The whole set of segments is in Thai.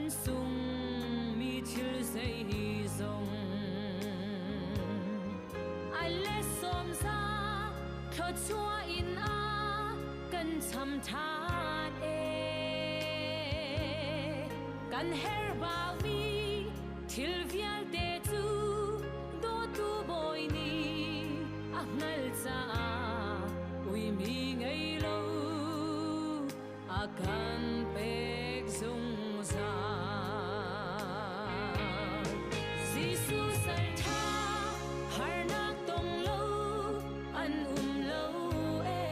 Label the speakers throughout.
Speaker 1: sung mi thil sei hi zong ai le som za tho chua in a kan cham than e kan her ba mi thil vial te chu do tu boy ni a ngal cha ui mi ngai lo a kan pek zung za Giêsu sal tha har nak tong lo an lo e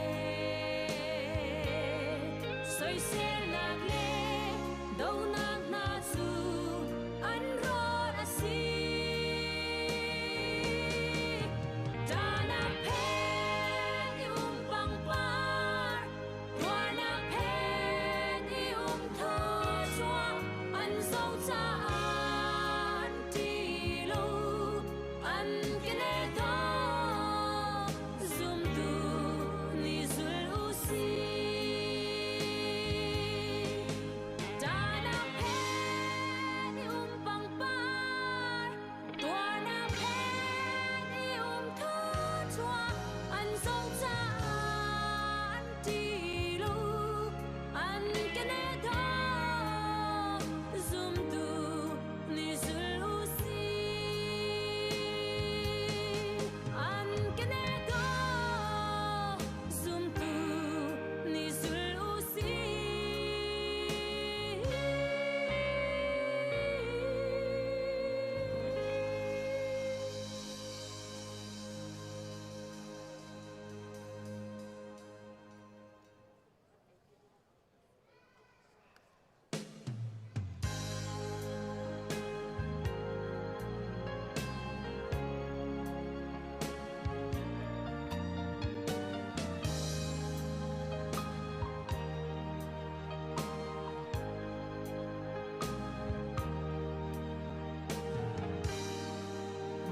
Speaker 1: soi se nak le do nak na chu an ro a si ta na pe ni pang par wa na pe ni tho chua an sâu cha an ti lo an ke ne do zum tu ni zul u si ta na pe ni pang par tua na pe ni tho chua an sâu cha an ti lo an ke ne do zum tu ni zul u si an ke ne do zum tu ni zul u si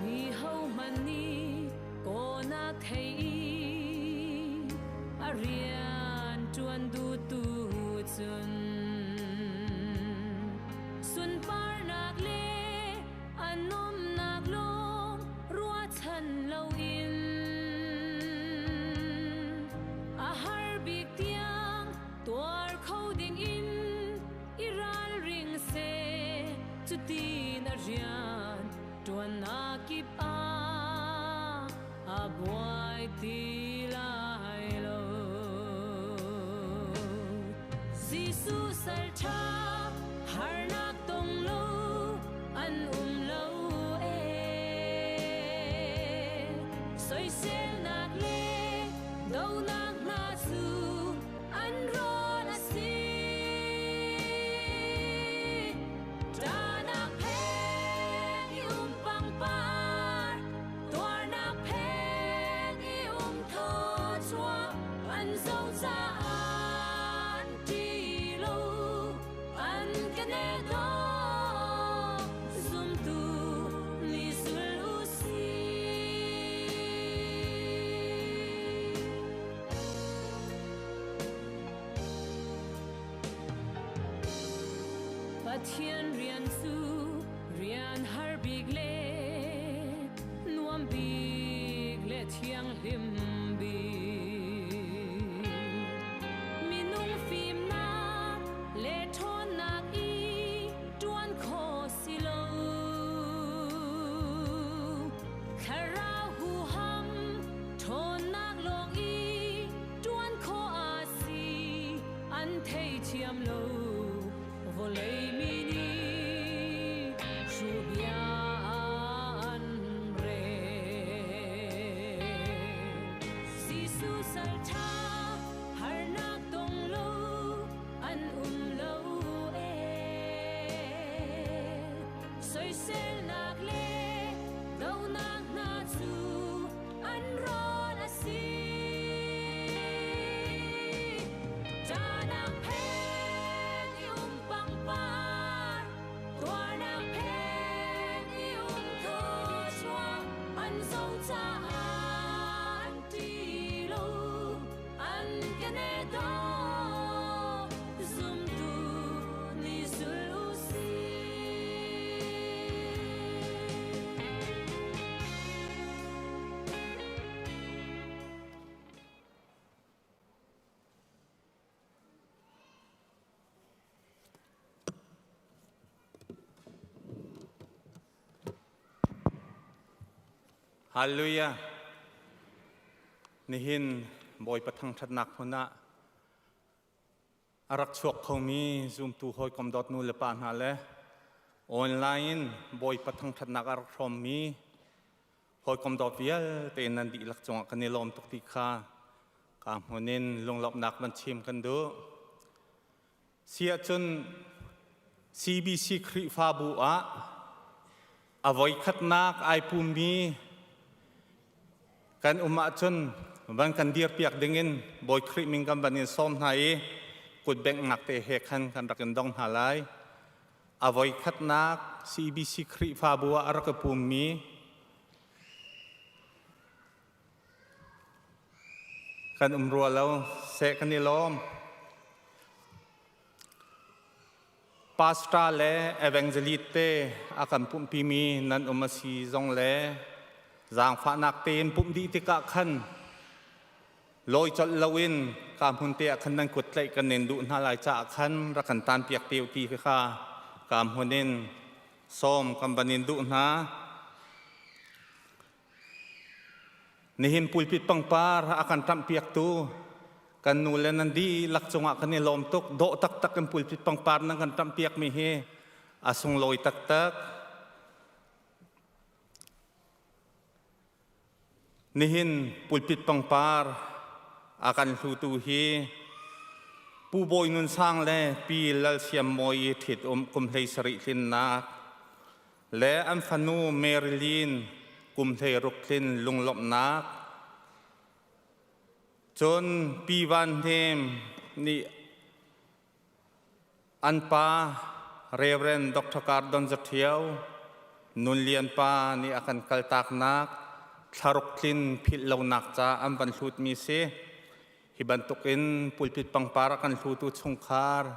Speaker 1: ni ho man ni ko na thei a rian chuan du tu chun sun par nak le anom nak lom rua chan lo in a har bik tiang tuar kho ding in iral ring se chu tin a rian tuan na kip a boy ti lai lo Giêsu sal tha har nak tong lo an lo e soi se nak le do nak na su an ro na si ta nak pe ni pang par tua nak pe ni tho chua an sâu cha an ti lo an ke ne do zum tu ni zul u si Pathian rian su rian har big le nuam big le thiang lim bi minung phim na le thon nak i tuan kho si lo khara hu ham thon nak long i tuan kho a si an thei thiam lo vô lấy mi ni su bia an re Giêsu sal tha har nak tong lo an lo e soi se nak le do nak na chu an ro na si ta nak pe ni pang par tua nak pe ni tho chua an sâu cha an ti lo an ke ne do zum tu ni zul u si
Speaker 2: ฮาเลลูยานิหินบอยประทังทัดนักพนะอารักชวกเขามีซูมตูหอยกำดดนูเลปานหาเลออนไลน์บอยประทังทัดนักอารักชมมีหอยกำดดเวียเตนันดีหลักจงกันในลมตุกติคากามหัวนินลงหลบนักบัญชีมกันดูเสียจน CBC คริฟาบัวอวัยขัดนักไอปูมีกันจนวันกันเดียร์เปียกดึงินบอยคริมิงกันบันินซ้อมไห้กุดแบ่งนักเตะเฮกันกันรักกันดองหาไลอวัยขัดนัก CBC คริฟาบัวอารักปูมีกันรัวแล้วเสกกันนิลมปาสตาเล่เอเวนเจลิเตอากันปุ่มพิมีนันมาซีจงเล่จางฟ้านักเต็มปุ่มดีติกะขันลอยจดลวินการพุ่งเตะขันนั้นกดไหลกันเน้นดุน่าลายจากขันรักขันตานเปียกเตียวตีค่ะการหุ่นเน้นซ้อมกันบันเน้นดุนะนี่เห็นปุยปิดปังปาร์อาการทำเปียกตูกันนูเลนันดีลักจงอากันในลมตกโดตักตักกันปุยปิดปังปาร์นั่งกันทำเปียกมีเฮอาสงลอยตักตักนี่เห็นปุยปิดปังปาร์อาการสูตูเฮผู้บอยนุนสร้างและปีลเซียมมอยถิดกุมเทสริลินนาและอันฟานูเมริลินกุมเทรุกลินลุงหลบนักจนปีวันเทมนี่อันปาเรเวนดรการดอนจัดเทียวนุนเลียนปานี่อาการกัลตักนักทารุกลินพิลลนักจ้าอันบันสุดมีเสฮิบันตุกินปุลปิดปังปารักันสุตุชงคาร์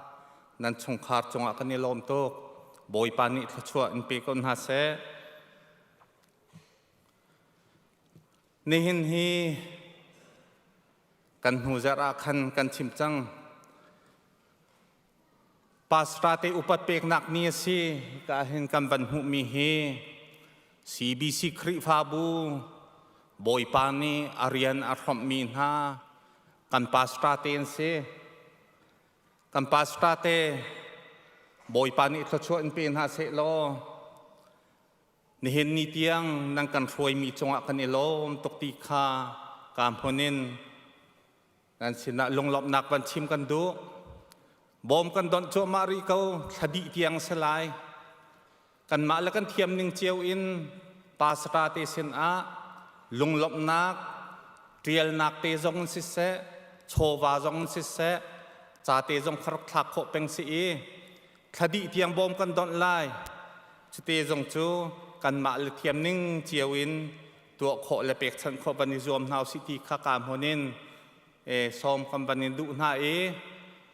Speaker 2: นั้นชงคาร์จงอากันนิลมตกบอยปานิทชัวอินเปกอนฮาเซนี่เห็นฮีกันหูจาระคันกันชิมจังปาสตาเตอุปัตเปกนักนี้สิก็เห็นกันบันหุมีเฮ CBC คริฟาบูบอยปานีอารียนอาร์มมีนฮากันปาสตาเตนเซกันปาสตาเตบอยปานีทชวนเป็นฮาเซโลนี่เห็นนิเตียงนั่งกันรวยมีจงอากันเอโลมตกตีคาการพนินนั่นสินะลงหลบนักบันชิมกันดูบอมกันดอนโจมาริเขาคดีเตียงสลายกันมาแล้วกันเทียมหนึ่งเจียวอินปาสตาเตเซนอาลงหลบนักเรียลนักเตจงสิเสโชวาจงสิเสจ่าเตจงครักทักโคเป็นสีคดีเตียงบอมกันดอนไลชุเตจงจูกันมาเลเทียมนิ่งเจียวอินตัวโคและเป็กชันโคบันิจอมนาวสิทธิข้ากามหัวนินซ้อมกันบันินดุนาเ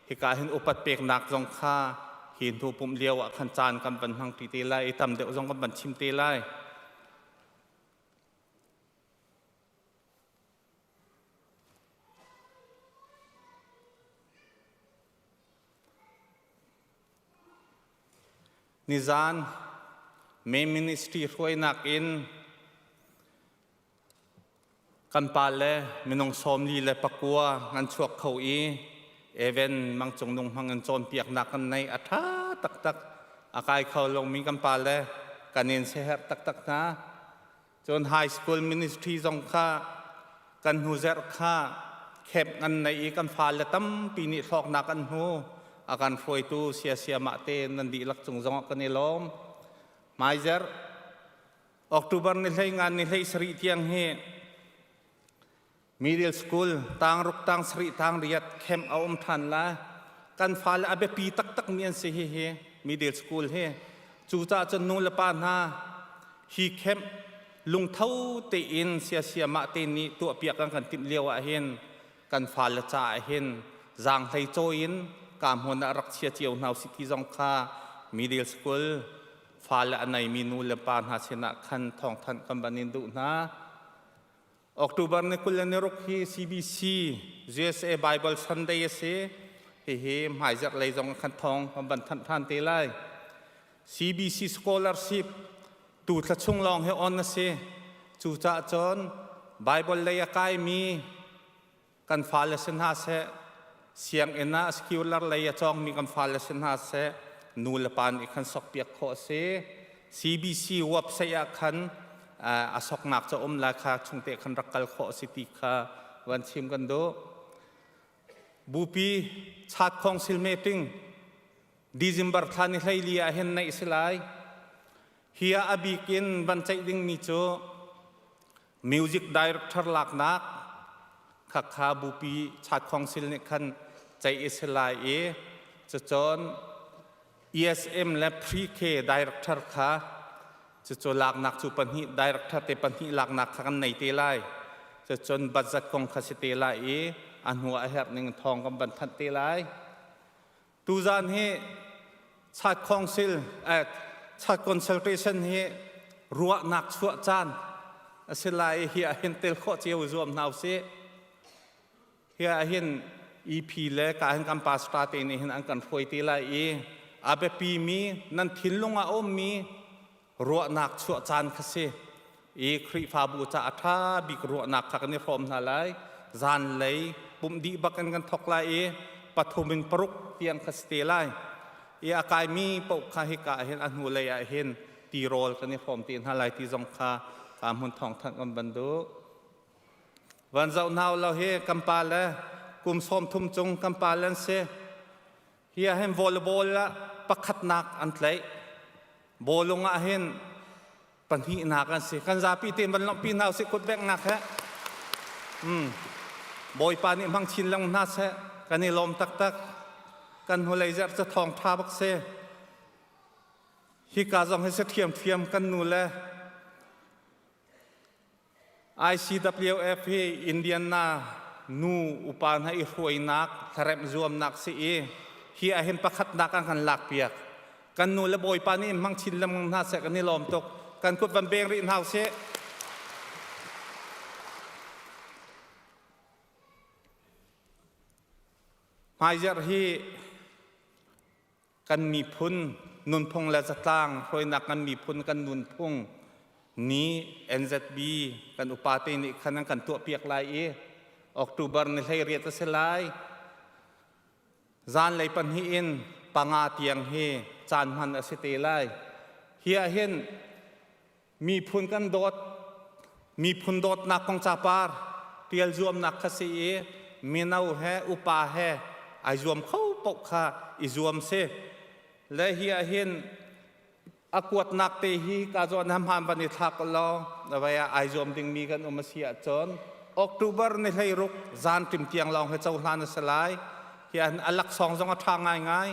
Speaker 2: หตุการณ์อุปัตเปกนักจงข้าหินทูปุ่มเลี้ยวขันจานกันบันทังปีเตลัยตำเดียวจงกันบันชิมเตลัยนิจานเมมินิสทรีรวยนักอินกันปาเลมินงสมลีเลปักวัวงันชวกเขาเอเวนมังจงนงพังเงินโจนเปียกนักกันในอัฐาตักตักอากายเขาลงมีกันปาเลกันเนินเสหตักตักนะจนไฮสคูลมินิสทรีจงข้ากันหูเจรข้าเข็บอันในกันฟาเลตั้มปีนิทอกนักกันหูอาการฟอยตูเสียมาเตนันดีลักจงจงกันในล้อมไมเจอร์ออกตุบันในงานในสริเทียงเฮมิดเดิลสคูลต่างรุกต่างสริต่างเรียดเข้มเอาทันละกันฟ้าละอาเบปีตักตักเมียนเสียเฮมิดเดิลสคูลเฮจูจ่าจนนูละปานฮาฮีเข้มลุงเท่าเตอินเสียมาเตนี้ตัวเปียกกันติมเลียวเห็นกันฟ้าละจ่าเห็นจางไทโจอินการหัวนักรักเชียเจียวนาวสิทธิจงคามิดเดิลสคูลฟ้าละอันไหนมีนูละปานหาชนะขันทองทันกันบันินดุนะออกตุบันในคุลเนรกฮี CBC USA Bible Sunday เสเฮหมายจากเลยจงขันทองกันบันทันเตลัย CBC Scholarship ตูดละช่วงลองให้ออนนะเส จ จูจ่าจนไบเบิลเลยกายมีกันฟาเลสินหาเสเสียงเอ็นนาสกิลลาร์เลยจองมีกันฟาเลสินหาเสนูเลปานอีกขันสกเปียกโคเส CBC วับเสียขันอาสกนักจะราคาชุงเตขันรักกัลโคสิติคาวันชิมกันดูบูปีชาติของซิลเมติงDecember ท่านิไลเลียเห็นในอิสลายเฮียอบิกินบันใจดิ้งมีโจมิวสิกดีเรคเตอร์หลักนักขักขาบูปีชาติของซิลเนคันใจอิสลายจะจน ESM และ Pre-K ดีเรคเตอร์ค่ะจะจนหลักนักจูปันหิดีเรคเตอร์เตปันหิหลักนักกันในเตลัยจะจนบัตรของคาสิเตลัยอันหัวอาหารหนึ่งทองกับบันทันเตลัยตูจานเฮชาติคองซิลชาติคอนซัลเทชันเฮรัวนักชัวจานสิลายเฮียเห็นเตลโคเจียวรวมนาวเสเฮียเห็นEP เล่การกันปาสตาเตนี่เห็นอันกันฟอยตีลายอาเบปีมีนั่นทิ้งลงอาอมมีรัวนักชัวจานคเสคริฟาบูจะอัฐาบิกรัวนักขักนี่พร้อมนาไลจานเลยปุ่มดีบักกันทอกลายปฐมินปรุกเตียงคสเตลัยอากายมีปกคาฮิกาเห็นอันหูเลยเห็นตีโรลกันนี่พร้อมตีนฮาไลตีจงคาการหุ่นทองทังกันบันดูวันเจ้าหนาวเราเฮกัมปาลกุมส้มทุ่มจงกัมปาลันเซเฮียเห็นวอลเลย์บอลละปักขัดนักอันไหลบอลลงเห็นปัญหานักกันเสกันซาปีเต็มบันลงปีนเอาสิกุดแบกนักฮะบอยปานี่มังชินลังน่าเสกันนี่ลมตักกันหัวไหลจะทองทาบักเซฮิกาจงให้เสียเทียมกันนู่นแหละ ICWF อินเดียนานูอุปานให้รวยนักทารมรวมนักสิฮีอาเห็นประคัดนักกันหลักเปียกกันนู่นและบอยปานี่มังชินลังน่าเสกันนี่ลมตกกันกุดบันเบงรินเฮาเซหายจากที่กันมีพุนนุนพงและสตางรอยนักกันมีพุนกันนุนพงนี้ NZB กันอุปาเตนิขันกันตัวเปียกลายออกตุบาร์ในไทยเรียตเสลายจานเลยปันหินปังอาเตียงเฮจานมันอสิเตลายเฮียเห็นมีพุนกันโดดมีพุนโดดนักของจ่าปาร์เตียลรวมนักขสีมีนาวแฮอุปาแฮไอรวมเข้าปกขาอิรวมเซและเฮียเห็นอากวดนักเตหีกาจวนทำหามบันิทักลอแต่ว่าไอรวมดึงมีกันอุมเสียจนออกตุบาร์ในไทยรุกจานติมเตียงลองให้เจ้าลานสลายเฮียอัลลักสองจงทางง่าย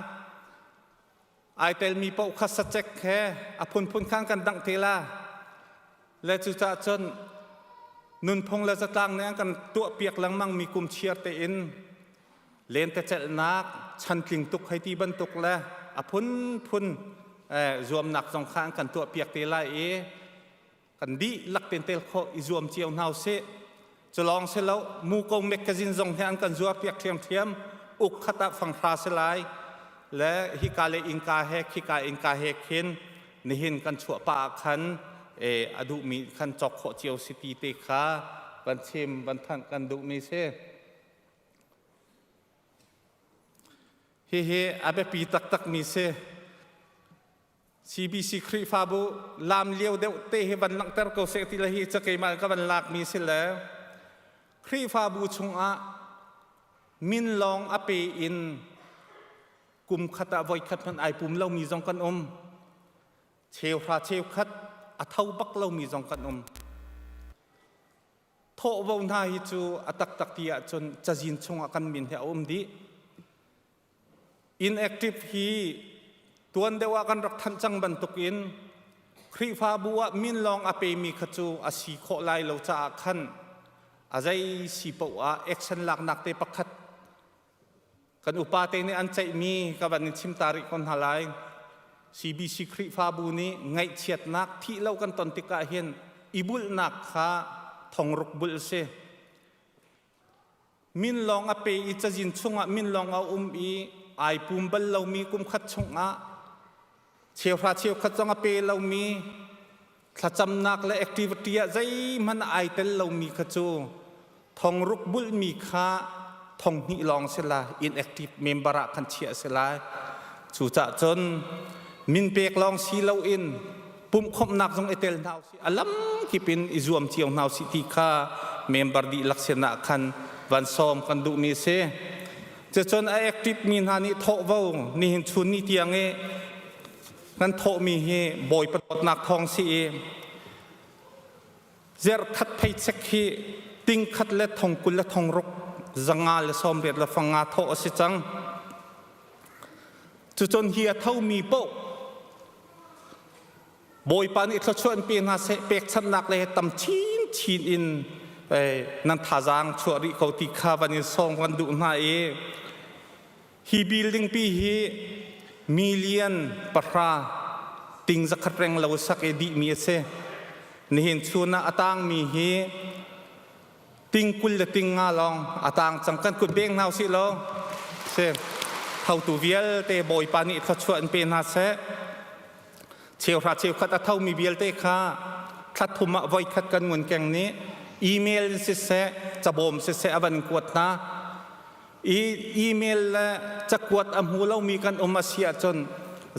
Speaker 2: ไอเตลมีปกขัดสัจเจกแค่พุนข้างกันดังเทลาและจุดจนนุนพงและสตางเนี่ยกันตัวเปียกหลังมั่งมีกุมเชียร์เตอินเลนแต่เจลนักชันกลิ่งตุกให้ตีบันตุกแล้วพุนรวมหนักสองข้างกันตัวเปียกเตลายกันดีลักเต็นเตลโคอิรวมเจียวนาเซจะลองเสแล้วมูกงเมกซินส่งแทนกันรัวเปียกเทียมอุกขตะฝั่งพราสลายและฮิกาเลอิงกาเฮกฮิกาอิงกาเฮกเห็นนี่เห็นกันชั่วปากขันอดุมีขันจอกโคเจียวสิตีเตคาบันเชมบันทันกันดุมีเซเฮอาเบปีตักมีเซ CBC ครีฟาบูลามเลี้ยวเดวเตะบันลังเตอร์ก็เสติละฮีจะเกมากับบันลักมีเสแล้วครีฟาบูชงมินลองอเปอินกุมขัดไว้ขัดมันไอปุ่มเรามีจงกันเชลฟาเชลขัดอัฐาบักเรามีจงกันโทวนาฮิจูอัตักตียจนจะจินชงกันมินเฮอดีinactive ฮีตัวเดียวกันรักทันจังบันตุกินครีฟาบัวมินลองอเปมีขจูอาศีโคไลเราจะขันอาใจสีปวะเอ็กชันหลักนักเตปขัดกันอุปาเตนี่อันใจมีกับบันชิมตาริคนหลาย CBC ครีฟาบูนี้ไงเฉียดนักที่เล่ากันตอนติกาเห็นอิบุลนักขาทองรุกบุลเซมินลองอเปอีจะจินชงมินลองเอาอีไอปุ่มบัลเรามีกุมขัดชงเชียวพระเชียวขัดจงอเปเรามี ถ้าจำนักและแอคทิวิตี้ใจมันไอเตลเรามีขจูทองรุกบุลมีค่าทองนิลองเสลาอินแอคทีฟเมมเบอร์คันเชียเสลาจู่จะจนมินเปกลองสีเราอินปุ่มคมนักทรงเอเตลนาวสิอัลลัมที่เป็นอิจวมเชียวนาวสิที่ค่าเมมเบอร์ดีลักษณะคันวันซ้อมกันดูมีเสจะจนไอแอคทีฟมีนานี่โถวนี่เห็นชุนนี่เตียงเอนั่นโถมีเฮบอยประตนักทองสีเจอคัดไปเช็คเฮติงคัดเล็ดทองกุลเล็ดทองรกจังงาเลซ้อมเรียดละฟังงาโถสิจังจะจนเฮียเท่ามีโปบอยปานิทชวนเปียนาเสเปกชันนักเลยตำชีนอินไปนันทาจางชัวริเขาติคาวันนี้ส่งวันดูนาเอฮีบิลดิ้งปีฮีมิลเลียนปะราติงสักแรงเราสักเอดีมีเสนี่เห็นชัวนาอัตังมีฮีติงกุลและติงงาลองอัตังจังกันกุดเบงนาวสิลองเสเท่าตัวเวียลเตบอยปานิทชวนเปียนาเสเชียวราเชียวขัดเท่ามีเบียลเตค่ะขัดทุมะไว้ขัดกันเงินแกงนี้อีเมลเสะจะบ่มเสะอบันกวดนะอีเมลจะกวดอำหูเรามีกันอมาเสียจน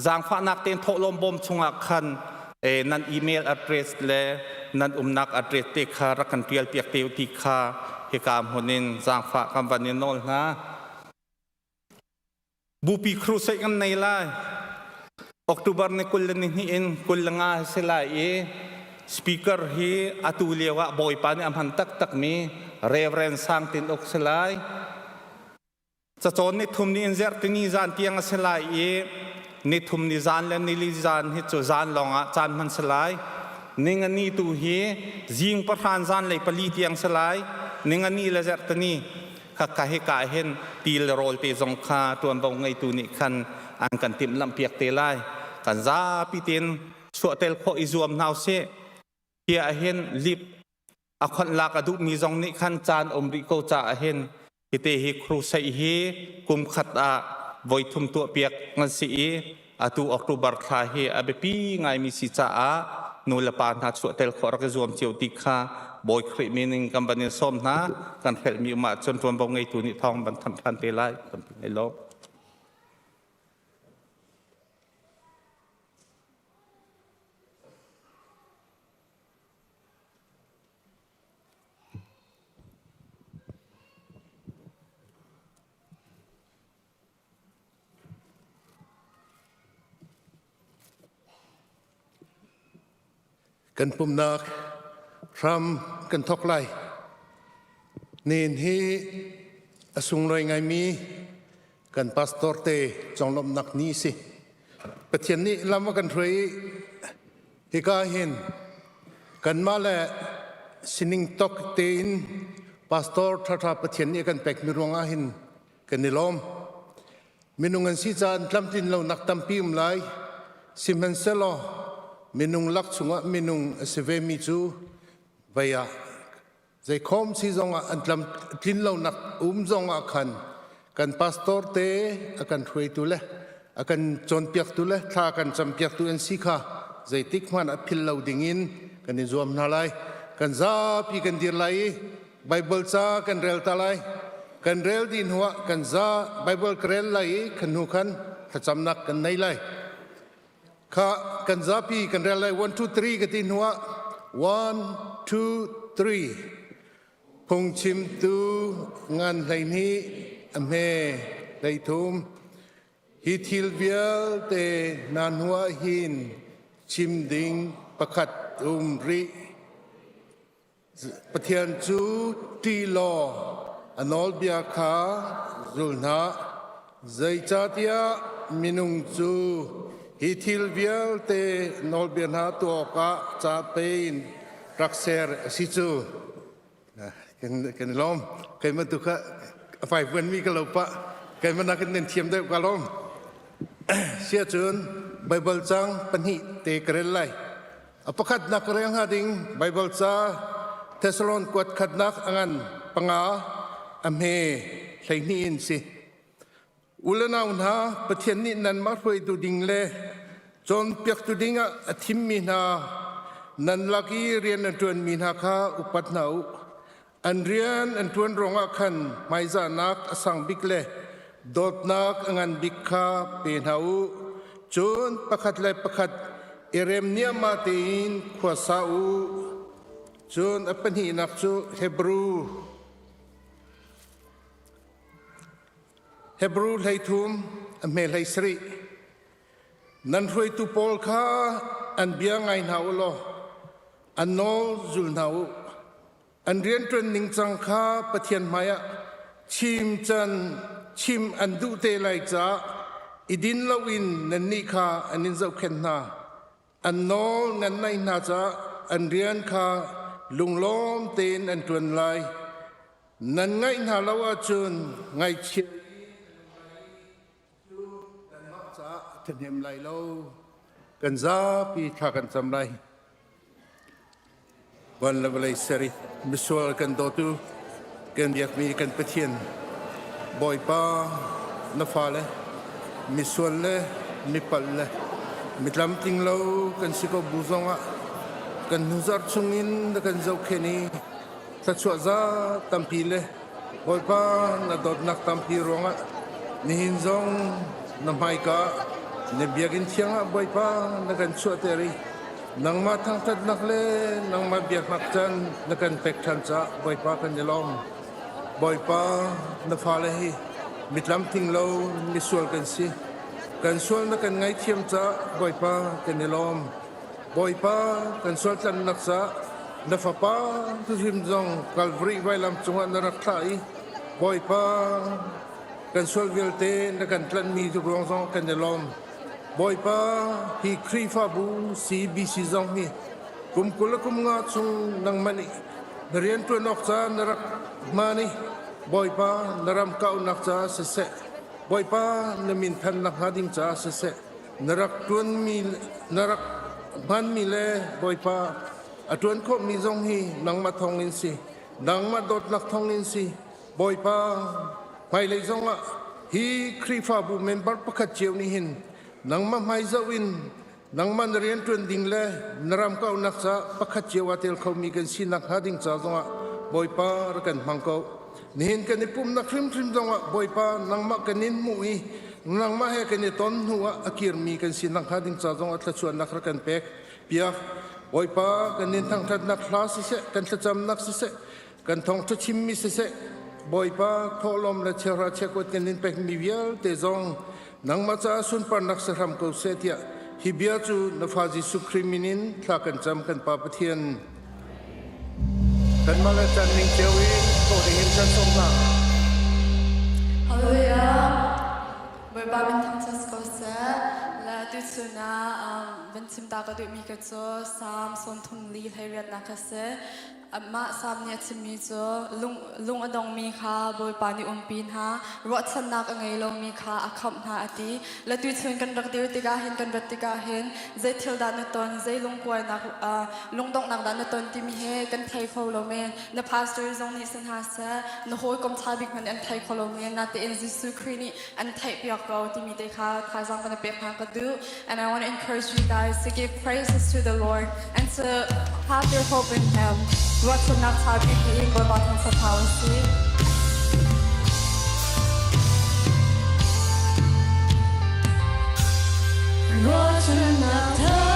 Speaker 2: จางฟ้านักเต้นโถลมบ่มชงอักขันนั่นอีเมลอัดเรสและนั่นนักอัดเรสเตค่ะรักกันเปียลเปียกเตียวติค่ะเหตุการณ์คนนี้จางฟ้าคำวันนี้นนนะบุปีครูใส่กันในไลOktober ni kulan ni hiin kulanga sila speaker hi atuliwa boy pa ni amhan tak mi reverend sang tin ok sila sa chon ni thum ni inzer tini zan tiang sila ni thum ni zan le ni li zan hi chu zan longa chan man sila ninga ni tu hi jing pathan zan le pali tiang sila ninga ni la zer tani kakahe ka hen til rol te zong kha tuan bong ngai tu ni khan ang kan tim lam piak te laiกันซาพิตินชัวเตลโคอิจวมนาวเซเฮียเห็นลิบอคันลากระดุมีจงนิขันจานอมริโกจ่าเห็นฮิเตฮิครูใส่ฮีกุมขัดอาไว้ทุมตัวเปียกงันสีอาตูออกตูบาร์คลาเฮอเบปีไงมีสิจ่านูลปานหาชัวเตลโครักจวมเจียวติคาบอยคริมินิงกัมบันิส้มนะกันเฟลมีมาจนรวมบงไงตูนิทองบันทันทันเตลัยกันไอโล
Speaker 3: กันปุ่มนักพรำกันทอกไลเนินฮีอสุงรอยไงมีกันพาสตอร์เตจงลมนักนี้สิประเทศนี้ลำว่ากันทรีที่กาเห็นกันมาและสินิงตอกเตนพาสตอร์ทัดประเทศนี้กันแปกมีรวงอาหินกันในลมมินุงันสิจานลำตินเรานักตั้มพิมไลซิมันเซลมินุงลักษุงะมินุงเสเวมิจูไปอะใจคอมซีจงะอันลำทินเรานักจงะขันกันพาสตอร์เตอกันช่วยตุเลอกันจนเปียกตุเลถ้ากันจำเปียกตุเอ็นสิค่ะใจติกมันอภิลเราดิ่งินกันนิจวมนาไลกันซาปีกันดีไลไบเบิลซากันเรลตาไลกันเรลดินหัวกันซาไบเบิลเรลไลกันหูขันถ้าจำนักกันในไลข้ากันซาปีกันเรลไล1 2 3กันดินหัว1 2 3พงชิมตูงานไหนี้อเมได้ทุ่มฮิทิลเวียลเตนานหัวหินชิมดิงประคัดริประเทียนจูตีลออนอลเบียคาจุลนาใจจัตยามินุงจูฮิทิลเวียลเตนอลเบียนาตัวกะจาเปนรักเซอร์ซิจูกันล้อมกันมาตุกะฝ่ายเพื่อนมีกระโหลกปะกันมานักเน้นเทียมได้กระล้อมเสียจนไบเบิลจังปัญหิเตกเรลไลอปขัดนักเรียงหาดิงไบเบิลจ้าเทสโลนกวดขัดนักอันปังอาอเมใส่นี่อินสิอุลนาอุนหาประเทศนี้นั้นมาช่วยดูดิงเลจนเปียกดูดิงอะทิมมีนา นันลักอีเรียนอันทวนมีนาคาอุปัตนาอุอันเรียนอันทวนรองอักขันไม่จานักสังบิกเลดดนักงันบิกคาเป็นหาอุจนประคัดเลยประคัดเอเรมเนียมาตีนขวาซาอุจนอปันหีนักจูเฮบรูไลทุมเมลัยสรีนันรวยตุโปลคาอันเบียงไงนาอุโลอันโนจุลนาอุอันเรียนจนนิงจังคาปะเทียนมายะชิมจันชิมอันดูเตไลจ้าอิดินลวินนันนิคาอันนินเจ้าเข็นนาอันโนนันไนนาจ้าอันเรียนคาลุงล้อมเตนอันจวนไลนันไงนาลาวจุนไงเชียท่านเห็นไรเล่ากันซาปีข้ากันจำไรวันละเวลาเสรีมิสวลกันโดตุกันอยากมีกันเปทียนบ่อยป้าน้ำฟ้าเลยมิสวลเลยมิปัลเลยมิตรลำติงเล่ากันสิกบุษงะกันนุจัดชงอินกันเจ้าแค่นี้ถ้าชัวร์ซาตัมพีเลยบ่อยป้านาดดนักตัมพีรองะนี่หินจงน้ำไม้กะเนี่ยเบียกินเชียงอ่ะบ่อยป้านักการช่วยเตอรีนังมาทางทัดนักเล่นังมาเบียกนักจันนักการเป็กทันจ้าบ่อยป้ากันจะล้อมบ่อยป้านักฟ้าเลยมิตรลำทิ้งเรามิสวลกันสิกันสวลนักการไงเทียมจ้าบ่อยป้ากันจะล้อมบ่อยป้ากันสวลกันนักจ้านักฟ้าป้าทุกทีมจงกัลวรีไว้ลำจงอันนักไทยบ่อยป้ากันสวลเวลเตนักการทลันมีทุกรองจงกันจะล้อมบ่อยป้าฮีครีฟาบูซีบีซีจงมีกุมกุลกุมงาชงนังมันเรียนตัวนอกจ้านรักมานี่บ่อยป้านรำเก่านักจ้าเสะบ่อยป้านมินทันนักหาดิ่งจ้าเสะนรักตวนมีนรักมันมีเล่บ่อยป้าตวนก็มีจงฮีนังมาทองอินซีนังมาดดนักทองอินซีบ่อยป้าไม่เลยจงอ่ะฮีครีฟาบูเมมเบอร์ประคัดเจียวนี่หินนังมาไม่จะวินนังมันเรียนจนดิ่งเลยนรำเก่านักษาประคัดเจียวว่าเทลเขามีกันสินักหาดิ่งจ้าจงอ่ะบ่อยป้ารักันมังเก่านี่เห็นกันในปุ่มนักคริมจงอ่ะบ่อยป้านังมากันนินมุยนังมาให้กันในต้นหัวอากิรมีกันสินักหาดิ่งจ้าจงอ่ะถ้าชวนนักรักันเป็กเปียกบ่อยป้ากันนินทางทัดนักคลาสเสะกันจะจำนักเสะกันท่องจะชิมมิเสะบ่อยป้าทอลมและเชราเชกวดกันนินเป็กมีเวียลเตจงนังมาจ้าสุนปนักสรรมเขาเสียทีฮิบิอาจูนฟาจิสุคริมินินทากันจำกันปาปเทียนกันมาละจันนิงเจวินก็ได้เห็นกันสมละ
Speaker 4: ฮาเลลูยาบอยบาเป็นทั้งจัสโกเซและตุสุนาเป็นซิมตากระดูมีกระโจสามส่วนทุนลีให้เรียนนักเสมาสามเนี่ยจะมีจ้ลุงอดงมีค่ะบอยปานิปีนฮะรถสนักไงลงมีค่ะอักขมหาอติและตุชนกันรักเดียวติกาเห็นกันรักติกาเห็นใจเที่ยวด้านตนใจลุงกวยนักลุงดงนักด้านตนที่มีเฮกันไทยโคโลเมนในพาสเตอร์ตรงนี้สันหาเสนโหยกรมชาบิกมันอันไทยโคโลเมนนาเตอินซิสุครีนีอันไทยเปียกเราที่มีเด็กค่ะทายสังกันเปียกหากระดู and I want to encourage you guys to give praises to the Lord and to have your hope in Him วัฒนธรรมที่ยิ่งบนบนสภาวะสิ
Speaker 1: วัฒนธรรม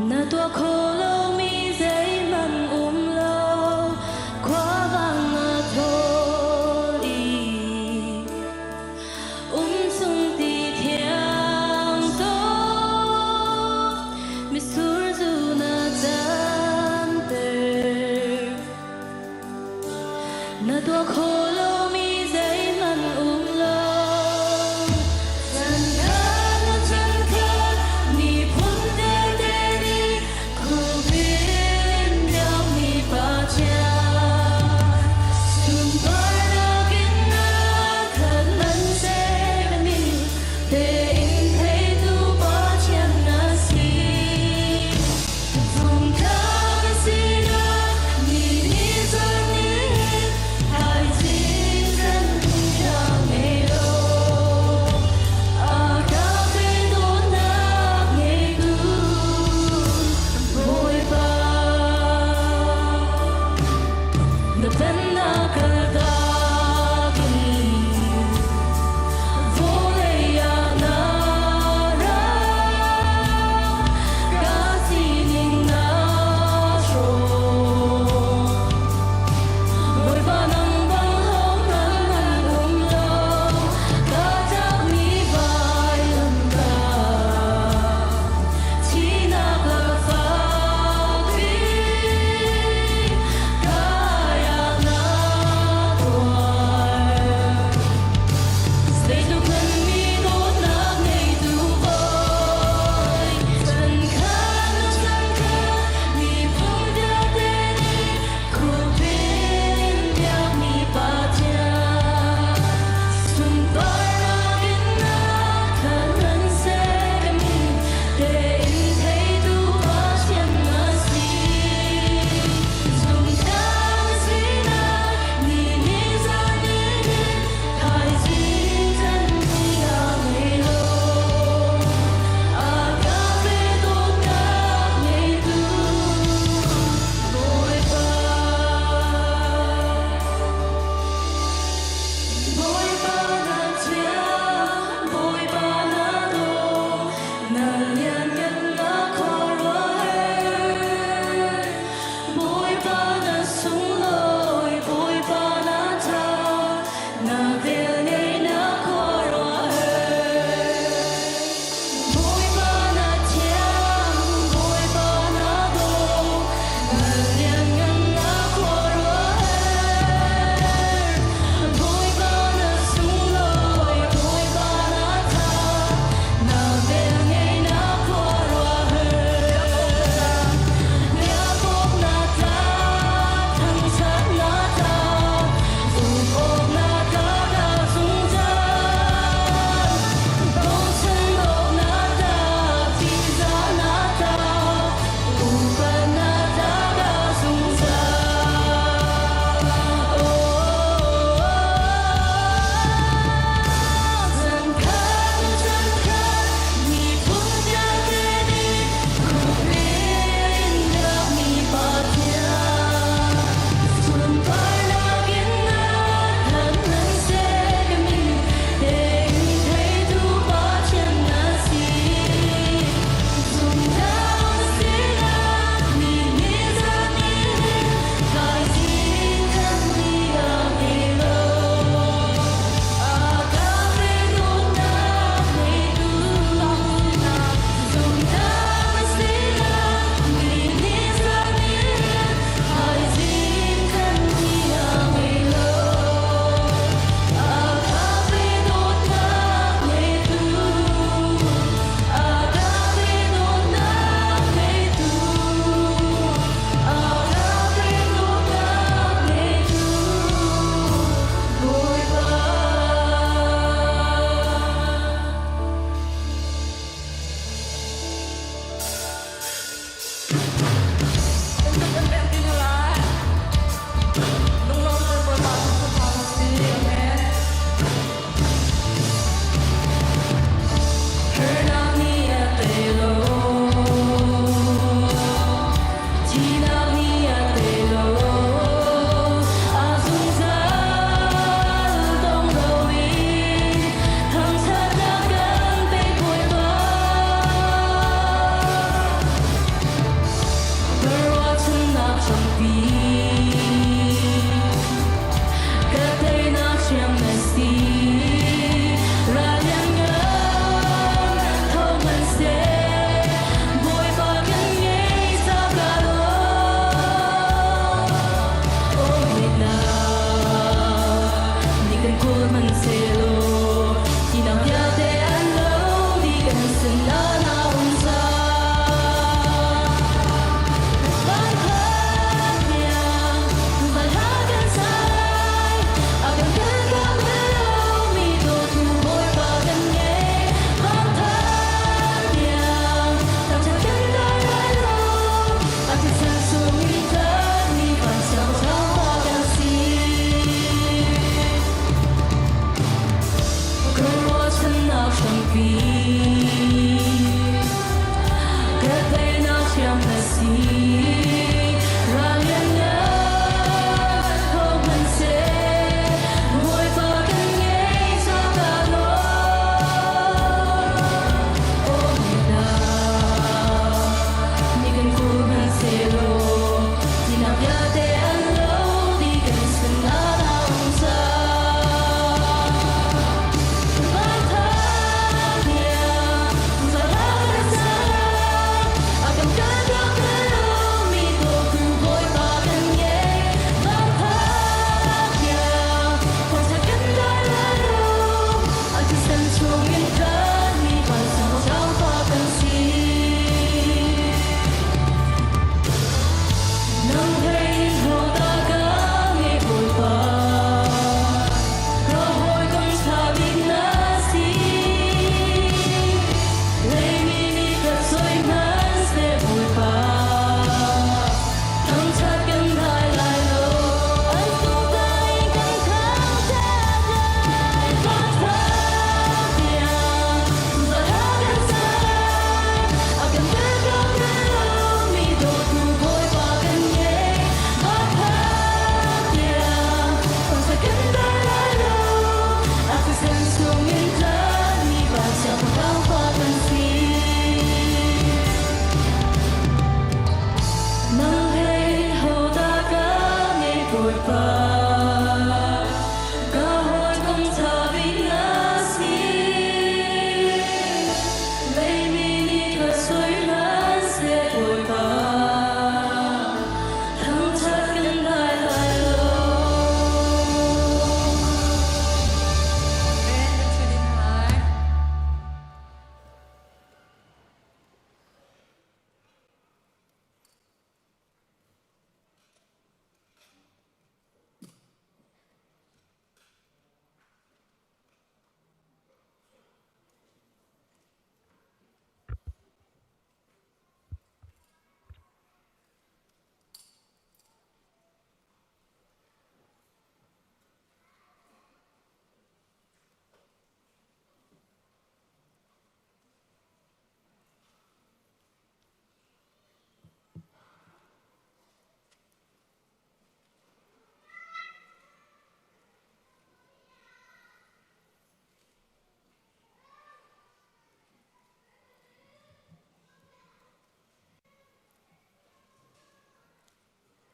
Speaker 1: 那朵骷髅迷在满楼，跨往那托里，从地天走，米苏尔祖那赞德，那朵骷髅迷在满楼。 爱情。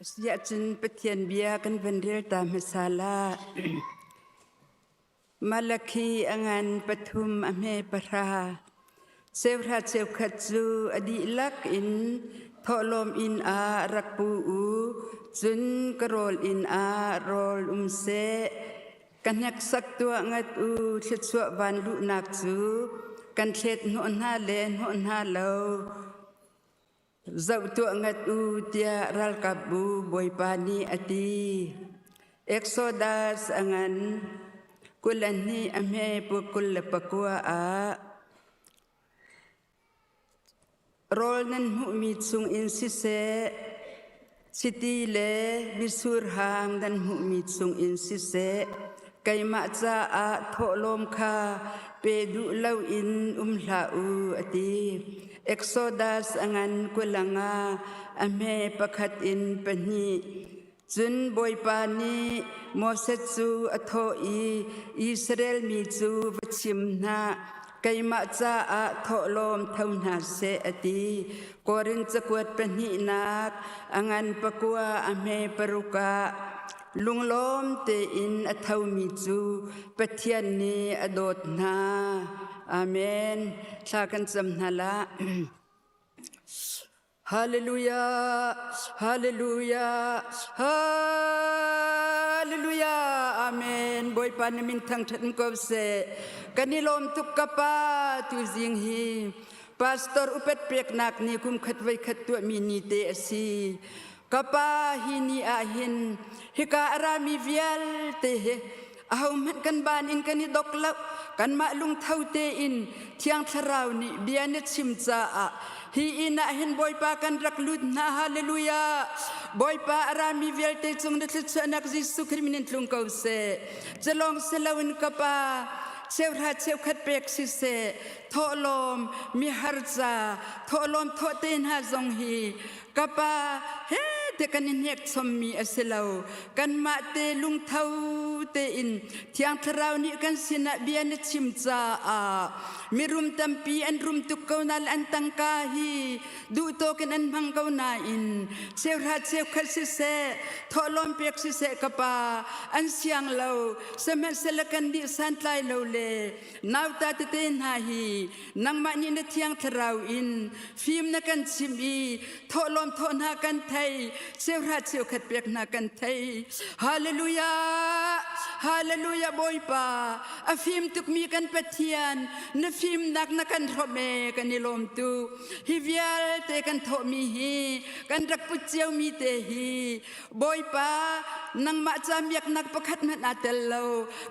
Speaker 5: Sejak jen petian biar kan vendil tam masalah Malaki angan patum ame para Sevrat sev khatsu adi lak in tholom in a rakpu u jun karol in a rol umse kanyak sak tua ngat u chetsua van lu nak chu kan thet no na le no na lo Zau tu angat u tia ral kabu boy pani ati Exodus angan kulan ni ame pukul lepakua a Rol nan humi tsung in sise Siti le bisur hang dan humi tsung in sise Kay maca a tholom ka pedu lau in lau ati Exodus angan kulanga ame pakhat in pani Jun boy pani Moses chu atho Israel mi chu vachim na Kay maca a tholom thauna se ati Korin chakwat pani nak angan pakua ame paruka Lunglom te in athau mi chu pathian ni adot na Amen. Sakan samnala. Hallelujah. Hallelujah. Hallelujah. Amen. Boy panamin thang thatn ko se. Kanilom tuk kapa tu jing hi. Pastor upet pek nak ni kum khatwai khat tu mini te asi. Kapa hini ahin. Hika arami vial te he. Ahum kan ban in kani doklau kan maklung thaute in thiang tharau ni bianet simcha a hi ina hin boy pa kan raklut na hallelujah boy pa arami velte chung de tsanak jisu krimin tlung kau se chelong selawin kapa sevra sev khat pek si se tholom mi harza tholom thoten ha jong hi kapa he te kanin hek sommi aselau kan ma te lung thau te in thiang tharau ni kan sina bian chimcha a mirum tampi an rum tukau nal an tangka hi du to kan an bhangkau na in sevra sev khasi se tholom pek si se kapa an siang lo semen selakan di santlai lo le naw ta te ten ha hi nang ma ni na thiang tharau in phim na kan chimi tholom thona kan thai sevra sev khat pek na kan thai hallelujah hallelujah boy pa a phim tuk mi kan pathian na phim nak na kan thome kan ilom tu hi vial te kan tho mi hi kan rak pu chiao mi te hi boy pa nang ma cha miak nak pakhat na atel lo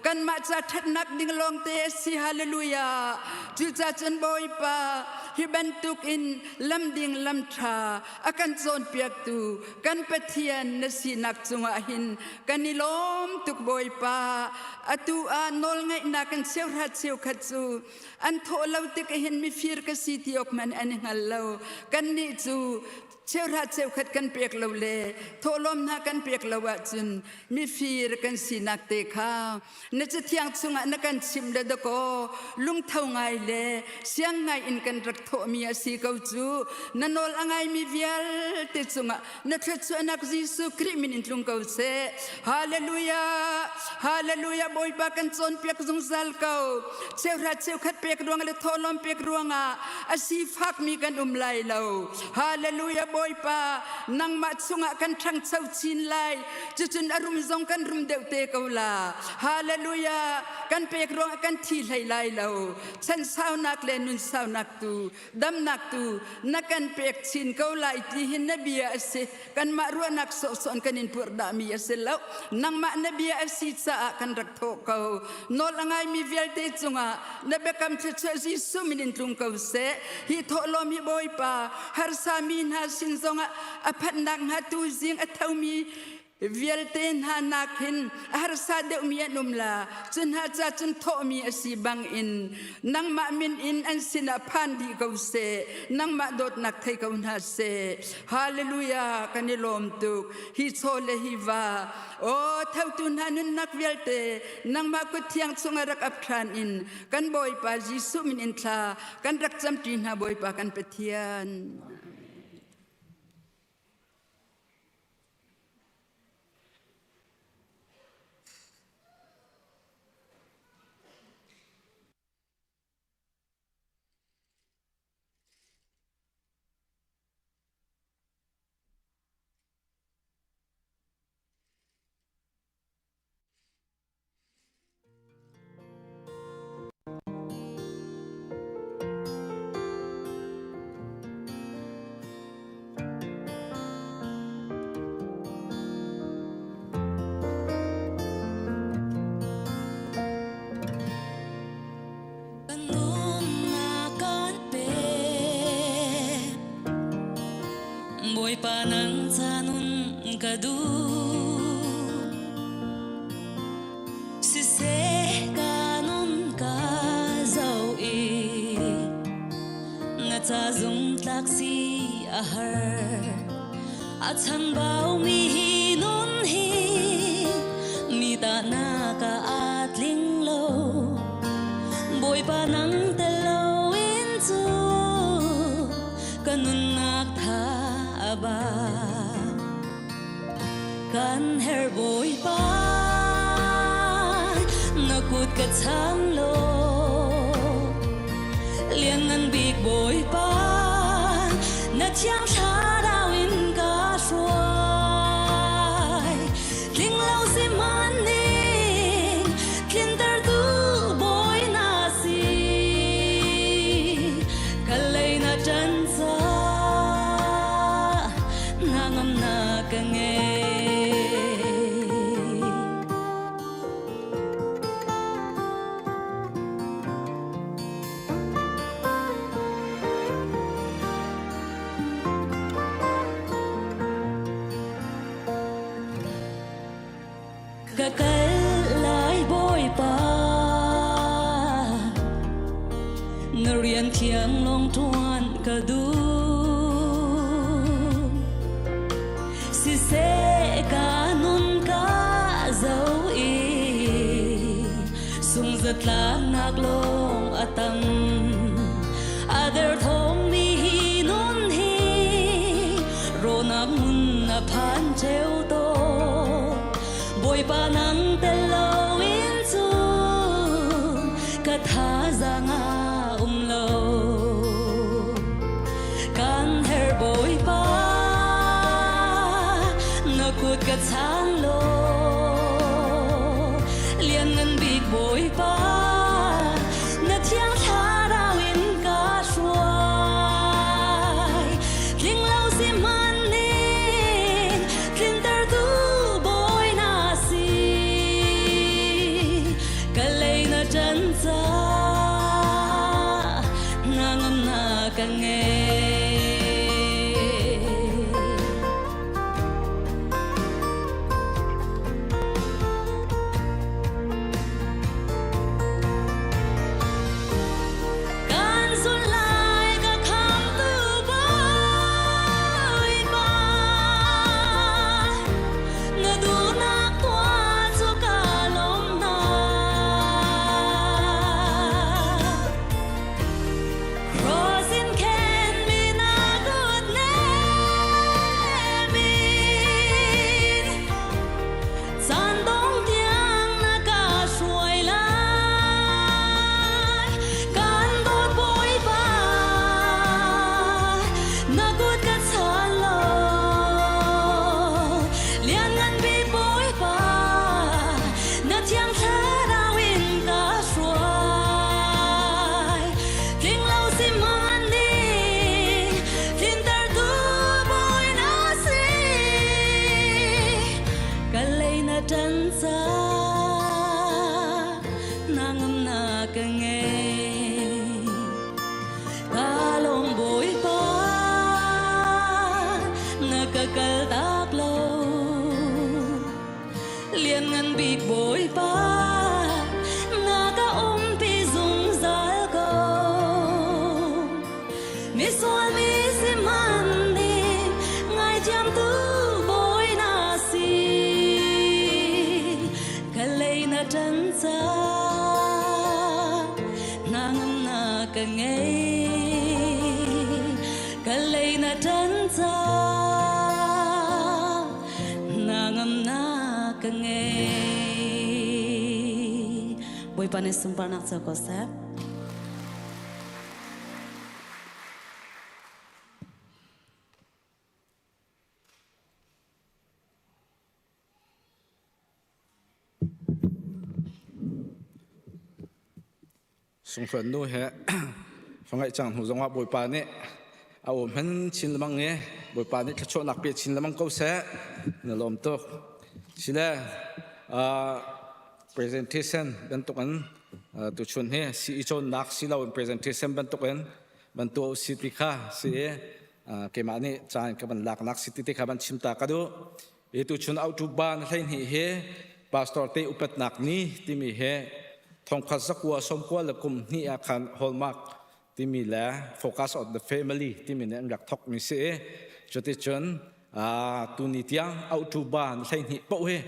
Speaker 5: kan ma cha that nak ding long te si hallelujah chu cha chen boy pa hi ban tuk in lam ding lam tha akan zon piak tu kan pathian na si nak chunga hin kan ilom tuk boy pa atu a nol ngai na kan sew rat sew khat chu an tho lo te ka hin mi fir ka si tiok man an ngal lo kan ni chu เชื่อราเชื่อขัดกันเปียกเราเลโทลมนากันเปียกเราจุนมีฟีรกันสีนักเตะข้าวน่าจะเที่ยงสุงนักกันชิมเด็ดก็ลุงเท่าไงเลเสียงไงอินกันรักโทมีอาศัยเขาจูนั่นโอลไงมีเวียลติดสุงนักเชื่อนักยิสุคริมินินลุงเขาเสฮาเลลูยาฮาเลลูยาบอยปากันจนเปียกซุงซัลเขาเชื่อราเชื่อขัดเปียกดวงเลโทลมเปียกดวงอาศัยฟักมีกันไลเราฮาเลลูยาบอยปานังมาสุงกันทั้งเช้าชินไลจุนอารมณ์ทรงกันรุมเดวเตกเอาลาฮาเลลูยากันเปียกรวงกันทีไลเราฉันสาวนักเลนุนสาวนักตูดำนักตูนักกันเปียกชินเขาไลที่หินนบีอาศัยกันมารัวนักโซสอนกันอินปุรดามีอาศัยแล้วนังมานบีอาศัยสะกันรักโตเขาโนลงไงมีเวลเตจุงะนบีคำเชื่อจิสุมินินลุงเขาเสฮิโตลมีบอยปาฮาร์ซามินฮาสินซงะอภันนังฮัตูซิงอัตเอามีเวลเตนฮานักหินฮาร์ซาเดอมีนุมลาจนฮาจะจนโตมีอสีบังอินนังมามินอินอันสินาพันดีเขาเสนังมาโดดนักไทยเขาหน้าเสฮาเลลูยากันนิลมตุกฮิโซเลฮิวาโอ้เท่าตุนฮานุนนักเวลเตนังมากุเทียงสงรักอับทานอินกันบอยปาจิสุมินอินทากันรักจำจีนฮาบอยปากันเปเทียน
Speaker 1: Panang sanun kadu sise kanun ka zau e na cha zum taxi ahar achan bau mi hi nun hi mi ta na ka atling lo boy panang te lo in chu kanun nak tha ba kan her boy pa na kut ka chang lo lian nan big boy pa na chiang sha dao in ka shuai ling lao si man ning kin tar tu boy na si kalai na chan sa ngam na ka nge ka kal lai boy pa na rian thiang long tuan ka du se kanun ka zau e sung zat lang nak long atam other thong mi hi nun hi ronak mun na phan cheu to boy pa nang te lo in chu ka tha zanga lo kan her boy pa kut ka chang lo lian nan big boy pa na thiang tha dao in ka shuai ling lao si man ning kin tar tu boy na si kalai na chan cha ngam na ka nge trân xa nàng ngâm na cả nghe ta lòng bội ba ngơ cơ cơ tác lâu liền ngân bị bội ba ngơ cả bị dùng giải câu mi xuân mi sim man đi ngày chăm tu bội na si cái lấy na trân xa nàng na cả nghe cái lấy na trân xa nàng na cả nghe bồi pan sumpah nak sakosep
Speaker 6: sung phận nuôi hệ phong ngày chẳng hùng dòng hoa bồi pan nè áo mình chín lamang nghe bồi pan nè cái chỗ nạc biệt chín lamang câu sẽ nè lom to chỉ là presentation bên tục anh tu chuẩn he si chỗ nạc si lau presentation bên tục anh bên tu si tikha si cái mà nè chẳng cái bên lạc nạc si tikha bên chim ta cái đó tu chuẩn áo tu ban hay hi he pastor te upet nạc ni timi he thong khát sắc qua sôm qua là cùng ni akan hallmark timi là focus on the family timi nè ngạc thóc mi se cho te chun tu ni tiang au tu ban hay hi bao he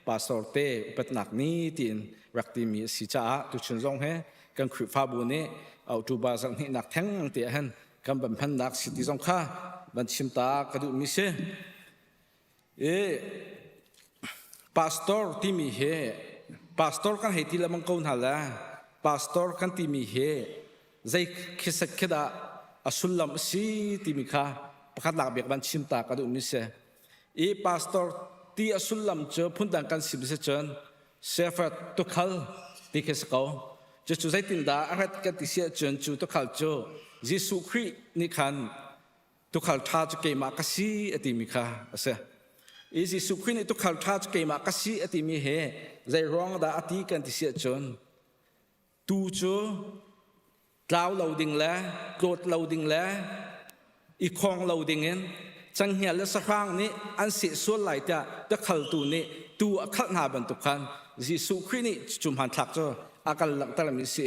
Speaker 6: pastor te upet nak ni tin rak timi si cha tu chun zong he kan khri fa bu ne au tu ba sang hi nak thang te han kan ban phan nak si ti zong kha ban chim ta ka du mi se pastor timi he pastor kan heti lamang kaun hala pastor kan timi he zai khisak khida asulam si timi kha pakhat lak bek ban chimta ka du mi se pastor ti asulam cho phundan kan sim se chon sefer to khal ti khesako chu zai tin da arat ka ti se chon chu to khal cho jisu khri ni khan to khal tha chu ke ma ka si atimi kha ase jisu khri ni to khal tha chu ke ma ka si atimi he zai rong da ati kan ti sia chon tu cho tlau loading la cloth loading la i khong loading en chang hia la sa khang ni an se so lai ta ta khal tu ni tu akhal na ban tu khan jisu khri ni chum han thak cho akal lang ta mi se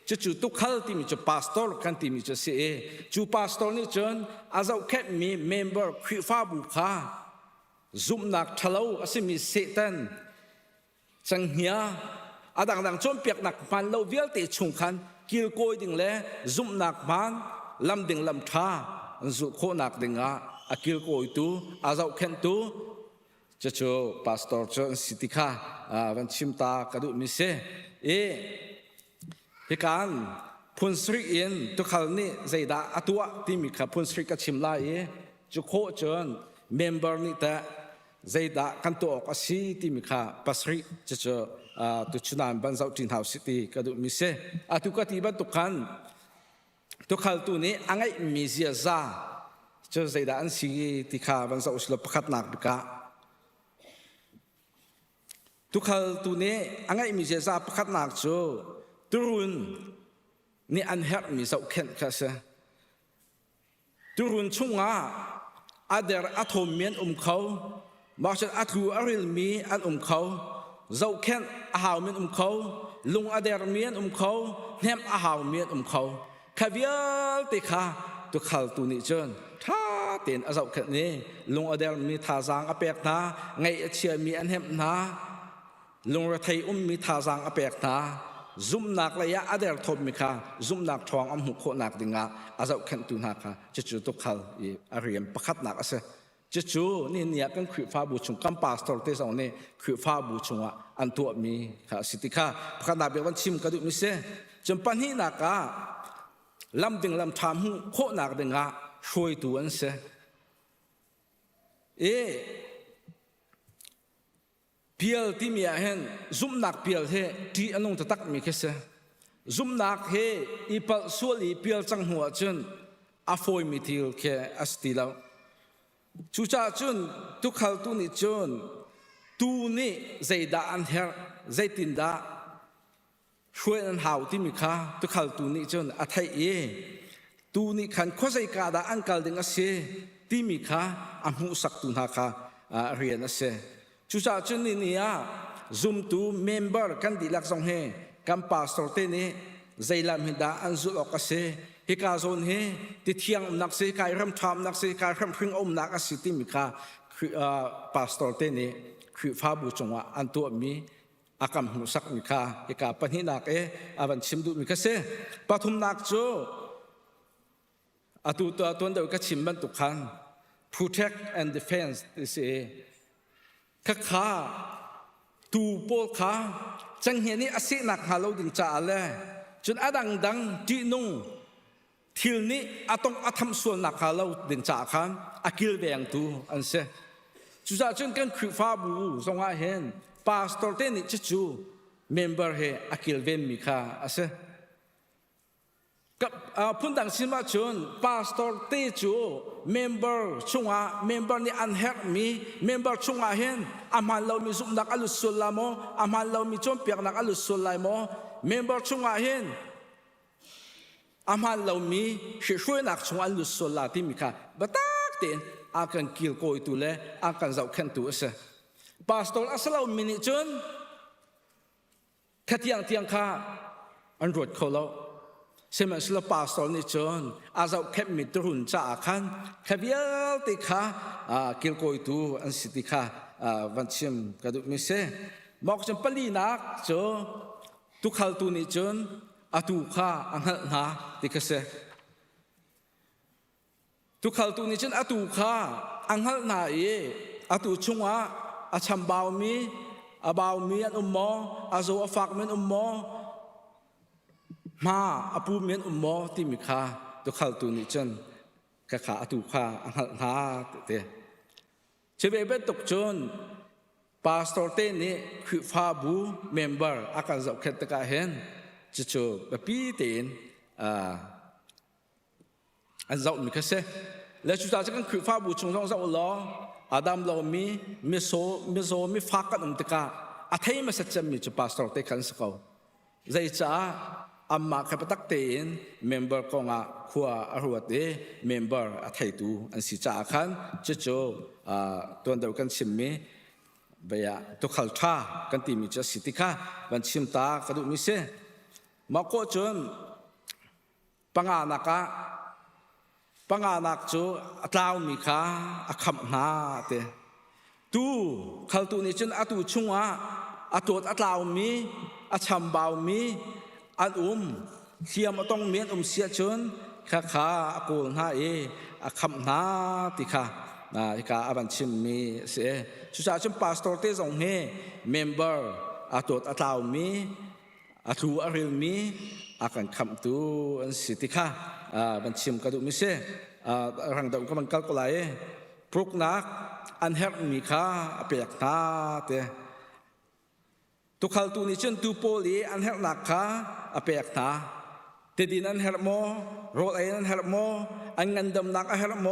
Speaker 6: chu tu khal ti mi cho pastor kan ti mi cho se chu pastor ni chon azau khet mi member khri fa bu kha zum nak thalo asimi satan chẳng hia đằng chôn piak nạc man lâu viết để chung khăn kêu coi đình lẽ zum nạc man lâm đình lâm tha dụ khô nạc đình kêu coi tu dạo khen tu cho pastor cho city kha van chim ta ka du mi se he kan phun sri in tu khal ni zaida atua ti mi kha phun sri ka chim la chu kho chon member ni ta zaida kan to ka si ti mi kha pasri cho tu chunan ban zau tin house city ka du mi se atu ka ti ban tu khan tu khal tu ni angai mi zia za cho zaida an si ti kha ban zau slo pakhat nak ka tu khal tu ni angai mi zia za pakhat nak cho turun ni an her mi zau khen kha se turun chunga ader athom mian khau mà chân atlu aril mi an khâu dâu khen ahau miên khâu lung ader miên khâu nem ahau miên khâu khavial te kha tu khal tu ni chơn tha tiền dâu khen ni lung ader mi tha giang apek na ngay chia mi an hem na lung ra thầy mi tha giang apek na zum nak la ya ader thom mi kha zum nak thong am hu kho nak dinga dâu khen tu na kha chu tu khal i ariam pakhat nak ase chú ni nia kan khri fa bu chung kam pastor te song ne khri fa bu chunga an tu mi kha siti kha khana be wan chim ka du mi se chum pan hi na ka lam ding lam tham hu kho nak de nga shoi tu an se pial ti mi a hen zum nak pial he ti anong ta tak mi ke se zum nak he ipal suali pial chang huwa chun afoi mi thil ke asti law chu cha chun tu khal tu ni chun ตูนี่ใจดาอันเฮรใจตินดาช่วยอันหาวที่มีค่าตุขัลตูนี่จนอัฐเอตูนี่ขันข้อใจกาดาอันกัลดึงอาเซที่มีค่าอันหูสักตุนหาค่าเรียนอาเซจุดจนนี่zoom to member กันดีลักษณ์เฮกันพาสตอร์เตนี่ใจลำหิดาอันจุลอกาเซฮิกาโซนเฮติเทียงนักเซกายรำทำนักเซกายรำพึงอมนักอาศิติมีค่าพาสตอร์เตนี่คือฟ้าบุจงว่าอันตัวมีอากรรมหูสักมิคาเอกาปนินักอาวันชิมดูมิคาเซปฐุมนักโจอาตุตัวเดียวก็ชิมบันตุคัน protect and defense ที่เสข้าข้าตูโปข้าจังเห็นนี่อาศัยนักฮาโลดินจ่าเลยจนอาดังจีนุ่งทิลนี้อาต้องอาทำส่วนนักฮาโลดินจ่าคันอากิลเบียงตูอันเสจุดจนกันคือฟ้าบูทรงอาเห็นพาสตอร์เตนี่จู่เมมเบอร์เฮอากิลเวนมิคาอาเซกับพุ่นดังสิมาจนพาสตอร์เตจู่เมมเบอร์ช่วงเมมเบอร์นี่อันเฮกมีเมมเบอร์ช่วงเห็นอามันเรามีสุนักอลุสุลลามอามันเรามีจอมเปียกนักอลุสุลลามเมมเบอร์ช่วงเห็นอามันเรามีช่วยนักช่วงอลุสุลลาที่มิคาบัตักเต็นอาการกิลโกยตุเลอาการจะขันตัวเสพาสตอร์อาศัยเรามินิจนขัดยังเทียงข้าอันรวดเขาเราเสมัยสละพาสตอร์นี่จนอาจะแคบมิตรหุ่นจ่าขันแคบยัลติข้ากิลโกยตูอันสิติข้าวันชิมกระดูกมิเสบอกจนปลีนักจนทุกขัลตูนี่จนอาตูข้าอันหันหาติกเสทุกขัลตูนี่จนอาตูข้าอังหัลนาอาตูชงอาชัมบาวมีอาบาวมีอันมออาโซอาฟักเมนมอมาอาปูเมนมอที่มีค่าทุกขัลตูนี่จนกะขาอาตูข้าอังหัลนาเตเชเบเบตกจนพาสตอร์เตนี่คือฟาบูเมมเบอร์อาการจะเข็ดตะกาเห็นจู่ๆแบบปีเต็นอันเจ้ามีแค่เสแล้วจุดจากนั้นคือฟ้าบุชงต้องเจ้าล้ออาดัมเรามีมิโซมีฟักกันตะกาอาเทย์มาสัจจะมีจุดพาสตอร์เตขันสกาวใจจ้าอามาขับตักเต็นเมมเบอร์ของขัวอรวดเมมเบอร์อาเทย์ตูอันสิจ้าขันจู่ๆตัวเดียวกันชิมมีเบียตุขัลทรากันที่มีจะสิติค่ะวันชิมตากระดูมิเสมาโคจนปังอานักจูอัตลาวมีค่าอักขมนาเตตูขัลตูนี่จนอัตูชุงอัตูอัตลาวมีอัชัมบาวมีอันเทียมต้องเมียนเสียจนข้าอักูน่าอักขมนาติค่ะที่ข้าอาบันชิมมีเสียสุดท้ายจนพาสตอร์เตจงเฮเมมเบอร์อัตูอัตลาวมีอัตูอาริลมีอาการคำตูอันสิติค่ะบัญชีมกระดูกมิเสรังดาวก็มันกัลกุไลปลุกนักอันเฮรมีค่าเปียกตาเตตุขัลตูนิชนตูโปลีอันเฮรนักค่าเปียกตาเตดินอันเฮรโมโรดไออันเฮรโมอันเงินดำนักอันเฮรโม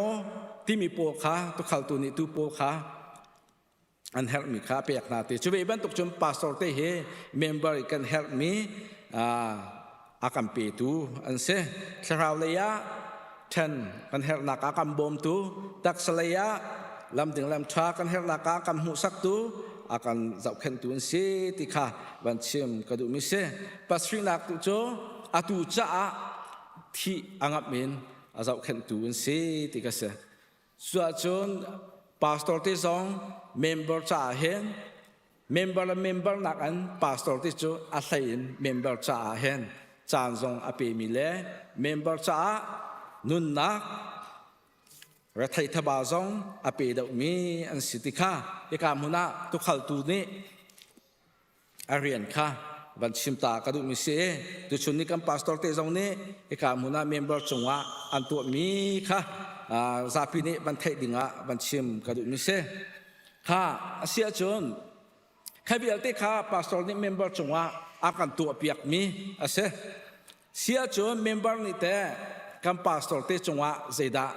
Speaker 6: ที่มีโปค่าตุขัลตูนิตูโปค่าอันเฮรมีค่าเปียกตาเตช่วยบันตุกจนพาสตอร์เตเฮเมมเบอร์กันเฮรมีอากัมปีตูอันเสสราวเลียท่านกันเฮรนักอากัมบอมตูตักสเลียลำถึงลำชากันเฮรนักอากัมหุสักตูอากันจับขันตูอันเสติค่ะบันชิมกระดูมิเสปัสฟินักตูโจอาตูจ้าที่อังมินอาจับขันตูอันเสติค่ะเสส่วนจนพาสตอร์ที่สองเมมเบอร์จ้าเห็นเมมเบอร์นักอันพาสตอร์ที่จูอาศัยเมมเบอร์จ้าเห็นจานทรงอภิมิเลเมมเบอร์จ้านุนนักรัฐไทยบาซงอภิดมีอันสิทธิค่ะที่การมุนาตุขัลตูนี้อาเรียนค่ะบันชิมตากระดูมิเสตุชุนิกัมพาสตอร์เตจงนี้ที่การมุนาเมมเบอร์จงว่าอันตัวมีค่ะซาพินี้บันเทดิงะบันชิมกระดูมิเสค่ะเสียจนใครเบียร์ที่ค่ะพาสตอร์นี้เมมเบอร์จงว่าอาการตัวเปียกมีเสียจนเมมเบอร์นี่แต่กัมพาสตอร์เตจงว่าเจดา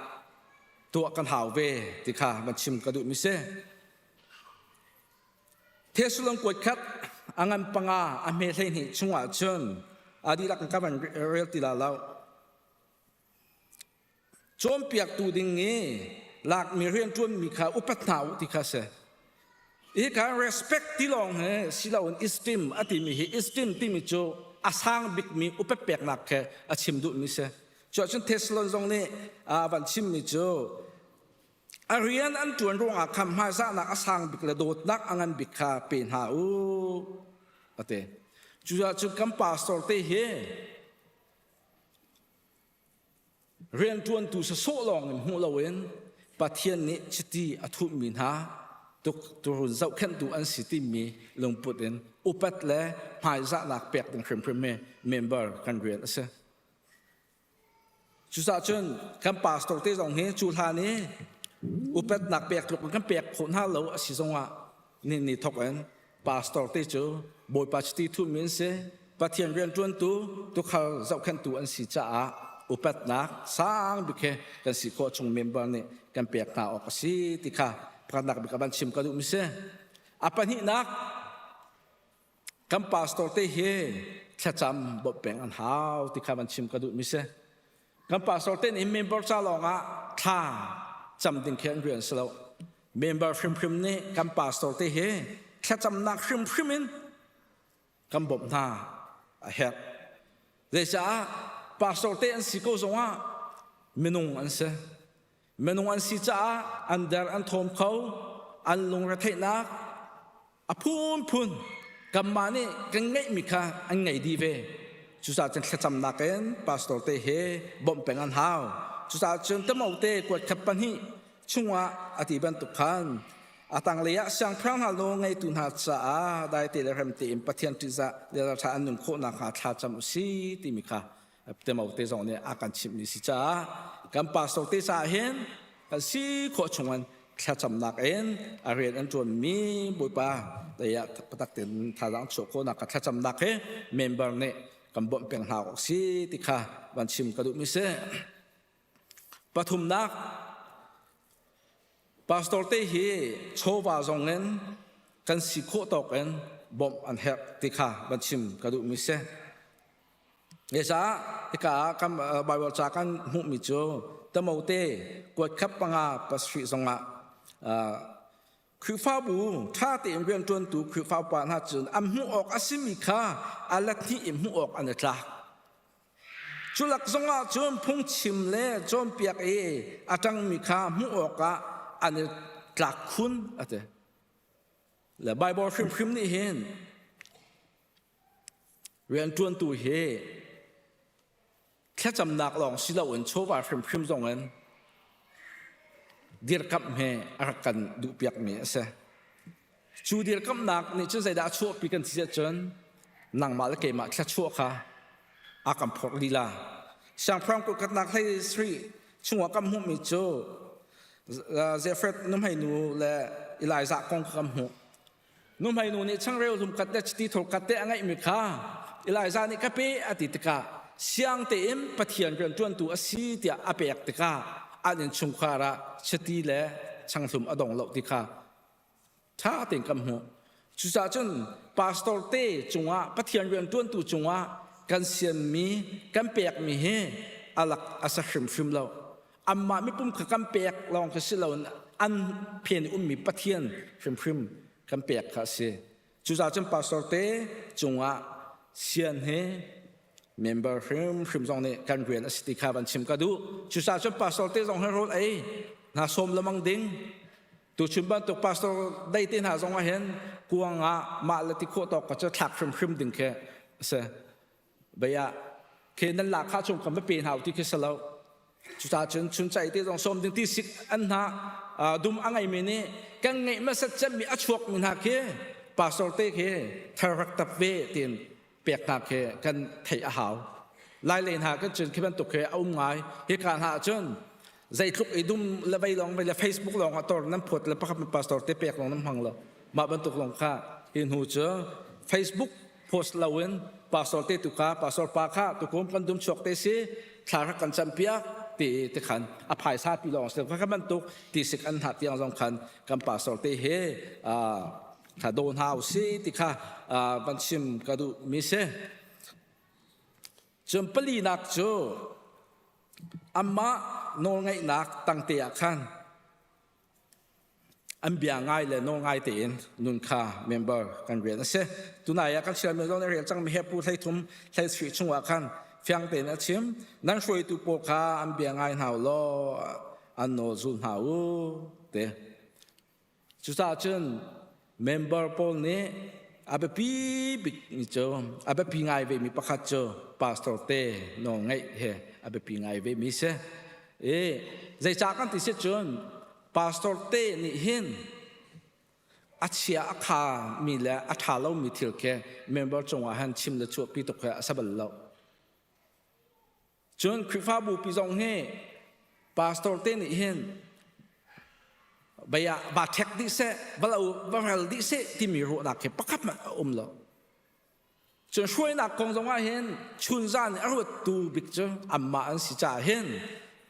Speaker 6: ตัวกันหาวเวที่ค่ะบันชิมกระดูมิเส เทสลงกวดคัดอังันปังอาอเมริกาช่วงจนอดีตกันกับเรียลติลาเราจอมเปียกตูดิงเงี้หลักมีเรียนจวนมีขาอุปถัมภ์ที่ข้าเสอีกการ respect ที่ลองเฮ้สิเราอิสติมอติมีอิสติมที่มีโจอาสังบิกมีอุปเปียกหนักแค่อาชิมดุมิเสจอดจนเทสลงตรงนี้วันชิมมีโจอาเรียนอันจวนรงอาคำมาซานักอาสังบิกละโดดนักอังันบิกขาเป็นหาอูอเตจุดจุดคำปาสโตเตเฮเรียนจวนตูสโซลองหัวเราเองปะเทียนนี้ชิตีอธุมินหาตุกตัวเจ้าขันตัวอันสิติมีลงปุดเองอุปัตเล่หายซานักเปียกดังพรีเมมเบอร์กันเรียนเสจุดจนคำปาสโตเตจงเฮจุดหานี้อุปัตนักเปียกลุกกันเปียกคนหาเราสิจงว่านี่ทอกเองปาสโตเตจูบอยปัจจิทุมินเสปะเทียนเรียนจวนตัวตุกเขาเจ้าขันตัวอันสิจ้าอุปัตนักสร้างบิเคกันสิโคชงเมมเบอร์นี่กันเปียกตาออกสิติค่ะพระนักบิกบันชิมกระดูมิเสอปันหินักกันปาสโตเตเฮแค่จำบทเป็นอันหาวติค่ะบันชิมกระดูมิเสกันปาสโตเตนี่เมมเบอร์จ้าลองอ่ะท่าจำดิ่งแค่เรียนสโลเมมเบอร์พริมนี่กันปาสโตเตเฮแค่จำนักพริมินกันบทหน้าเฮ็ดเดี๋ยวปาสโตเตอันสิโกจงว่าเมนุงอันเสเมนุงอันสิจ้าอันเดอร์อันทอมเขาอันลงระเทนักอพูนกัมมานี่กันไงมิค่ะอันไงดีเวจุดสัจจะจำนักเองปาสโตเตเฮบ่มเป็นอันหาวจุดสัจจะตั้งเอาเตกวดขับปันหิช่วงว่าอธิบันตุขันอาตังเลียช่างพระนาโลไงตุนหาจ้าได้เตลเรมตีอิมปะเทียนติจะเดลชาอันหนึ่งโคนักหาชาจำสีติมิค่ะเต็มเอาเตจงเนี่ยอาการชิมนิสิจ้ากันปาสโตเตจ้าเห็นกันสีโคชงวันแค่จำนักเองอาเรียนอันจวนมีบุปผาแต่ยาปตักเต็นทารังโชโคนักแค่จำนักเองเมมเบอร์เนี่ยกันบ่มเป็นหาวสีติค่ะวันชิมกระดูมิเสปฐุมนักปาสโตเตเฮโชวาจงเงินกันสิโคตอกเงินบ่มอันเฮกติค่ะบัญชิมกระดูมิเสเอซ่าติค่ะคำบายวจากกันหุมิโจตะมอเตกวดขับปังอาปัสฟิจงอาคือฟ้าบูท่าเตมเรียนจวนตูคือฟ้าปานหาจุนอัมหูออกอาศิมิค่ะอัลลัทที่อิมหูออกอันเดตาจุลักจงอาจนพุ่งชิมเล่จนเปียกอาจังมิค่ะหูออกอันนี้หลักคุณอะไรและไบเบิลพริมนี่เห็นเรียนจวนตัวเฮแค่จำนักลองสิเราเอ็นโชว์ว่าพริมตรงนั้นเดียร์กับเฮอากันดูเปียกเมียเสจูเดียร์กับนักนี่จะใส่ดาชั่วปีกันที่จะจนนังมาแล้วเกมาแค่ชั่วค่ะอากันพอลีลาช่างพร้อมกับนักให้สตรีช่วงกับหุมิโจเจฟเฟรดนุ่มให้หนูและอิลายซากงคำหูนุ่มให้หนูนี่ช่างเร็วลุมกัดเดชที่ถูกกัดเตะไงมิค่ะอิลายซานี่ก็เป็นอดีตกาเสียงเต็มปะเทียนเรื่องจวนตัวสีเดียอเปียกติกาอันนี้ชุมคาระชตีและช่างสมอดงเหล่าติกาถ้าเต็งคำหูจุดจนปาสโตเต้จงว่าปะเทียนเรื่องจวนตัวจงว่ากันเสียมีกันเปียกมีเฮอลักอาศัยฟิมเราอัมมาไม่ปุ่มกับกันเปียกลองกับสิเราอันเพียงมีปะเทียนฟิมกันเปียกค่ะสิจุดจนปาสโตเต้จงว่าเสียนเฮเมมเบอร์ฟิมตรงนี้การเรียนสติขาบันชิมกระดูจุดจนปาสโตเต้ตรงให้รู้น่าสมละมังดิ้งตัวชุมบันตัวปาสโตได้ที่หาตรงว่าเห็นกวางมาละติโคตอกก็จะถักฟิมดิ้งแค่เสบยาเคนันหลักข้าชมคำไม่เป็นหาวที่คิดสลาวจุดจนชุนใจที่ต้องสมดึงที่สิอันหาดุมอังไงมีนี่กันไงมาสัจจะมีอชวกมินหาเคปาสโตเต้เคทารักตับเวตินเปียกนาเคกันไทยอาหาวลายเลนหาก็จนคิดเป็นตุกเคเอาไงเหตุการณ์หาจนใจทุกไอ้ดุมละไปลองไปละเฟซบุ๊กลองตอนน้ำผดละพักเป็นปาสโตเต้เปียกลองน้ำพังละมาบรรทุกลงค่าเห็นหูเจอเฟซบุ๊กโพสต์ละเว้นปาสโตเต้ตุกาปาสโตปาค่าตุกมกันดุมชกเตซีทารักกันจัมเปียกตีขันอภัยชาติปีลองเสร็จก็บรรทุกตีสิกอันหัดยังสำคัญกันปาสโตเต้เฮ ข้าโดนหาวสิที่ข้าบัญชิมกระดูมิเสจมปลีนักโจอัมมาโนไงนักตั้งเตียขันอันเบียงไงเลยโนไงเตียนนุนข้าเมมเบอร์กันเรียนเสตุนายกันเชื่อมีโนเรียนจังมีเหตุผู้ไทยทุ่มไทยสีช่วงขันเฟียงเตียนชิมนั่งช่วยตุโปข้าอันเบียงไงหาวล้ออันโนซุนหาวเตจุดท้ายจนเมมเบอร์พวกนี้อาเบปีบิกมิโจอาเบปีไงเวมีประคัตโจพาสตอร์เต้โนไงเฮอาเบปีไงเวมีเสใจจากกันที่เสจนพาสตอร์เต้นี่เห็นอาเชียอาคามีและอาทาเรามีทิลแกเมมเบอร์จงอาหันชิมและชัวปีตกแค่สับเราจนคริฟ้าบูปีจงเฮพาสตอร์เต้นี่เห็นบาเทคดิเซบลาบาลดิเซที่มีรู้นักเก็บประคับมันละจนช่วยนักคงจะว่าเห็นชุนจานอรวดตูบิกจงอัมมาอันสิจ่าเห็น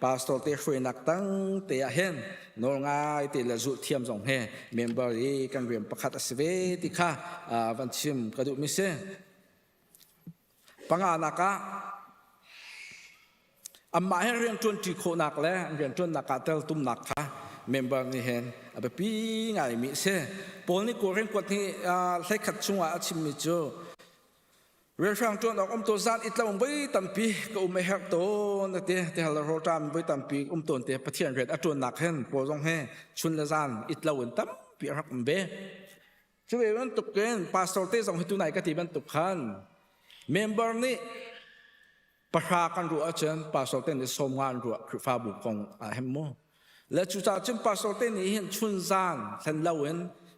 Speaker 6: พาสตอร์เตช่วยนักตั้งเตียเห็นโนง่ายเตละจุดเทียมจงเฮเมมเบอร์กันเรียนประคัตสเวติค่ะวันชิมกระดูมิเซปังอานักอัมมาให้เรียนจนที่โคนักแล้วเรียนจนนักเตลตุมนักค่ะเมมเบอร์นี่เห็นอาเบปีไงมิเซ่ปนนี่กูเรียนกว่าที่ใช้ขัดช่วงอาชิมิโจเรื่องช่างจวนออกตัวซันอิตลาไปตั้มปีก็ไม่หักโตนั่นเดียที่เราโรจามไปตั้มปีตัวเดียประเทศเรียนจวนหนักเห็นปนตรงเฮชุนละซันอิตลาวันตั้มปีหักเบช่วยมันตุกเกินพาสตอร์เต้ส่งให้ตัวไหนก็ที่มันตุกขันเมมเบอร์นี่ประชากันรู้อาจารย์พาสตอร์เต้ในสมงานรู้คือฟาบุกของเฮมโมและจุดจากจึงพาสตอร์เต้นี่เห็นชุนซานฉันเล่าเห็น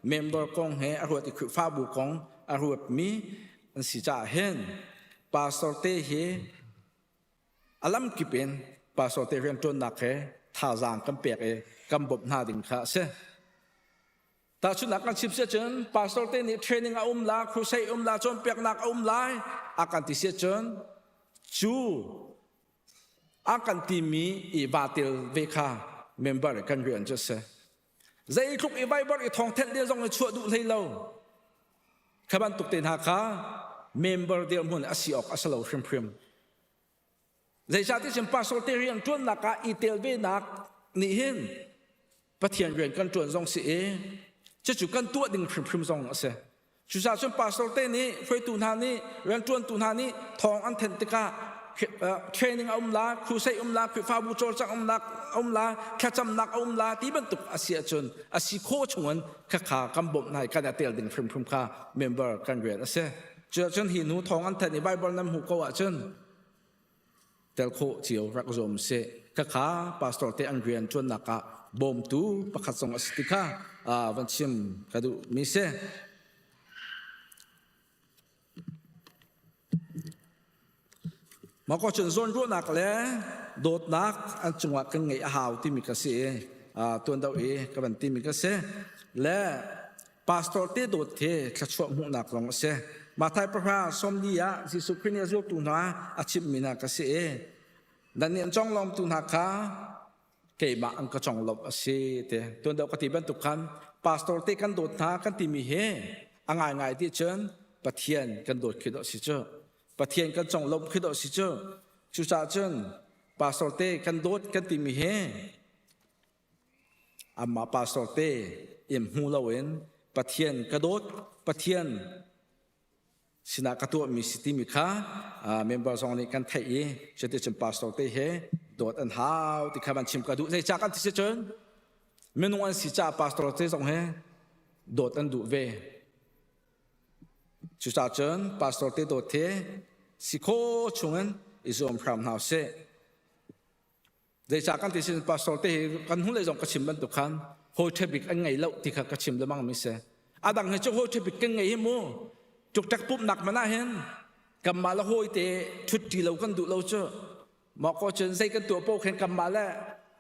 Speaker 6: เมมเบอร์ของเฮอรวดที่คือฟ้าบุกของอรวดมีอันสิจ่าเห็นพาสตอร์เต้เฮอลัมกิเป็นพาสตอร์เต้เรียนจนนักเฮท่าจางกันเปียกเอกำบบหน้าดิ่งข้าเสแต่ชุดนักการชิบเสียจนพาสตอร์เต้นี่เทรนนิ่งอุ้มลาครูใช้อุ้มลาจนเปียกนักอุ้มลายอาการที่เสียจนจูอาการที่มีอีบาติลเวคาเมมเบอร์กันเรียนจะเสียใจทุกอีไบเบิลอีทองเท็ดเดียวส่งในชั่วดูเลยเราขบันตุกเตนหาคาเมมเบอร์เดียวมันอาศัยออกอาศัยเราพริมใจชาติฉันพาสเตเรียนจวนนักอีเตลเวนักนี่เห็นประเทียนเรียนกันจวนส่งเสียจะจุกันตัวดิ่งพริมส่งเสียจุดชาติฉันพาสเตนี่ไฟตุนหานี่เรียนจวนตุนหานี่ทองอันเทนติกาเทรนนิ่งอุ้มลาครูใช้อุ้มลาคือฟาบูโจจากอุ้มลาแค่จำนักอุ้มลาที่บรรทุกอาเซียจนอาศิโคชงวนข้าขากำบบในการเตลดิ่งพริมข้าเมมเบอร์กันเรียนอาเซียจนหินหูทองอันเทนในไบเบิลน้ำหูก็ว่าจนเตลโคเจียวรักโจมเสข้าขาพาสตอร์เตอันเรียนจนนักบ่มตูประคัตส่งอาสติกาวันชิมกระดูมิเซมาก็จนส่วนรู้นักแล้วโดดนักอันจังหวะกันไงอาหาวที่มีกระเสียตัวดาวกับบันที่มีกระเสียและพาสตอร์เตโดดเทขชวมุนักลงเสียมาไทยพระพาสมดียะสิสุขเนี่ยยกตุนาอาชิมมีนักกระเสียดันเนี่ยจ้องลมตุนาคาเกี่ยบอันก็จ้องลมเสียเตตัวดาวกติบันตุกันพาสตอร์เตกันโดดนักกันที่มีเฮง่ายที่เชิญปะเทียนกันโดดขึ้นสิเจ้าประเทศกันจงลบขึ้นเอาสิเจ้าจุดจ่าจนพาสตอร์เต้กันโดดกันติมีเฮอามาพาสตอร์เต้เอ็มฮูลาเวนประเทศกระโดดประเทศสินากระตัวมีสิทธิมีค่าเมมเบอร์สองนี้กันไทยจะได้จนพาสตอร์เต้เฮโดดอันหาวที่ข้าบันชิมกระดูในจากกันที่เจ้าเมนูอันสิจ่าพาสตอร์เต้สองเฮโดดอันดูเวจุดจ่าจนพาสตอร์เตโดดเทสิโคชงเงินอิจอมพรามหาวเซได้จากกันที่สินพาสตอร์เตกันหุ่นเลยจงกระชิมบรรทุกขันโฮเทบิกอันไงเล่าที่ข้ากระชิมเลยมั่งมิเซอาดังให้เจ้าโฮเทบิกกันไงฮิโมจุกจักปุ๊บหนักมาหน้าเห็นกำมาละโฮยเตชุดที่เรากันดูเราเจอมาก็จนใส่กันตัวโป๊กเห็นกำมาแล้ว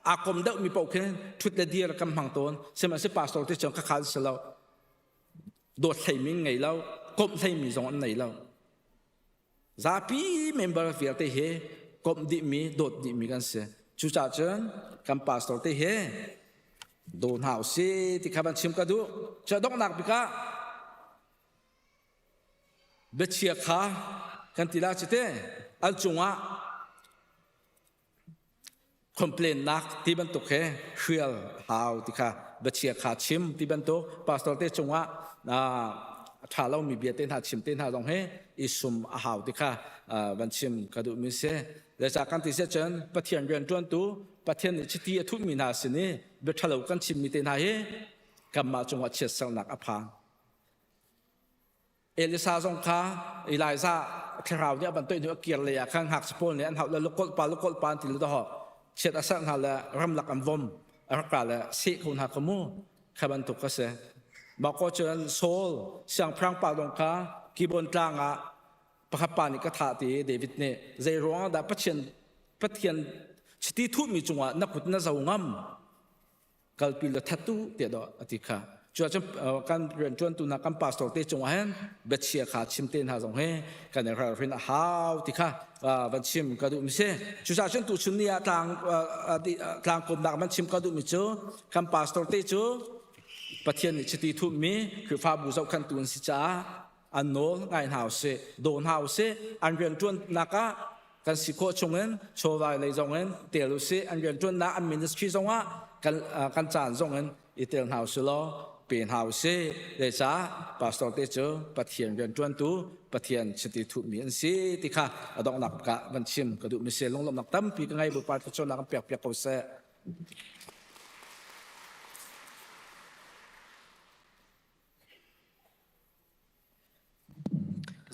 Speaker 6: อากมเดามีโป๊กเห็นชุดเดียร์กำหังตนเสมาสิพาสตอร์เตจงข้าขาดเสเราโดดใส่มิงไงเล่ากบใส่มีสองอันไหนแล้วซาปีเมมเบอร์ฟิลเตเฮกบดิมีโดดดิมีกันเสียจุดจ่าจนกัมพาสตอร์เตเฮโดนหาวซีที่ข้าบันชิมกันดูจะต้องหนักปีกะ เบเชียขากันติลาจิเตอัลจงะคอมเพลนนักที่บรรทุกเชียลฮาวที่ค่ะเบเชียขาชิมที่บรรทุกพาสตอร์เตจงะถ้าเรามีเบียเต้นหาชิมเต้นหาตรงอิสุมฮาวที่ค่ะวันชิมกระดูมิเสและจากการที่เสจนปะเทียนเรียนจวนตัวปะเทียนชิตีทุกมีนาสินีเบทเรากันชิมมีเต้นหากำมาจงหวะเชียสังนักอภาเอลิซาทรงค้าอีไลซาคราวนี้บรรทุกเกียร์เลยข้างหักสปอลเนี่ยอันหักแล้วลูกกอลปานที่ลุดหอกเช็ดอาศัยหักแล้วรำลักอันวมรักกาแล้วสิคุณหักขมูขับรรทุกก็เสียบอกว่าเจอโซลเสียงพรังป่าตรงค้ากีบนกลางประคับปานิกถาตีเดวิดเนี่ยใจร้องได้พัฒนสติทุมีจังหวะนักขุดนักสาวงามกัลปิลทัตตุเดียดอติค่ะจวนการเรียนจวนตุนักการพาสตอร์เตจงหวะเห็นเบ็ดเชียขาชิมเต้นหาตรงกันในคราวนี้ฮาวติค่ะวันชิมกระดูมิเซ่จุดจนตุชุนีทางกรมนักมันชิมกระดูมิจูการพาสตอร์เตจูปะเทียนสติทุมีคือฟาบุษเอาขันตุนสิจ้าอันโน้ง่ายหาวเสโดนหาวเสอันเรียนจวนนักกันสิโคชงเงินโชว์ไว้เลยจงเงินเตียลุเสอันเรียนจวนนักอันมินิสทรีจงว่ากันจานจงเงินอีเตียนหาวเสลอเปลี่ยนหาวเสเลยจ้าพาสตอร์เตเจอปะเทียนเรียนจวนตูปะเทียนสติทุมีอันสิติค่ะดอกนักกะมันชิมกระดูมิเสลงลมนักตั้มปีกันไงบุปผาชนนักเปียกเขาเส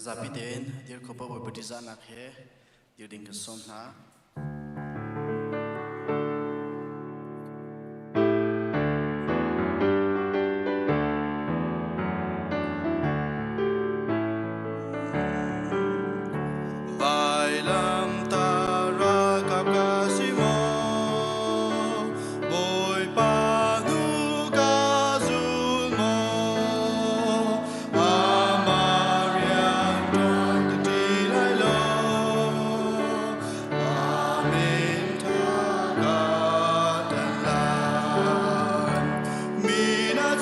Speaker 7: Zapiden, dir ko bawa berdizan nak dir ding kesom na. Bailam tara kakasimo, boy panu kazulmo. Mina
Speaker 8: เ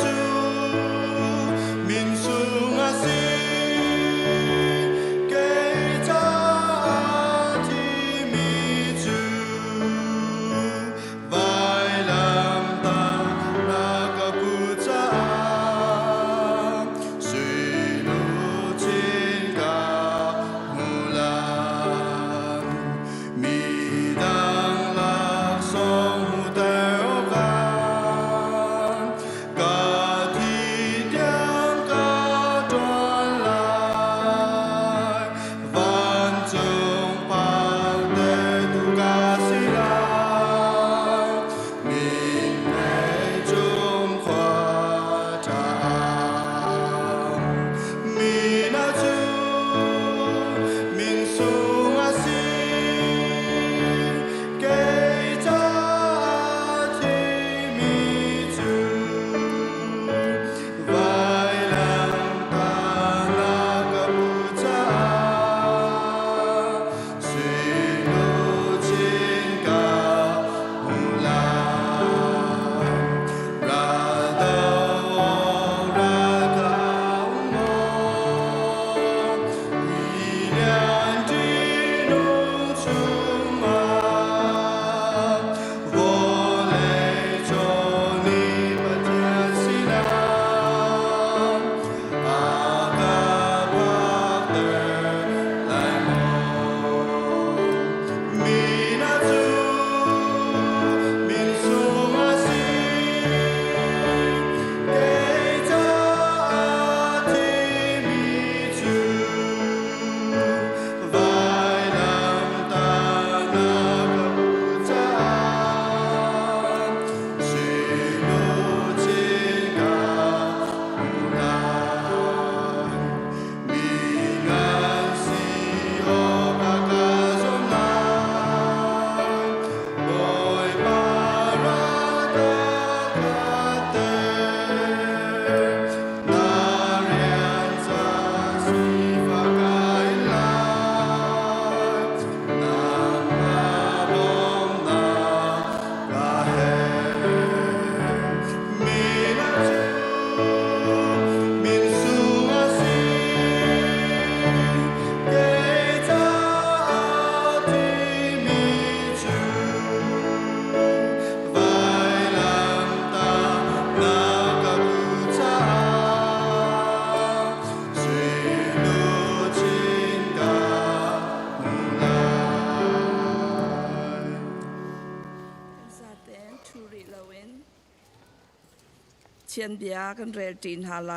Speaker 5: ชียนเบียกันเรจีนฮาไล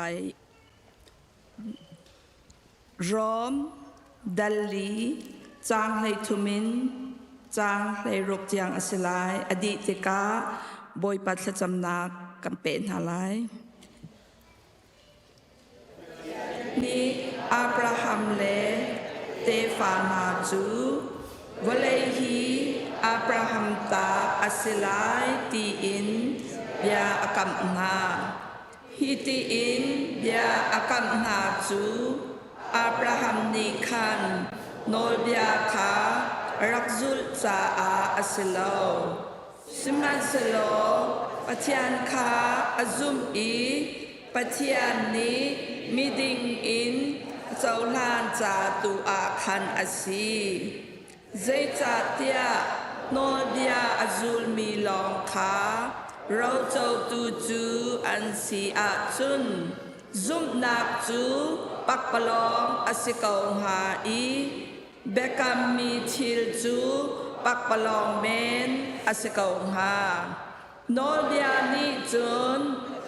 Speaker 5: รอมดัลลีจางไลทุมินจางไลรกจางอสิไลอดีตกาบอยปัดจำนักกัมเปญฮาไลนี่อับราฮัมเลเตฟานาจูวะเลฮีอับราฮัมตาอสิไลตีอินยาอากัมนาฮิตีอินยาอากัมนาจูอับราฮัมนิคันโนเบียคารักซุลซาอาอสิโลสิมันสโลปัจจันคาอซุมอีปัจจันนี้มิดิงอินเจ้าลานจาตุอาคันอสีเจจาเตียโนเดียอซุลมีลองคาเราเจ้าตูจูอันสีอาจุนซุมนักจูปักปลองอสิกองหาอีเบกัมมีทิลจูปักปลองเมนอสิกองหาโนเดียนิจุน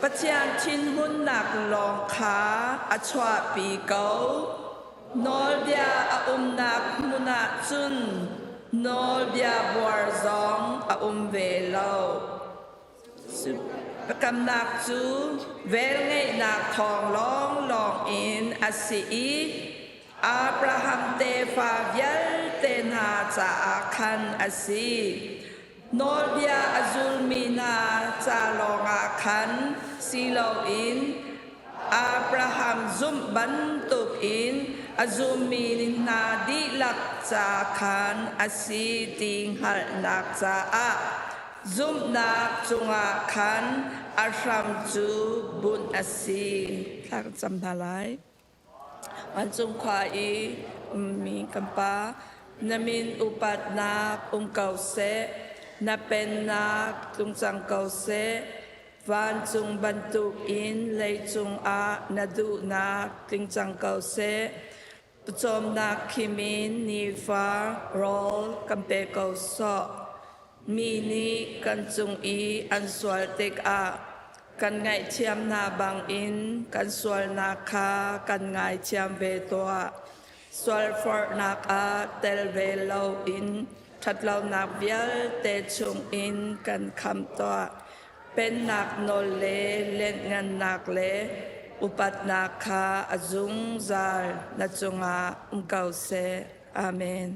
Speaker 5: ปัจจัยชินหุนนักลองขาอชวาปีเกาโนเดียอุมนักมุนาจุนโนเดียบัวซองอุมเวโลประกำนักจูเวลไงนักทองร้องลองอินอสีอับราฮัมเตฟาเวลเตนาจาอาคันอสีโนเดียอซุลมีนาจาลองอาคันซีโลอินอับราฮัมซุมบันตุกอินอซุมมีนาดิลักจาคันอสีติงหัลนักจาอาซุมนักจุงอาคันอาชัมจูบุญอสีถ้าจำได้ไรวันจุงควาอีมีกัมปานามินอุปัตนาเกาเซนาเป็นนักจุงจังเกาเซวันจุงบรรทุกอินเลยจุงอานาดูนักจุงจังเกาเซปจอมนักคิมินนีฟาโรลกัมเปเกาโซมีนีกันจุงอีอันสวลเตกอากันไงเชียมนาบางอินกันสวลนาคากันไงเชียมเวตัวสวลฟอร์นาคาเตลเวโลอินทัดเรานักเวียลเตชุงอินกันคำตัวเป็นนักโนเลเล่นงานนักเลอุปัตนาคาอจุงซาลนัจงอาเกาเซอาเมน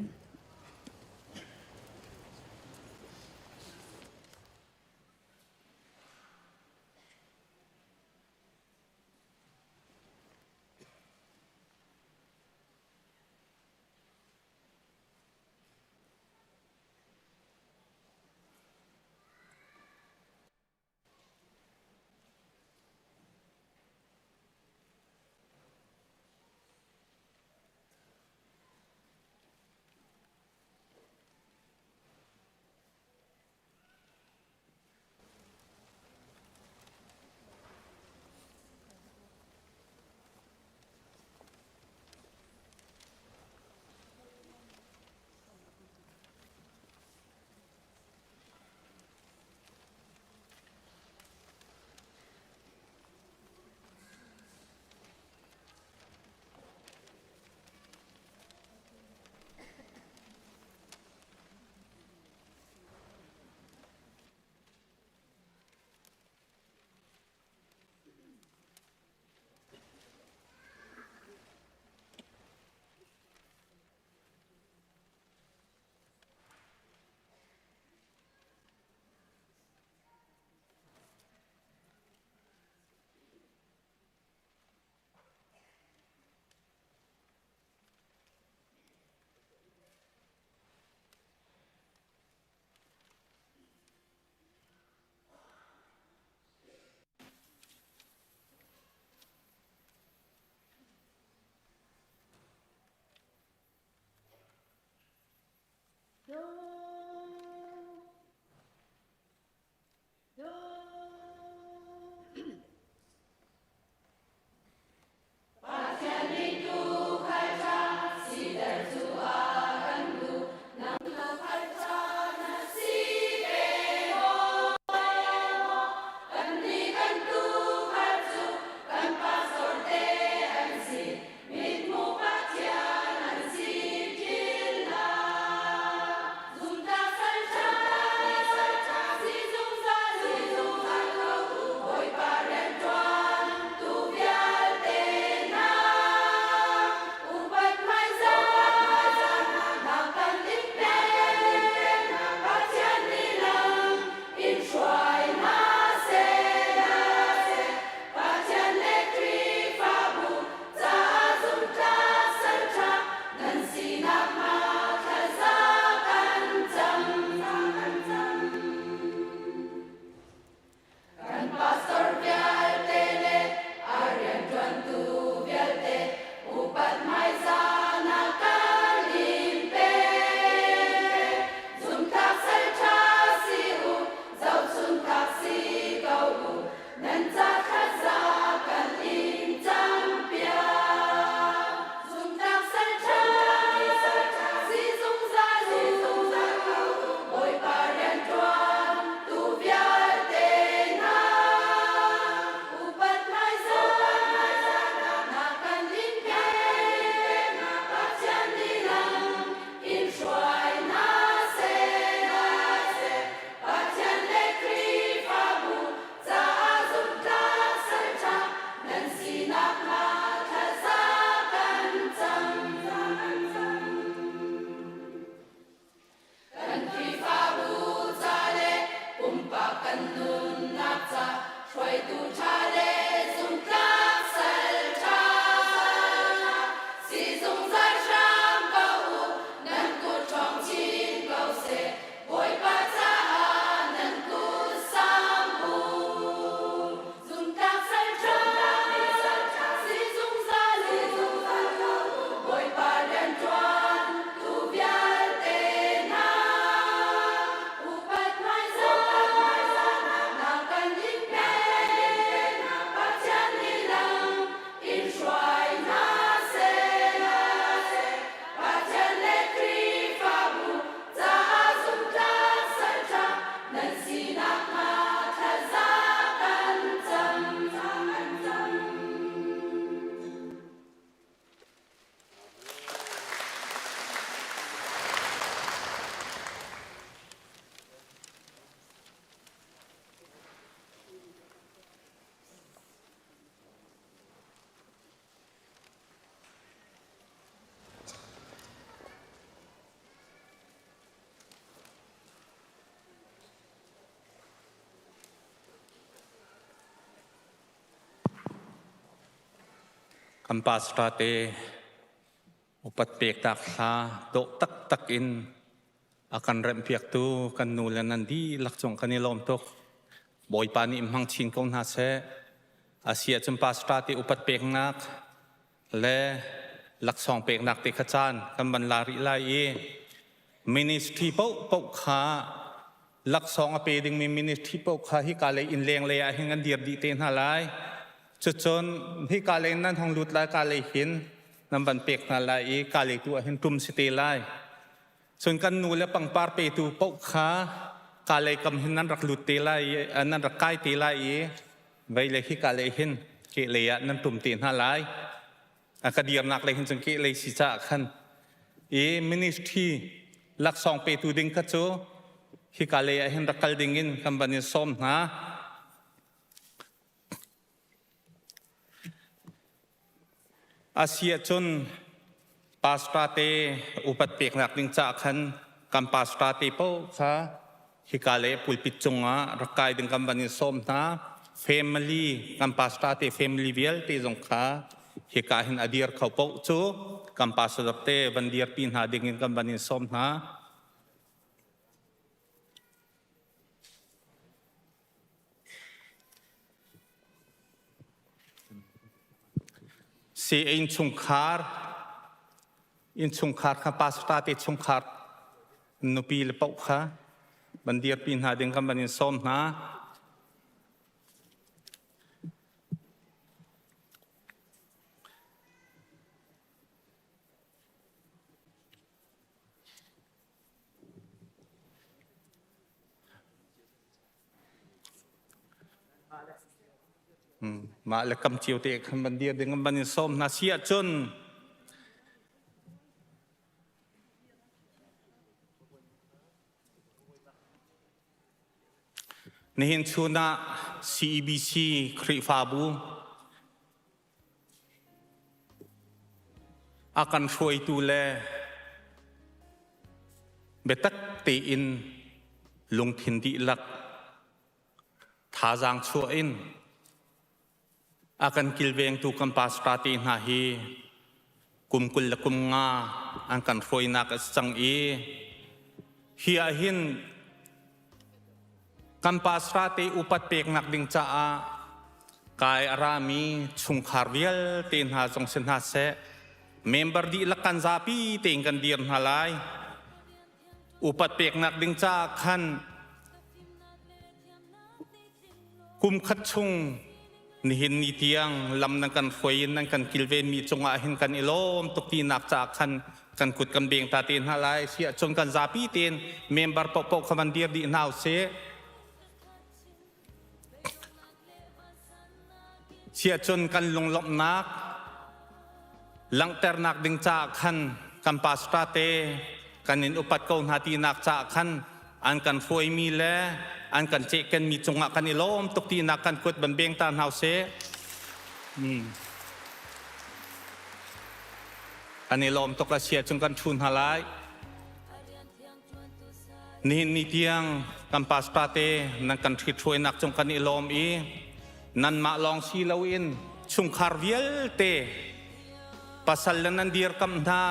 Speaker 2: kan pasrate upat pek takha do tak takin akan rempiak tu kan nulan nandi lakchong kanilom tok boy pani imhang chin kong na se asia chum pasrate upat pek nak le laksong pek nak te khachan kan ban lari lai ministry pau kha laksong a pe ding mi ministry pau kha hi ka le in leng le a hingan dir di ten halai chon hi ka le nan hong lut lai ka le hin nam ban pek na lai ka le tu a hin tum si te laiส่วนกันนูและปังปาร์เปตูปกขากาเลยกำหินนั้นรักลุดเตลัยนั้นรักใกล้เตลัยไว้เลยที่กาเลยเห็นเกลียนั้นตุ่มเตียนห้าลายอากาเดียมนักเลยเห็นจงเกเลยสิจ่าขันมินิสทรีลักสองเปตูดิงกัจโจที่กาเลยเห็นรักกัลดิงินคำบันยส้มนะอาเซียจนpasrate upat pek nak ding cha khan kam pasrate po kha hikale pulpit chunga rakai ding kam ban som na family kam pasrate family vial te jong kha hika hin adir khau po chu kam pasrate ban dir pin ha ding kam ban som na si ein chungkhar in chungkhar kha pasrate chungkhar nupi le pau kha bandir pin ha ding kam ban som na ma le kam chiu te kam bandir ding kam ban som na sia chun nihin chuna CEBC Kri Fabu akan shoi tu le betak te in lung thin di lak tha jang chu in akan kilveng tu kan pasrati na hi kumkul lakum nga ang kan shoi na ka sang hi ahin kan pasrate upat pek nak ding cha kai arami chungkhar vial ten ha jong sen ha se member di lakan zapi teng kan dir halai upat pek nak ding cha khan kum khat chung nihin ni tiang lam nang kan khoin nang kan kilven mi chunga hin kan ilom tok ti nak cha khan kan kut kan beng ta ten halai sia chong kan zapi ten member pok khamandir di naw seเสียจนกันลงลบนักหลังแต่นักดึงจากขันกันปัสตาเตกันนินอุปัตโกนาทีนักจากขันอันกันฟวยมีแลอันกันเจกันมีจงะกันอิโลมตกทีนักกันกดบันเบงตานเฮาเซอันอิโลมตกเสียจนกันชุนหลายนิเทียงกันปัสตาเตนักกันทิดช่วยนักจงกันอิโลมnan ma long si lawin chungkhar vial te pasal nan dir kam na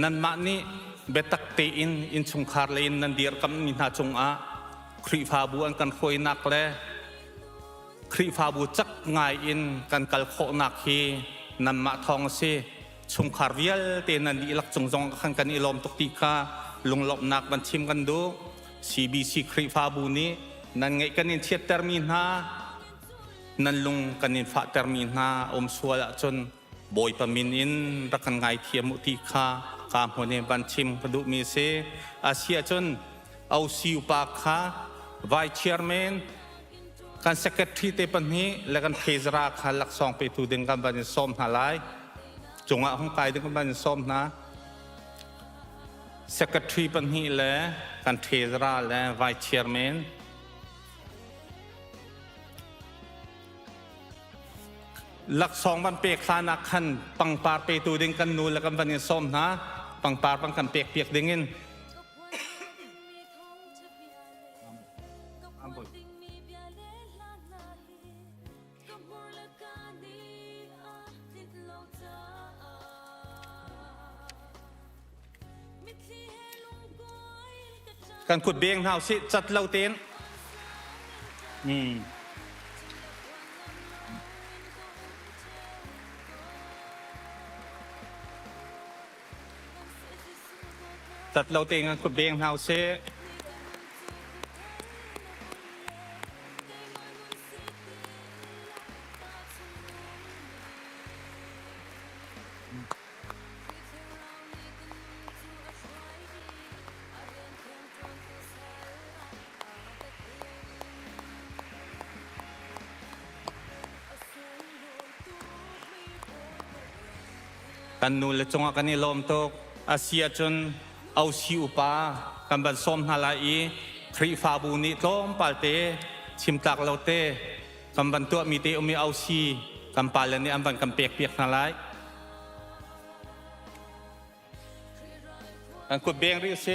Speaker 2: nan ma ni betak te in chungkhar lein nan dir kam ni na chung a khri pha bu an kan khoi nak le khri pha bu chak ngai in kan kal kho nak hi nan ma thong se chungkhar vial te nan di lak chung jong khan kan ilom tok ti kha lung lop nak ban chim kan du CBC khri pha bu ni nan ngay kanin siya termin ha nan lung kanin fa termin ha swala chon boy paminin rakan ngay tiya muti ka kam hone ban chim padu mi se asia chon au siu pa kha vice chairman kan secretary te pan hi la kan phezra kha lak song pe tu ding kan ban som halai chunga hong kai ding kan ban som na secretary pan hi le kan phezra le vice chairmanหลักสองบันเปียกสานักขันปังปาร์เปตูดึงกันนูแล้วกันบันยันส้มนะปังปาร์ปังกันเปียกเปียกดึงิน กันขุดเบียงเฮาสิจัดเล่าเต้นจัดเล่าเต้นกันขุดเบียงเฮาสิกันนูเลจงกันนี่ลมตกอาเซียจนเอาชิวปากันบันส้มฮาลาอีครีฟาบูนิต้มปาเตชิมตักเราเตกันบันตัวมีเตอมีเอาชีกันปาเลนี่อันบันกันเปียกเปียกฮาลายกันกดเบงริเซ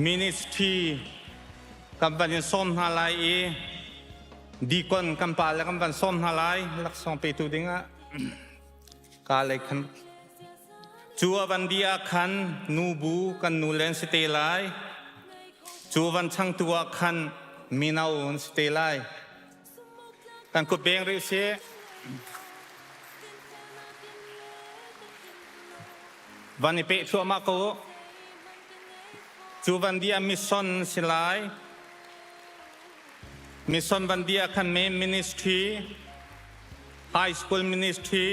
Speaker 2: มินิสทรีกัมปันส้มฮาลายดีกว่ากัมปาและกัมปันส้มฮาลายลักษณะไปตัวดิ้งะกาเลยคันจัววันดีอาคันนูบูกันนูเลนสเตลายจัววันช่างตัวคันมีนาวสเตลายกันกุดเบงริเซวันนี้เปะชัวมาโกจูวันเดียมิสซอนสิไลมิสซอนวันเดียคันเมนมินิสทรีไฮสคูลมินิสทรี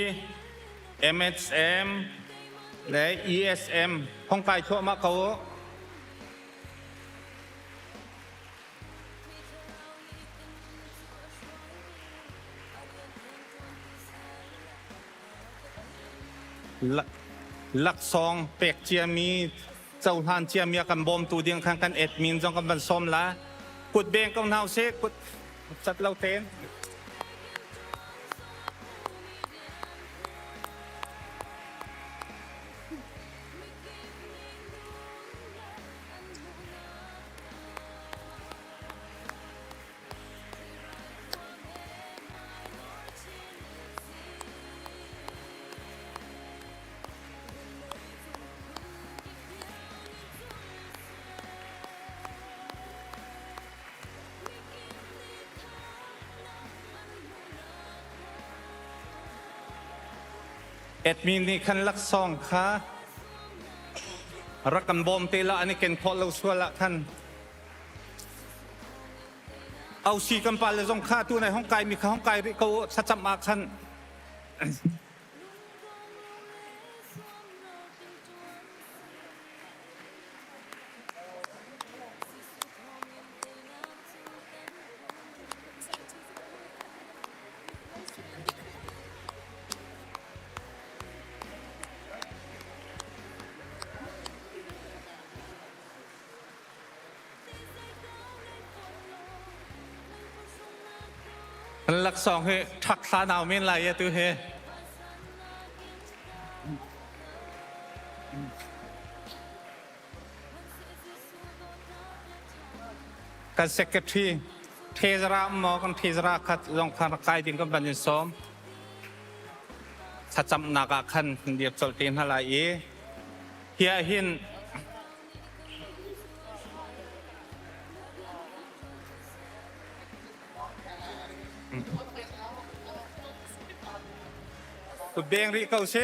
Speaker 2: MSM และ ESM ห้องไก่ชั่วมะเขาลักซองเป็กเจียมีเจ้าทานเจียมีกันบอมตัวเดียงข้างกันเอ็ดมินจงกันบันส้มละกุดเบงกับนาวเซกุดจัดเล่าเต้นเอ็ดมินนี่คันลักซองค่ะรักกันบอมเตละอันนี้เก่งพอเราชัวละคันเอาชีกันปาเลยส่งค่าตัวในห้องไก่มีค่าห้องไก่เขาชัดจำมาคันลักซองเฮทักษะนาวเมนไรอะตัวเฮกันเซกทรีเทซราหมอกันเทซราคัดลองคานกายดิ้งกันบันยินซ้อมถ้าจำนักขันเดียบโจลตีนฮาลายเฮียหินกุดเบงริเกาเซล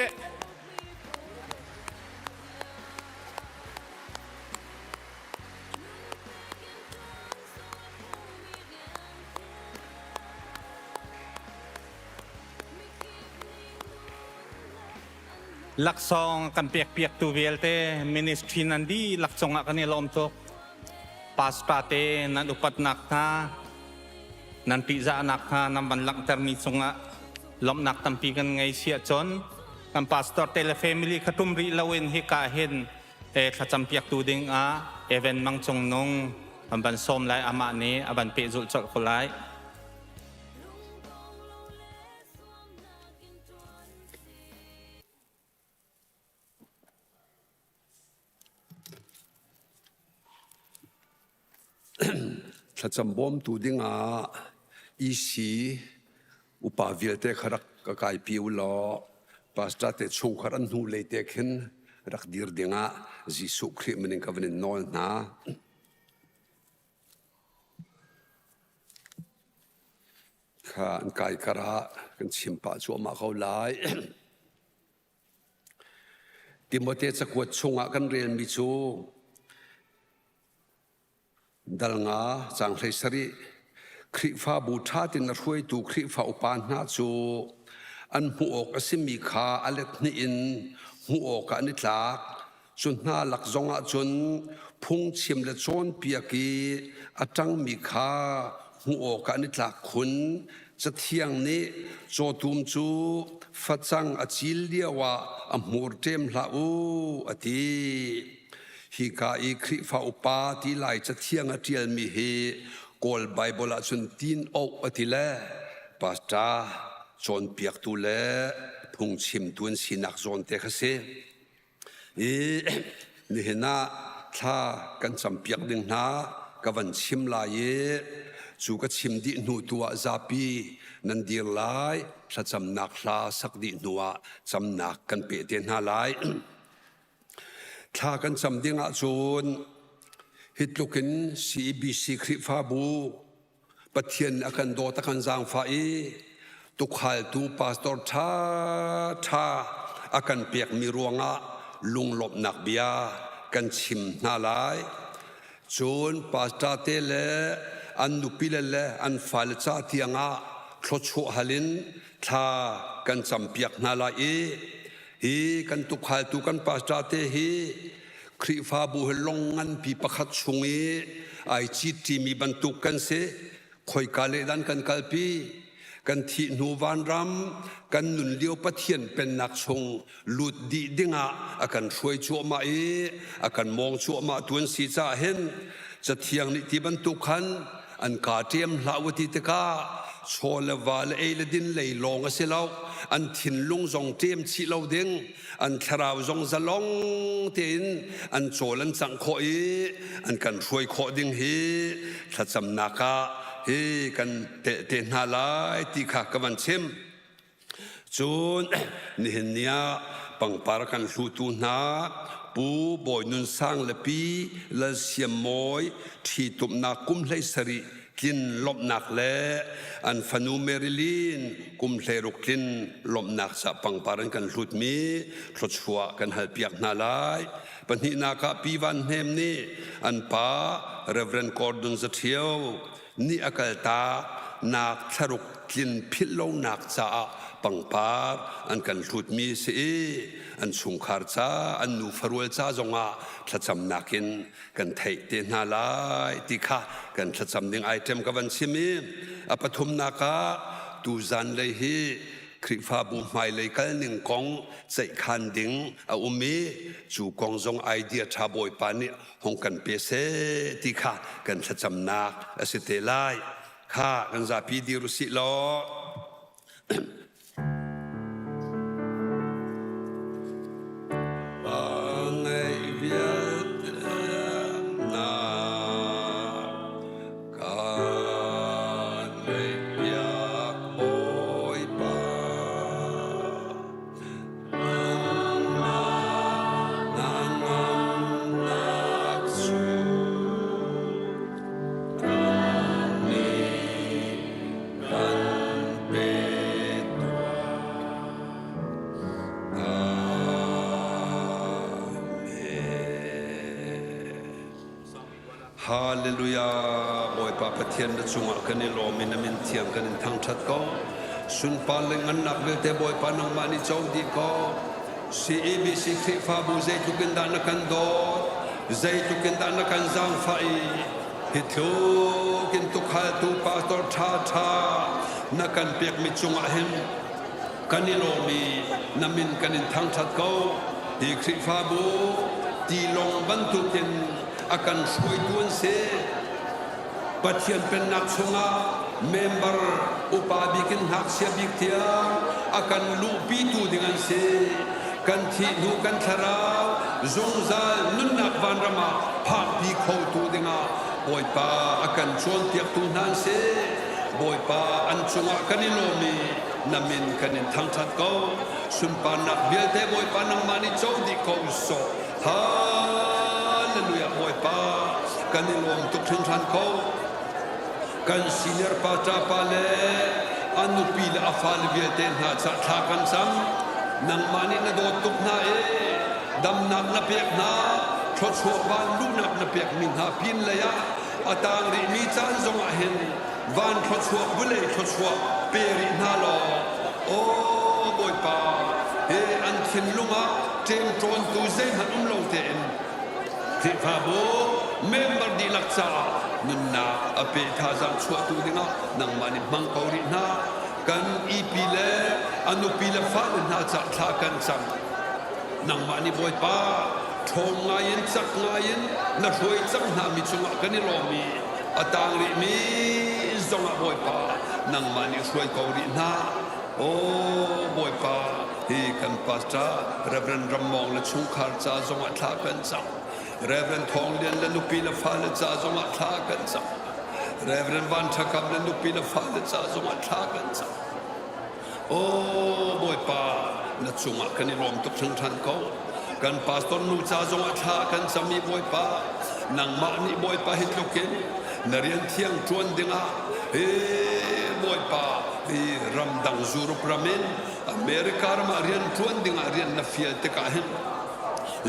Speaker 2: ักซองกันเปียกตัวเวลเตมินิสทรีนันดีลักซองกันนี่ลมตกปาสตาเตนันอุปัตนักนานันปิจานักนานันบันลักเตอร์มิซงะล้มนักตั้มปีกันไงเสียจนกันพาสตอร์เตลเฟมิลี่ขตุ้มรีลาเวนฮิกาเห็นแต่ขจำเปียกตัวเด้ง เอเวนมังจงนงบันส้มไลอามานี้บันเปจุจดคนไล
Speaker 8: ถ้าจำบ่มตูดิ้งอีสีอุปาวิลเตขรักกายพิวลอปัสตาเตชงขรันหูเลยเตขินรักดีร์ดิ้งจิสุคริมันเองกับเนนอนนะข้าอันกายกระกันชิมปะชัวมาเขาไล่ติโมเตจะกวดชงกันเรียนมิจูดัลงาจังเรสรีคริฟ้าบูชาตินรวยตูคริฟ้าอุปานาจูอันหัวอกสิมีขาอเล็กนี่อินหัวอกอันนิตลักจุนหน้าหลักจงอาจุนพุ่งชิมและโจนเปียกีอาจังมีขาหัวอกอันนิตลักคุณจะเที่ยงนี้โจตุมจูฟัดจังอจิลเดียวอมูร์เตมลาอูอดีฮิกาอีคริฟ้าอุปาที่ไหลจะเที่ยงอเทียลมีเฮกอลไบเบิลจุนตีนออกอธิเลปัสตาจนเปียกตุเลพุ่งชิมตุนสินักจนเตะเสนี่เห็นนะถ้ากันจำเปียกดึงนะกับวันชิมลายจูก็ชิมดิหนูตัวซาปีนันดีลายถ้าจำนักลาสักดิหนัวจำนักกันเปเตียนหาลายถ้ากันจำดิ้งอาจูนฮิตลุกินCBCคริฟ้าบูปะเทียนอากันโดตะกันจางฟ้าตุขายตูปาสตอร์ท่าอากันเปียกมีรวงลุงหลบหนักเบียกันชิมนาลายจูนปาสตาเตเลอันนุปิเลเลอันฟาลซาเทียงคลดชัวฮัลินท่ากันจำเปียกนาลายฮีกันตุขายตูกันปาสตาเตฮีคริฟ้าบูเฮลงงันปีประคัดชงไอจิตที่มีบรรทุกกันเสคอยกาเลดันกันกัลปีกันที่นูวานรำกันนุนเลี้ยวปะเทียนเป็นนักชงหลุดดีดิ้งอากันช่วยชัวมาอากันมองชัวมาทวนสีจ่าเห็นจะเที่ยงนิติบรรทุกขันอันกาเทียมลาวติตกาโชลวาลเอลดินเลยลองเสลาอันถิ่นลุงจงเทียมชีเลาดิงอันทราวจงจะลองเตียนอันโจลันสังโคอันกันช่วยโคดิงเฮถ้าจำนักเฮกันเตนหาลายที่ข้ากับวันเชมจูนนี่เนียปังปาร์กันสูตูนาปูบอยนุนสร้างละปีละเสียมอยที่ตุมนากุมเลยสริกินลบหนักและอันฟานูเมริลินกุมเลรุกินลบหนักจะปังปารันกันหลุดมีหลุดชัวกันหัดเปียกนาลายปัญหานาคาปีวันเฮมนี่อันป้าเรเวรนกอร์ดอนจะเที่ยวนี่อากาศตานักทรุกกินพิษโลนักจะปังปาร์อันกันหลุดมีเสียอันสุงคาร์จ้าอันนูฟรวลจ้าจงถ้าจำนักินกันไทยเตนาลายติค่ะกันถ้าจำดึงไอเทมกับวันชิมีอปฐุมนาคาตูจันเลยฮีคริฟ้าบุญไม่เลยกันหนึ่งกองใจคันดิ่งอุมีจูกองจงไอเดียชาบอยปานิห้องกันเปเสติค่ะกันถ้าจำนักอสิเตลายค่ะกันจะพีดีรุสิโลฮาเลลูยาโอยปาปเทียนจุงอักันนิโลมินามินเทียมกันนิทั้งชัดก็สุนปาเลงันนักเวทบอยปานังมานิจงดีก็CBCคริฟ้าบูใจทุกินดานกันโดใจทุกินดานกันจางไฟฮิตลูกินทุกขายทุปาตอร์ท่านักกันเปียกมิจุงอาหิมกันนิโลมีนามินกันนิทั้งชัดก็ที่คริฟ้าบูตีลงบรรทุกิน akan soi tuan se pathian pen nak chunga member upabikin hak sia bik tia akan lu pi tu dengan se kan thi nu kan tharau zongza nun nak van rama phak pi khau tu dengan boy pa akan chuan tiak tu nan se boy pa an chunga kanilomi namin kanin thang that ko sun pa nak bial te boy pa nang mani chau di ko so hallelujah boy pa kanilom tuk thang than ko kan senior patra pale anu pila afal bial te na cha tha kan sam nang mani na do tuk na dam nak na pek na chot chho ban lu nak na pek min ha pin la ya atang ri mi chan zong a hen van chot chho bule chot chho peri na lo o boy pa an thin lunga tem tron tu zen han lo te en thi fa bo member di laksa nun na ape tha zang chho tu dinga nang mani mang ko ri na kan ipile anu pile fa na cha tha kan sam nang mani boy pa thong ngayen chak ngayen na hroi chang na mi chunga kani lomi atang ri mi zonga boy pa nang mani hroi ko ri na o boy pa hi kan pastor reverend ramong la chung khar cha zonga tha kan chang reverend thong len la nu pi la fa la cha zonga tha kan chang reverend van thakam la nu pi la fa la cha zonga tha kan chang o boy pa na chunga kani lom tuk thang than ko kan pastor nu cha zong atha kan sami boy pa nang ma ni boy pa hit lokin na rian thiang chuan dinga boy pa ram dang zuru pramen america ma rian chuan dinga rian na fiel te ka hin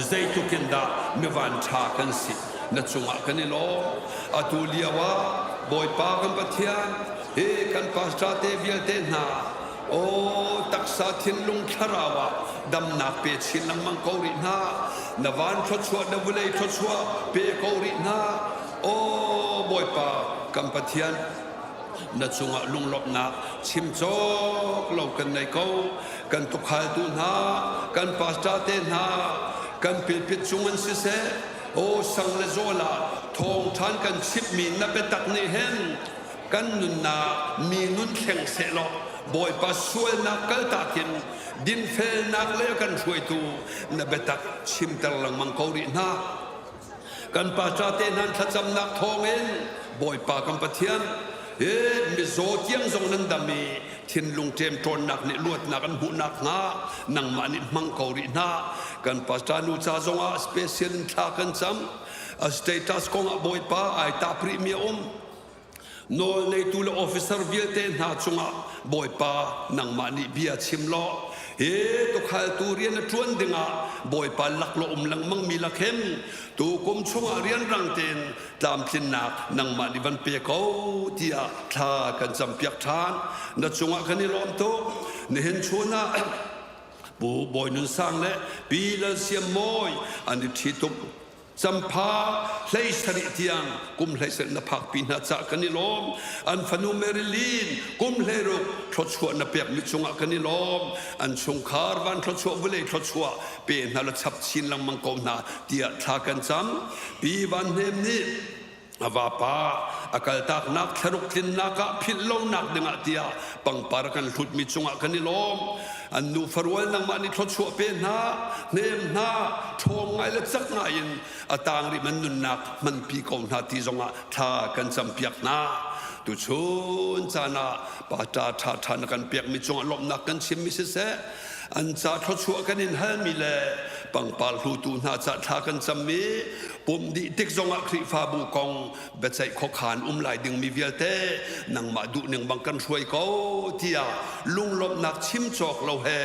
Speaker 8: zai tukin da me van tha kan si na chunga kan lo atuliawa boy pa kan pathian kan pastor te vial te na o taksa thin lung tharawa dam na pe chin lang mang ko ri na nawan thot chua na bulei thot chua pe ko ri na o boy pa kam pathian na chunga lung lop na chim chok lo kan nei ko kan tu khal tu na kan pasta te na kan pil pit chungan si se o sang le zola thong than kan chip mi na pe tak ni hen kan nun na mi nun kheng se lo boy pa suel na kal takin din fel nak le kan shuai tu na betak chim tar lang mang ko ri na kan pa cha te nan thacham nak thong en boy pa kam pathian mi zo tiang zong nan dami thin lung tem ton nak ni luat nak an hu nak nga nang ma ni mang ko ri na kan pa cha nu cha zong a special tha kan cham a status ko nga boy pa ai ta premium no nei tu le officer vial te na chunga boy pa nang mani bia chim lo to khal tu rian na tuan dinga boy pa lak lo lang mang mi la khem tu kum chunga rian rang ten tam thin nak nang mani van pe ko tia tha kan jam piak than na chunga kan ni lom to ne hen chuna bu boy nun sang le pi la siam moi an thi tu Sampa lay sari tiang kum lay sari na pak pina cha kanilom an fanu merilin kum lay ro thotchua na pek mi chunga kanilom an chungkhar van thotchua vule thotchua pe na la chap chin lang mang kom na tia tha kan cham pi van nem ni awa pa akal tak nak tharuk tin naka phil lo nak dinga tia pang par kan thut mi chunga kanilom an nu farwal nang mani thotchua pe na nem na thong ngai la chak ngain atang ri man nun nak man pi kom na ti zonga tha kan cham piak na tu chun chana pa ta tha tha na kan piak mi chunga lom nak kan chim mi se an cha thotchua kan in hal mi le pang pal hu tu na cha tha kan cham mi pum di tik zonga khri fa bu kong be chai kho khan lai ding mi vial te nang ma du ning bang kan hruai ko tia lung lop nak chim chok lo he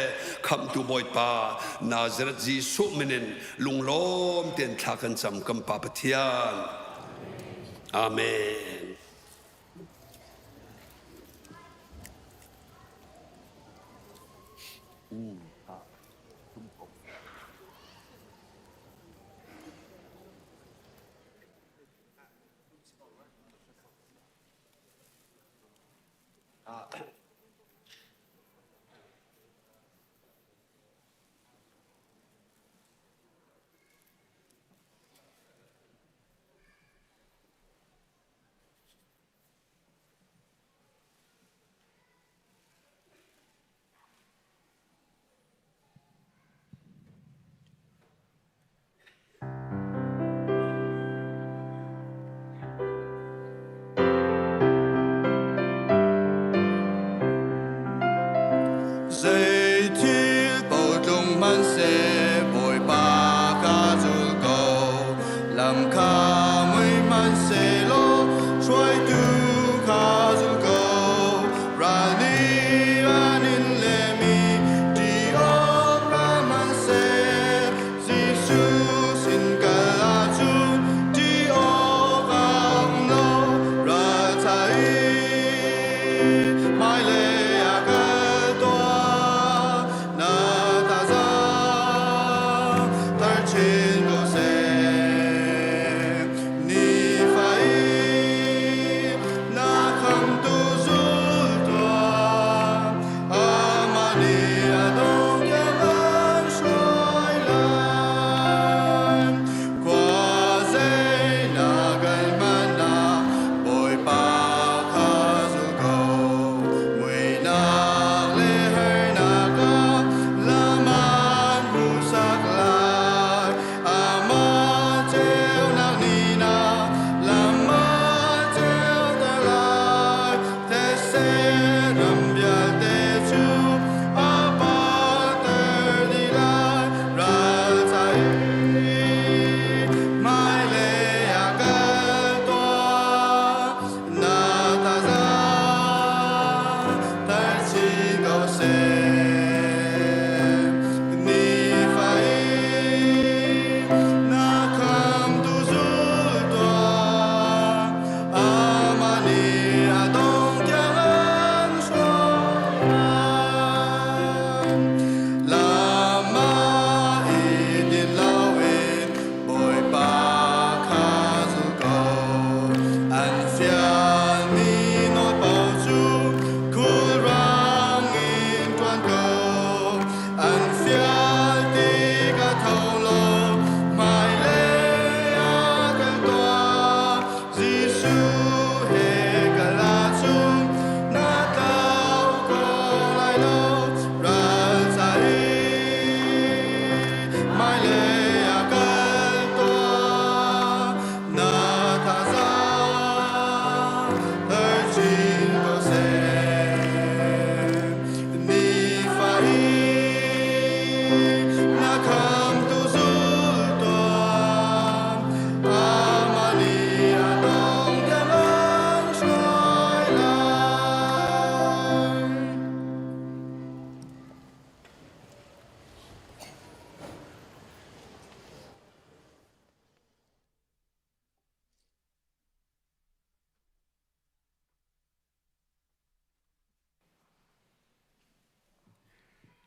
Speaker 8: kham tu boy pa Nazareth Jisu minin lung lom ten tha kan cham kam pa pathian amen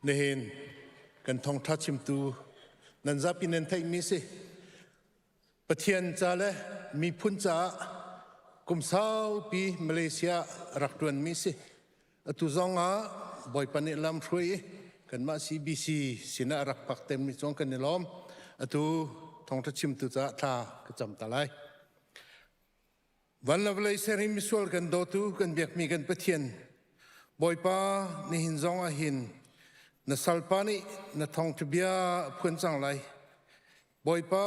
Speaker 3: Nehen kan thong tha chim tu nan za pinen thai mi se pathian cha le mi phun cha kum sau pi Malaysia raktuan mi se atu zonga boy pani lam thrui kan ma CBC sina rak pak tem mi chong kan lom atu thong tha chim tu cha tha ka cham ta lai van la vlei seri mi sol kan do tu kan biak mi kan pathian boy pa ni hin zonga hin na salpani na thong tibia phun chang lai boy pa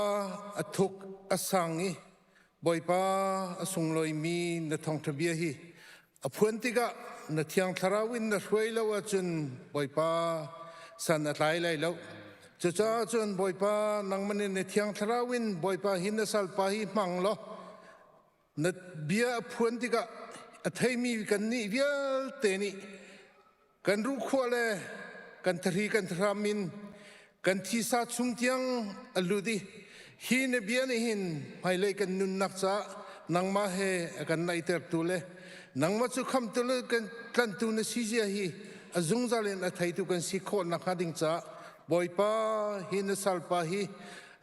Speaker 3: athuk asangi boy pa asung loi mi na thong tibia hi aphun tiga na thiang tharawin na hroi lo achun boy pa san atlai lai lo cha cha chun boy pa nangmani na thiang tharawin boy pa hin na salpa hi mang lo na bia aphun tiga athai mi kan ni vial te ni kan ru khole kan thari kan thramin kan thi sa chung tiang aludi hi ne bian hin mailai kan nun nak cha nangma he kan nai ter tu le nangma chu kham tu le kan tu na si ja hi azung zalen a thai tu kan si kho na khading cha boipa hin na salpa hi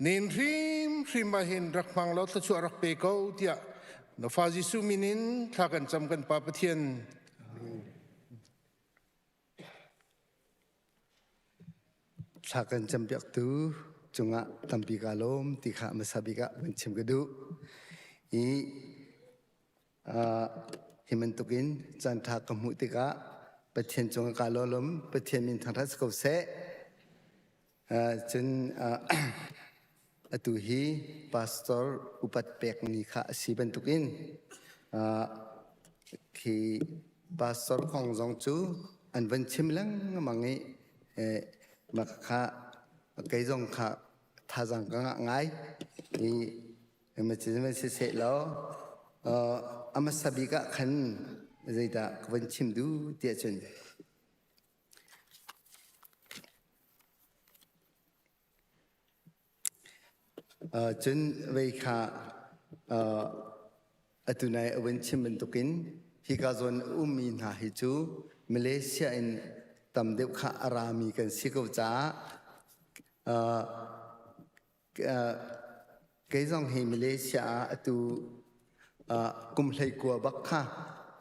Speaker 3: nin rim ma hin rakmang lo ta chu rak pe ko tia no fa ji su minin tha kan cham kan pa pathian
Speaker 9: Sakan jampiak tu cunga tampi kalom tikha masabika mencim gedu I himentukin jantha kamu tika pathian cunga kalolom pathian min thangthas ko se chen atuhi pastor upat pek ni kha sibentukin khi pastor khong jong chu an van chim lang mangi mà khá cái dòng khá thà rằng các ngại thì มันจะไม่เสร็จแล้วอามาสับิกะขันใจตากวันชิมดูเตียจนจนเวค่าตุนัยวันชิมเป็นตุกินฮิกาซอนมีนาฮิจูมาเลเซียอินตำเด็บข้าอารามีกันสิกวจ้าเกยซองให้มาเลเซียตุกุมเลยกัวบักข้า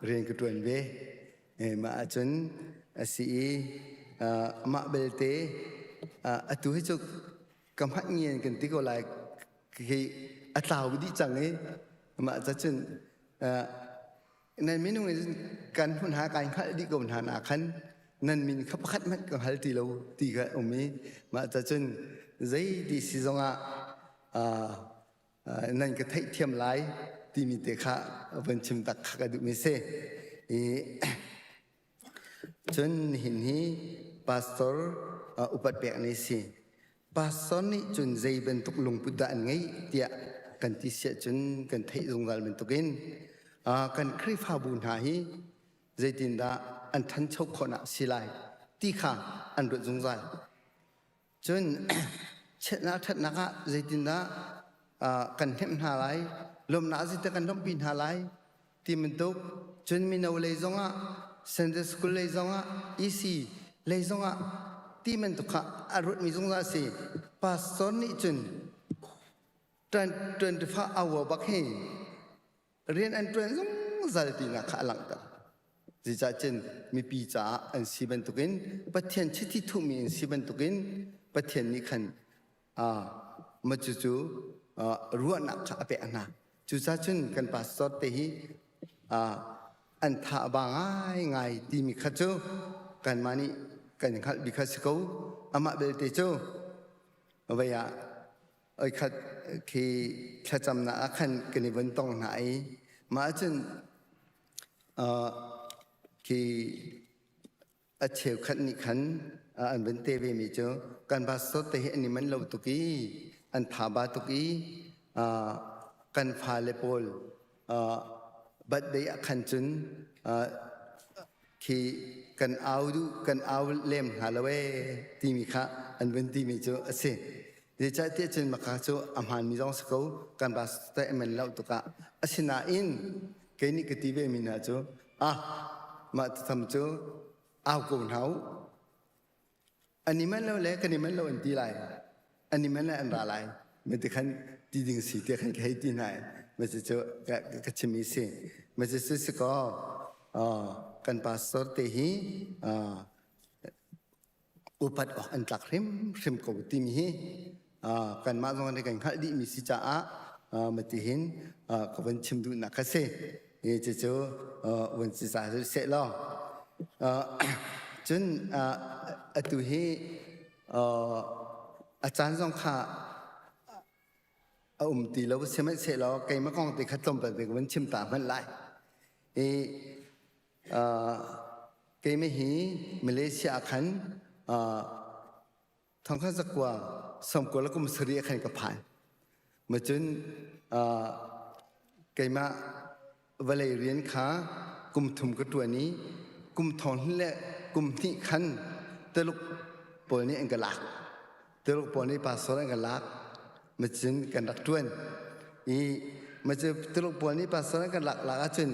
Speaker 9: เรียนกันตัวเองมาจนสีมาเบลเตตุให้จุกกำหักเงียนกันที่ก็ไลคืออัตราวิธีจังมาจะจนในมินุงการหุ่นหาการขัดดีกว่าหาหนาขันนั่นมินขับขัดมันก็ฮัลตีเราตีกันอมีมาจะจนใจดีสิจงนั่นก็ทิ้งเทียมไล่ที่มีเด็กข้าเป็นชิมตักข้าก็ดูไม่เซ่จนเห็นที่พาสตอร์อุปถัมภ์นี่สิพาสตอร์นี่จนใจเป็นตุกลงพุทธะไงเดียกันที่เสียจนกันทิ้งตรงนั้นเป็นตุกินกันครีฟ้าบุญหาฮีใจดินดาอันทันชกคนสิไลตีข้าอันรุจงใจจนเช่นนั้นทัดนักใจดินดากันเห็นหาไรลมหนาวสิแต่กันลมปีนหาไรที่มันตุกจนมีนาวเลยจงเซนเดสกุลเลยจงอีซีเลยจงที่มันตุกอรุณมีจงใจสิพาสอนนี่จน24 hour บักเฮเรียนอันตรายสงสารตีนักขัดหลังตาจิจ่าเจนมีปีจ่าอันสิบันตุกินปะเทียนชิดที่ทุ่มีอันสิบันตุกินปะเทียนนี้ขันมาจู่รัวนักขัดเปะนะจู่จ่าเจนกันปัสสาวะเตหีอันท่าบางง่ายที่มีขัดโจกันมานี่กันขัดบิคัสกูอามาเบลเตโจเอาไว้ไอ้ขัดคือขัดจำหน้าขันกันในวันต้องไหนมาจนคือเชี่ยวขันนี่ขันอันเป็นเตวีมีเจ้าการบาสต์เตะอันนี้มันเราตุกี้อันถาบาตุกี้การฟาเลโปลบัดเดียขันจนคือกันเอาดูกันเอาเล่มหาละเวที่มีข้าอันเป็นที่มีเจ้าเสียเดี๋ยวจะเที่ยวจนมาข้าโจอาหารมีต้องสกูการบาสเตะมันเราตุก้าอาศินาอินแค่นี้ก็ทีเวมีนะโจมาทำโจเอากูนเขาอันนี้มันเราเล็กอันนี้มันเราอันตีไรอันนี้มันเราอันอะไรมันจะขันตีดิ่งสีเดียขันแค่ตีไหนมันจะโจก็จะมีสิ่งมันจะซื้อสกกันบาสเตะฮีอุปัตออกอันตักริมกูตีมีฮีกันมาตรงนั้นกันขัดดีมีสิจ้ามาที่เห็นก็วันชิมดูนักเสยจะเจอวันสิสาจะเสร็จแล้วจนตัวเฮอาจารย์สองข้าตีแล้วเสร็จไม่เสร็จแล้วไก่มะกองตีขัดต้มไปเป็นวันชิมตามันไหลไก่ไม่หีมาเลเซียขันทางข้าสักว่าสมกุลกุมสรีขันกับผ่านมาจนไก่มาเวลาเรียนขากุมถุมกับตัวนี้กุมทอนและกุมที่ขันตลุกปนนี้อันกลักตลุกปนนี้ภาษาอันกลักมาจนกันรักด้วยมาจนตลุกปนนี้ภาษาอันกลักหลักจน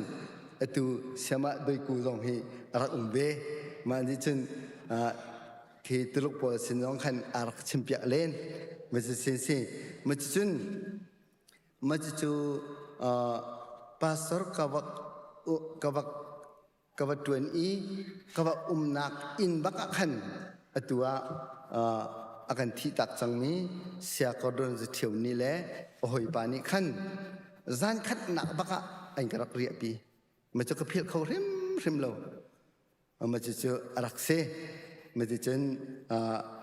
Speaker 9: ตัวสมาโดยกูต้องให้รักเบมาจนคือตลุกปนสินองขันรักชิมเปียเล่นมาจนเสียมาจนpastor kawak tuan kawak nak in bakakan atua akan tidak cangmi siakodon zetiau ni le ohoi pani kan zan kat nak baka angkarak riapi macam kepil kau rim lo macam tu arakse macam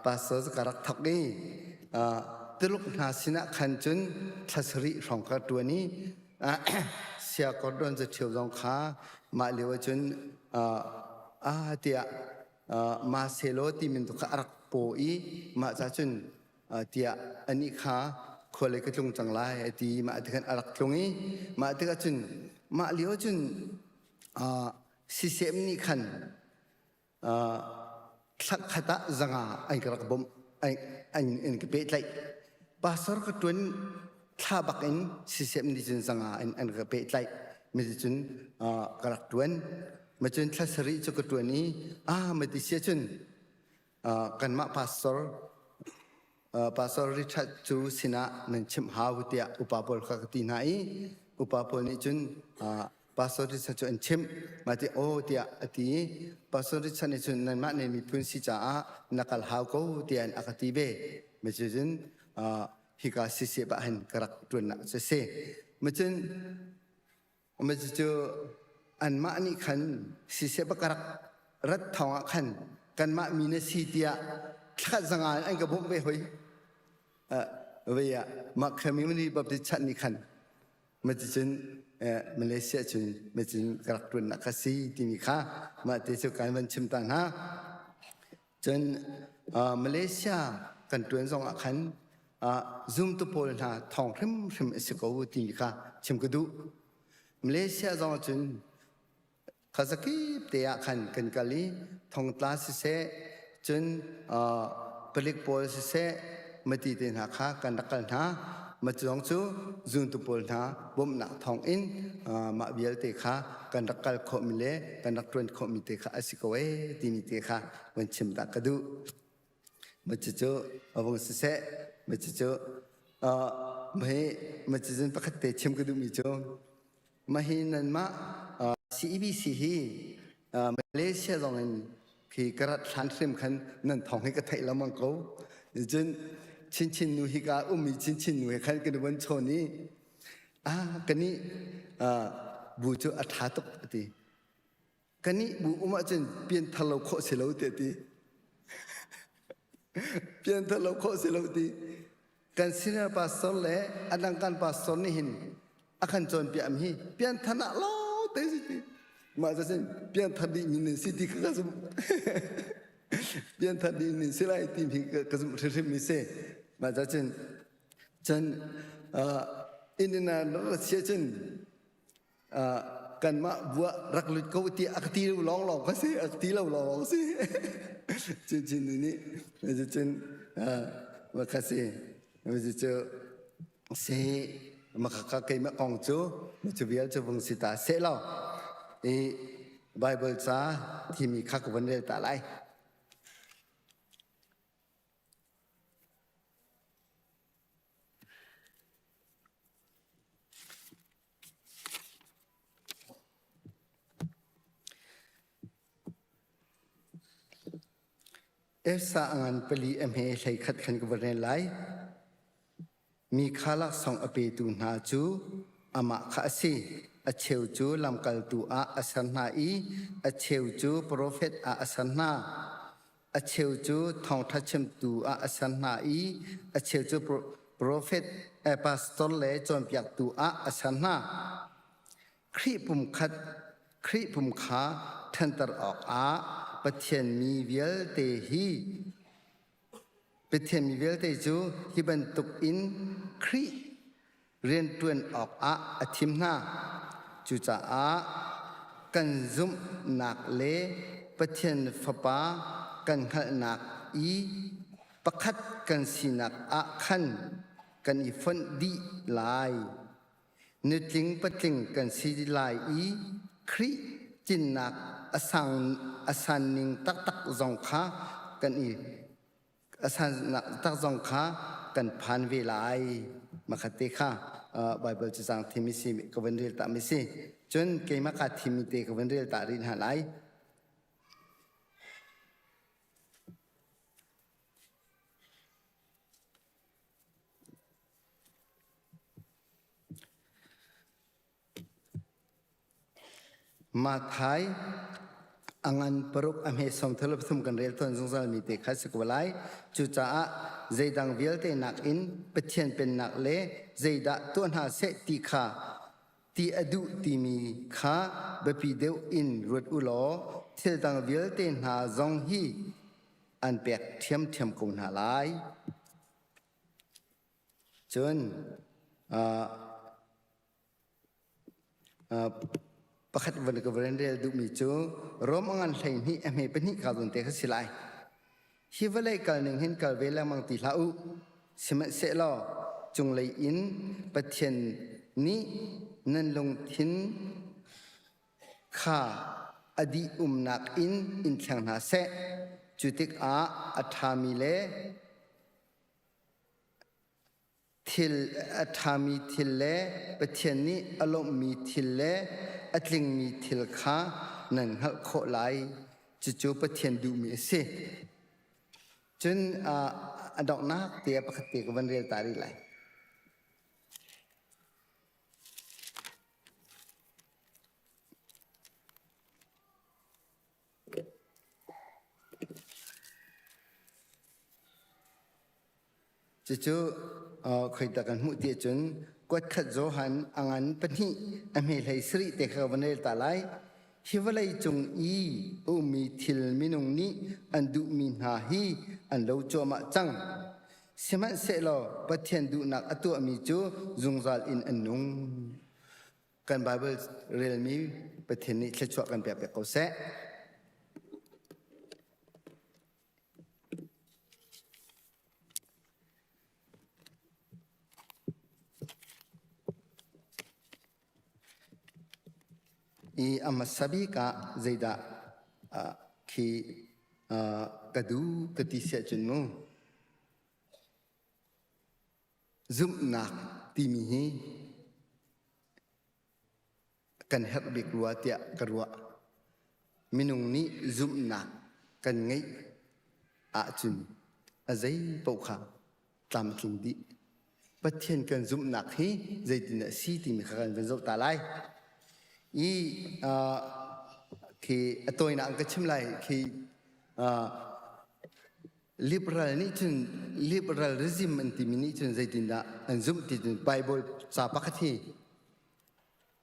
Speaker 9: pastor karak thak ni teluk nasina kanjun tasri rongkat tuan niเสียก็โดนจะเที่ยวรองค้ามาเลี้ยวจนเดียมาเซโลที่มันตุกรักโปอีมาจะจนเดียอันนี้ค้า คนเลยก็จงจังไรที่มาถึงกันอารักตรงนี้มาถึงกันจนมาเลี้ยวจนสิเซมนี่ขันสักขตะจังไอ้กระบมไอ้กระเปิดไหลภาษาก็ตัวนี้ถ้าบักอินสิเซมนี่จนจังไอ้กระเปิดไหลไม่จนกระตัวนี้มาจนถ้าสริจก็ตัวนี้ไม่ได้เสียจนกันมาภาษาPastor Richard Chu sina nan chim hawu tia upapol khakti nai upapol ni chun Pastor Richard Chu an chim mati o tia ati Pastor Richard ni chun nan ma ne mi pun si cha nakal haw ko tia an akati be me chun hika si se ba han karak tun na se me chun me chu an ma ni khan si se ba karak rat thong khan kan ma mi ne si tiaข้าสังหารอันกับผมไปหอยเวียมาเคมีมันดีแบบที่ชัดนี่ขันมาจนมาเลเซียจนมาจนกระตุ้นนักสีที่มีค่ามาเที่ยวกันวันชิมตังนะจนมาเลเซียกันตัวสองขันซุ่มตัวโพลนาทองริมสกาวที่มีค่าชิมกระดูมาเลเซียสองจนข้าสักกี่เตียขันกันกะลีทองตาสิเสจนผลิตโพลสิเสมาตีเดินหาค้ากันดักกันหามาจงจูจุนตุโพลหาบ่มหนักทองอินมาเบียลเตค้ากันดักกันขมิเลกันดักตรวนขมิเตค้าอสิกเวตีมีเตค้าวันชิมตากระดูมาจูวงสิเสมาจูมาจูนปกติชิมกระดูมีจูมาหินันมาCEBC ฮีมาเลเซียตรงนั้นคือกระชันเริ่มขันนั่นทองให้กระไทยละมังกูจนชินนูฮิกามีชินนูให้ขันกันวันโชนี้กันนี้บูจูอัฐาตุกตีกันนี้บูมาจนเปลี่ยนทะเลาะโคเสลาตีเปลี่ยนทะเลาะโคเสลาตีกันสินาปัสสาวะอันดังกันปัสสาวะนี่หินอาคันจนเปลี่ยนมีเปลี่ยนธนาล้อเตสิตีมาจะเช่นเปลี่ยนทัดดีมินสิติก็สมเปลี่ยนทัดดีมินสิไลติมีก็สมเรื่องมิเซมาจะเช่นจนอินเดียนรัสเซียเช่นกันมาบัวรักลุดเขาตีอักตีเราลองก็สิอักตีเราลองสิจนนี่มาจะเช่นมาคัสมาจะเจอเสมาคักใครมากองจูมาจะเวียนจะวงสิตาเสเราไบเบิลจ้าที่มีข้ากับวันเรียนแต่ไรสางันปลีเฮใช้ขัดขันกับวันเรียนไรมีข้าลักสองอภิตูนาจูอามาข้าซีอเชวจูลำกัลตูอาสันนาอีอเชวจูโปรเฟตอาสันนาอเชวจูทองทัชมตูอาสันนาอีอเชวจูโปรเฟตปาสตอลเลจอมเปียกตูอาสันนาครีปุ่มขัดครีปุ่มขาทันตรออกปะเทียนมีเวลเตฮีปะเทียนมีเวลเตจูที่บรรทุกอินครีเรียนตวนออกอธิมนาจูจ่ากันซุมหนักเลปะเทียนฟปากันขหนักอีประคัดกันสีหนักขันกันอีฟันดีลายนึกถึงปะถึงกันสีลายอีครีจินหนักอสันนิงตักจงขากันอีอสันนักตักจงขากันพันเวลามาขัดเตค่ะไบเบิลจะสั่งทิมิซีกับวันเรียลตามิซีจนเกมาขัดทิมิเตกับวันเรียลตารินหาไลมาท้ายangan peruk amhe som thalap thum kan rel ton zong zal mi te khas ko lai chu cha zeidang vial te nak in pathian pen nak le zeida ton ha se ti kha ti adu ti mi kha bapi deu in rut u lo thil dang vial te na zong hi an pek thiam ko na lai นประคัดวันกับวันเรียดูมีจูรวมงานไทยนี้เมเป็นนิการุนเตะสิไลฮิวเลยการหนึ่งเห็นการเวลามังติลาอุสมัยเสลอจงเลยอินประเทศนี้นั่นลงทินข้าอดีนักอินแข่งหาเสจุติกอัฐามิเลทิลอัฐามิทิลเลประเทศนี้อารมณ์มีทิลเลอัตลิงมีทิลข้านั่นหักโคไลจู่ประเทศดูมีเสจนดอกนักเตียปกติกับวันเรียนตาดีไหลจู่เคยตะกันมุติจนกวดขัดโจหันอ่างปนิอเมลัยสริเตะกับวันเรียนตาไหลฮิวไลจงอุมีทิลมินุงนี้อันดุมินหาฮีอันเลวโจมาจังสมัยเสลอประเทศดูนักอตัวมีจูจุงซาลอินอันนุงกันไบเบิลเรียลมีประเทศนี้เชื่อชัวกันแบบเขาเสอามาสบีกาใจดาคีกระดูกติเสียจนมูซุมนักที่มีกันเฮบิกรัวเตียกรัวมินุงนี้ซุมนักกันไงอาจุนอาใจปกขาตามคิงดีประเทศกันซุมนักฮีใจดินสีที่มีกันเป็นจุดตาไลคือตัวนักก็ชิมไลคือliberal นี่จน liberalism อันที่มีนี่จนใจดินดาอันซุมที่จนไบเบิลสาปกติ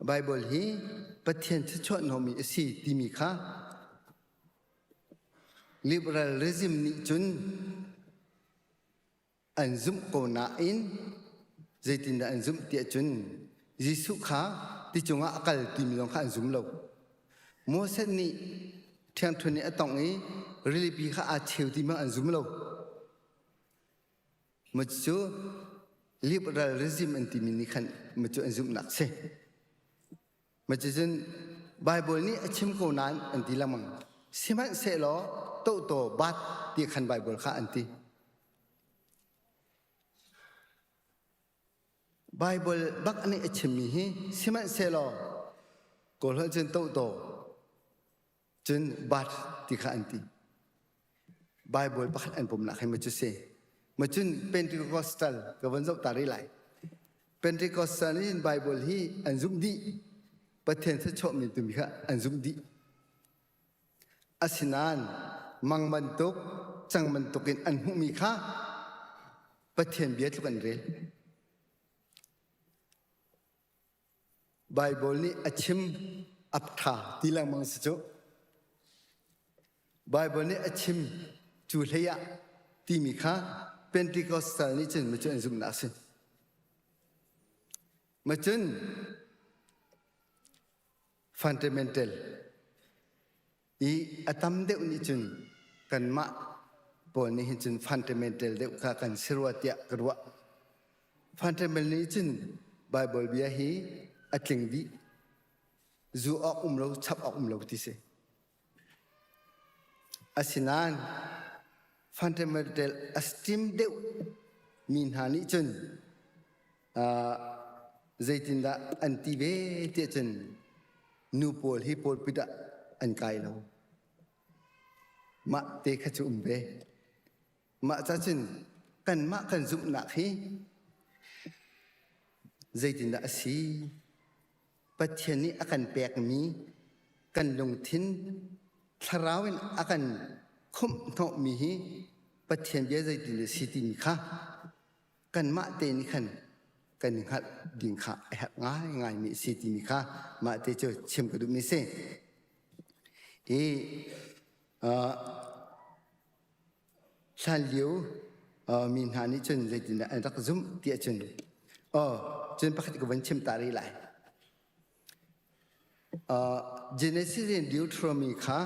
Speaker 9: ไบเบิลฮีประเทศที่ชนเขามีสีที่มีค่า liberalism นี่จนอันซุมโกนาอินใจดินดาอันซุมเตียจนยิสุข้าที่จงอากัลที่มีลองข้าอันซุมเราโมเสสนี่เที่ยงทุนนี้ต้องนี้รีบปีข้าอาเชียวที่มันอันซุมเรามันจะ liberalism อันที่มีนี่ขันมันจะอันซุมหนักเสมันจะจนไบเบิลนี่ชิมโกนานอันที่ละมังสิมันเสลอโตบัดที่ขันไบเบิลข้าอันที่ไบเบิลบักอันนี้ชิมมีฮีสิมันเสลอก็เลยจนโตจนบัดที่ข้าอันที่ไบเบิลบักอันผมนักให้มันจะเสมันจนเป็นที่คอสตัลกับวันศุกร์ตาริไลเป็นที่คอสตัลนี่ไบเบิลฮีอันซุมดีประเทศที่ชอบมีตัวมีค่ะอันซุมดีอาศินานมังมันตุกจังมันตุกินอันหุมีค่ะประเทศเบียดทุกันเรลไบเบิลนี่อชิมอัปถาที่ลังมังสจุไบเบิลนี่อชิมจูเลียที่มีค่ะเป็นที่คอสตัลนี่จนมันจะอันซุมนักสิมันจนfundamental atam de uni chun kan ma pon ni chun fundamental de ka kan sirwatia karwa fundamental ni chun bible bia hi atling di zu ok umlo chap ok umlo ti se asinan fundamental astim de min hani chun zaitinda antibe te chunนูปอลฮิปอลปิดะอันไกลเรามะเตขจุมเบมะจะจินกันมะกันจุมหนักฮีใจดินดาสีประเทศนี้อาการแปลกมีกันลงทิ้นทาราวินอาการคุ้มโนมีฮีประเทศเยอะใจดินดาสีติมีค่ะกันมะเตนิขันกันหัดดิ่งขาหัดง่ายมีสิทธิมีค่ามาเตจชิมกระดูกนี่เสชันเลียว มีหานิจนใจจินอันรักซุ่มเตียจนจนปกติก็วันชิมตารีไหลเจเนซิสดิวทรมีค่ะ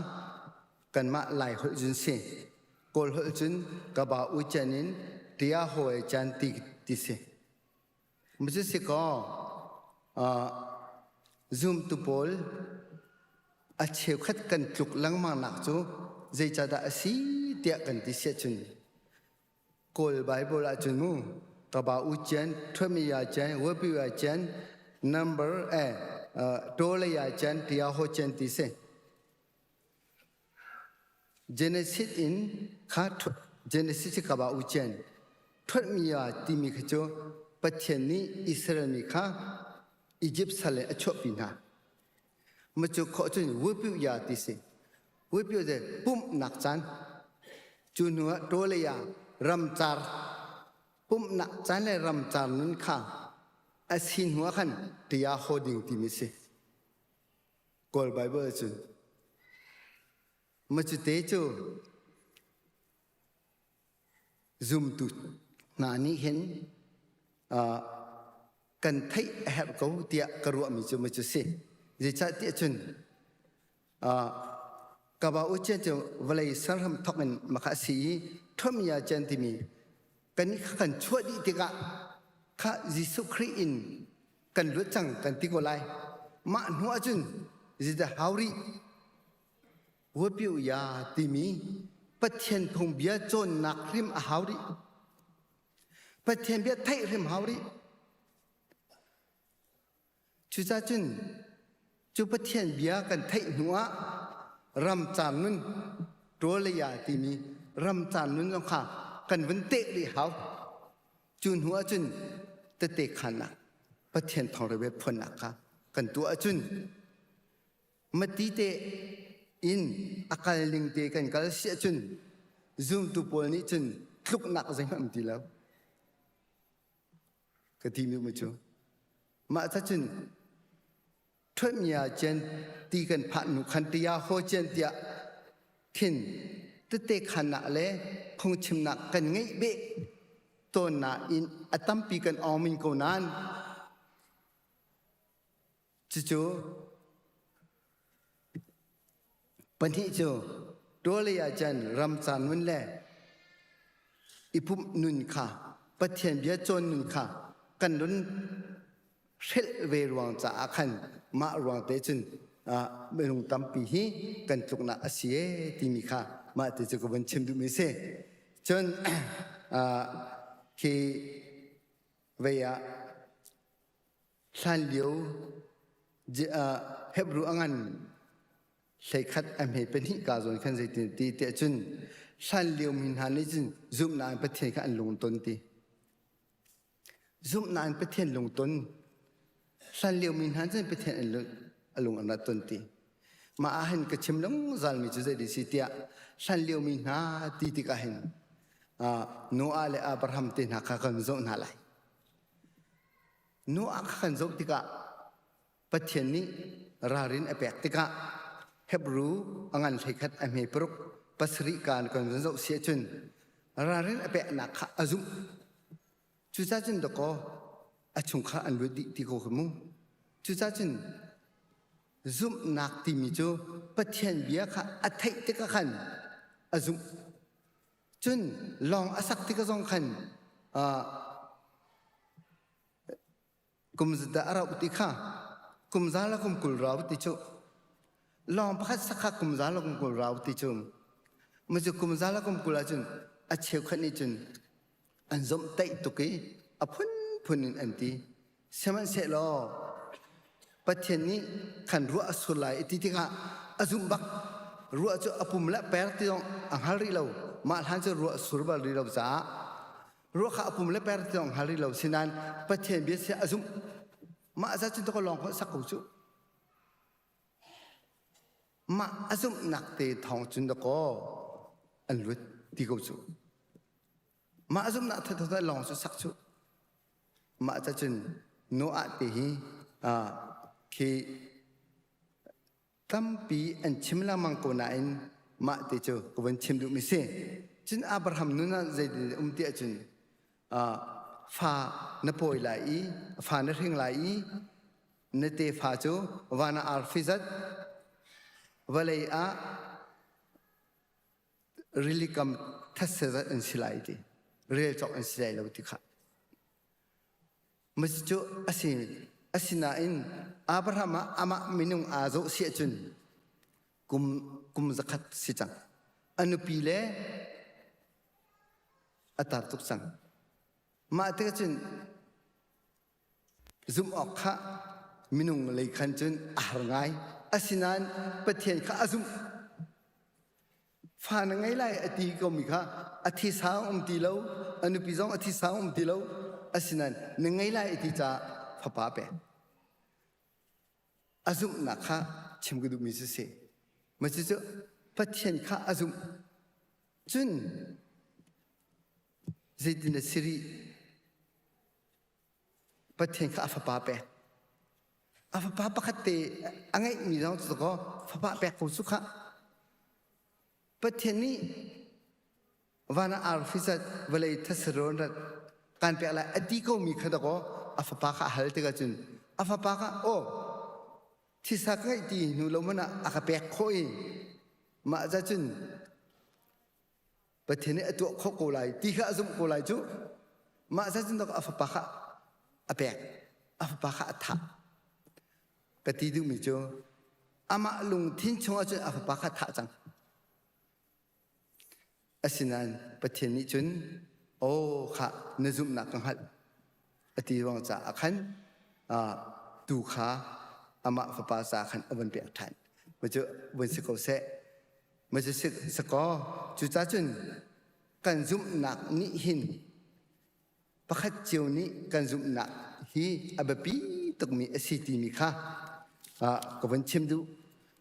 Speaker 9: กันมาไหลหดจุนเสียกอลหดจุนกบ่าวอุจนินเตียหอยจันติเสียมันจะสิก็ซุ่มตุโพลอาเชวขัดกันจุกลังมังนักจูใจจะได้สีเตียกันติเสียจุนกอลไบเบิลอาจุนมูกบ่าวอุจนทวีอาจันวบิอาจัน number โตเลยอาจันเตียหอยจันติเสียGenesis in ข้า Genesis กบ่าวอุจนทวีอาติมิขจูปัจเจนี้อิสราเอลมีข้าอียิปต์สเลอชอบปีนามาจูขอจุนวุบิวยาติสิวุบิวเดปุ่มนักจันจุนหัวโตเลยารำจารปุ่มนักจันเลยรำจารนั้นข้าอาศินหัวขันเตียโฮดิงติมิสิกอลไบเบิลจุนมาจูเตจูซุ่มตุนานี้เห็นกันไทยแอบเขาเตียกรัวมิจูมาจูสิจะจัดเตียจุนกบ่าวอุจเจจูเวลาสารมทอกมันมาขัดสีทว่ามีอาจารย์ที่มีกันนี้กันช่วยดีติกะข้ายิสุครีอินกันรู้จังกันติโกไลมาหัวจุนจะได้ฮาวรีวัวปิวยาที่มีปัจเจนพงเบียจนนักริมฮาวรีปัจเจนเบียไทยริมฮาวรีจุจ้าจุนจุปัจเจนเบียกันไทยหัวรำจานนุนตัวเลยาที่มีรำจานนุนต้องข้ากันวันเตะเลยฮาวจุนหัวจุนเตะขันนักปัจเจนทองระเวทพนักค่ะกันตัวจุนมาตีเตอินอากาศลิงเตกันกัลเสียจุนซุ่มตุโพลนี้จุนคลุกหนักใจมันตีแล้วกะทีมีมุจูมาถ้าจุนทวมีอาเจนตีกันผ่านนุขันติยาโฮเจนเตียขินเตะขันนักเลยคงชิมนักกันไงเบะตัวน่ะอินอัตัมปีกันออมินโกนานจู่ปัญหาจูตัวเลยอาจารย์รำจานวันแรกอีพุ่มนุนค่ะปัจเจียนเบียจนนุนค่ะกันล้นเชลเวรวงจากอาคันมารวงเตจุนเมื่อลงตั้มปีฮีกันจุกนักเสียที่มีค่ะมาเตจุกวันชิมดูมิเซจนที่เวียสันเลียวเฮบรูอังันใช้คัดอเมริเป็นที่กาจนขันใจตีเตจุนสันเลียวมินหานิจุนซุ่มนานประเทศกันลงต้นตีซุ่มนานประเทศลงต้นสันเลียวมินหาจุนประเทศลงอันนั้นต้นตีมาอาเห็นกระชิมลงจัลมิจุใจดิสิเตียสันเลียวมินหาตีติกาเห็นโนอาเลอับราฮัมตินหักขันโจนาไลโนอาขันโจติกาประเทศนี้รารินอเปกติกาเฮบรูอังันใช้คัดอเมริปรุกปัสริการกันจนเสียจนรารินอเปกนักอาจุจุจ้าจนตะโกอาชุงข้าอันวุดิติโกขมุจุจ้าจนซุ่มนักที่มีจูประเทศเบียข้าอัฐิติกาขันอาจุจนลองอาศักติกาจงขันกุมจดาอาราบุติข้ากุมซาลกุมกุลราบุติจูลองพัดสักกุมซาลกุมกุลราบุติจูมันจะกุมซาลกุมกุลราจุนอาเชวขันนี้จุนอันจมเตยตุกีอพุนอันตีเสมันเสลอประเทศนี้ขันรัวสุไลติติกาอาจุมบักรัวจะอปุ่มและแปรติองอังฮาริเรามาหันจะรัวสุรบาลีเราจ้ารัวข้าอปุ่มและแปรติองฮาริเราสินันประเทศเบียเสียอาจุมมาอาจารย์ต้องลองสักกุจุมาอาจุมนักเตะทองจุนตะโกอันลุดที่กุจุมาอาจุมนักเตะทองลองสักจุมาอาจารย์โนอาเตหีที่ตั้มปีอันชิมลามังโกนาอินมาเตจูกวนชิมดูมิเซ จุนอับราฮัมนู้นน่ะใจดีเตียจุนฟ้านปอยไหลฟ้านเร่งไหลนเตฟ้าจูวานาอาร์ฟิซัดวะเลยริลิกัมทัศน์อันสิไลดีเรียลจอกอันสิไลแล้วติค่ะมันจะอาศินาอินอับราฮัมอามามินุงอาโซเสียจุนกุมสกัดสิจังอนุปีเลอัตราตุกสังมาเตกจุนซุมออกค่ะมินุงเลยขันจุนอาหารไงอาศินานประเทศข้าซุมฟ้านังไงไล่อธิก็มีค่ะอธิสาวตีเลวอนุปีซองอธิสาวตีเลวอาศินานนังไงไล่อธิจะฟ้าป่าเปอาซุมนักค่ะชิมกุดุมิสเซ่มันจะประเทศข้าอาซุมจุนเจดินสิริประเทศข้าฟ้าป่าเปฟ้าป่าปกติอังไงมีเราตัวก็ฟ้าป่าเปกุสุขะประเทศนี้วานาอาร์ฟิซัดเวลัยทัศรอนการเปอะไรอดีตก็มีขนาดก็ฟ้าป่าข้าฮัลติกาจุนฟ้าป่าข้าโอที่สักไงที่นูเรามันอาคาเปกคอยมาจะจุนประเทศนี้ตัวเขาโกไลที่ข้าซุ่มโกไลจูมาจะจุนต้องฟ้าป่าข้าอาเปกฟ้าป่าข้าทักกติดูมิจูอามาลุงทิ้งชงอาจุนฟ้าป่าข้าทักจังอาศินันประเทศนี้จุนโอ้ข้านซุมนักกังหัดอธิวังจ่าขันดูขาอามาฟ้าป่าสาขันอวันเปียกทันมันจะวันสกอเสมันจะสกอจุจ้าจุนกันซุมนักนิหินประคัดเจียวนี้กันซุมนักฮีอับปีตกมีสิทธิมีค่ะก็วันชิมดู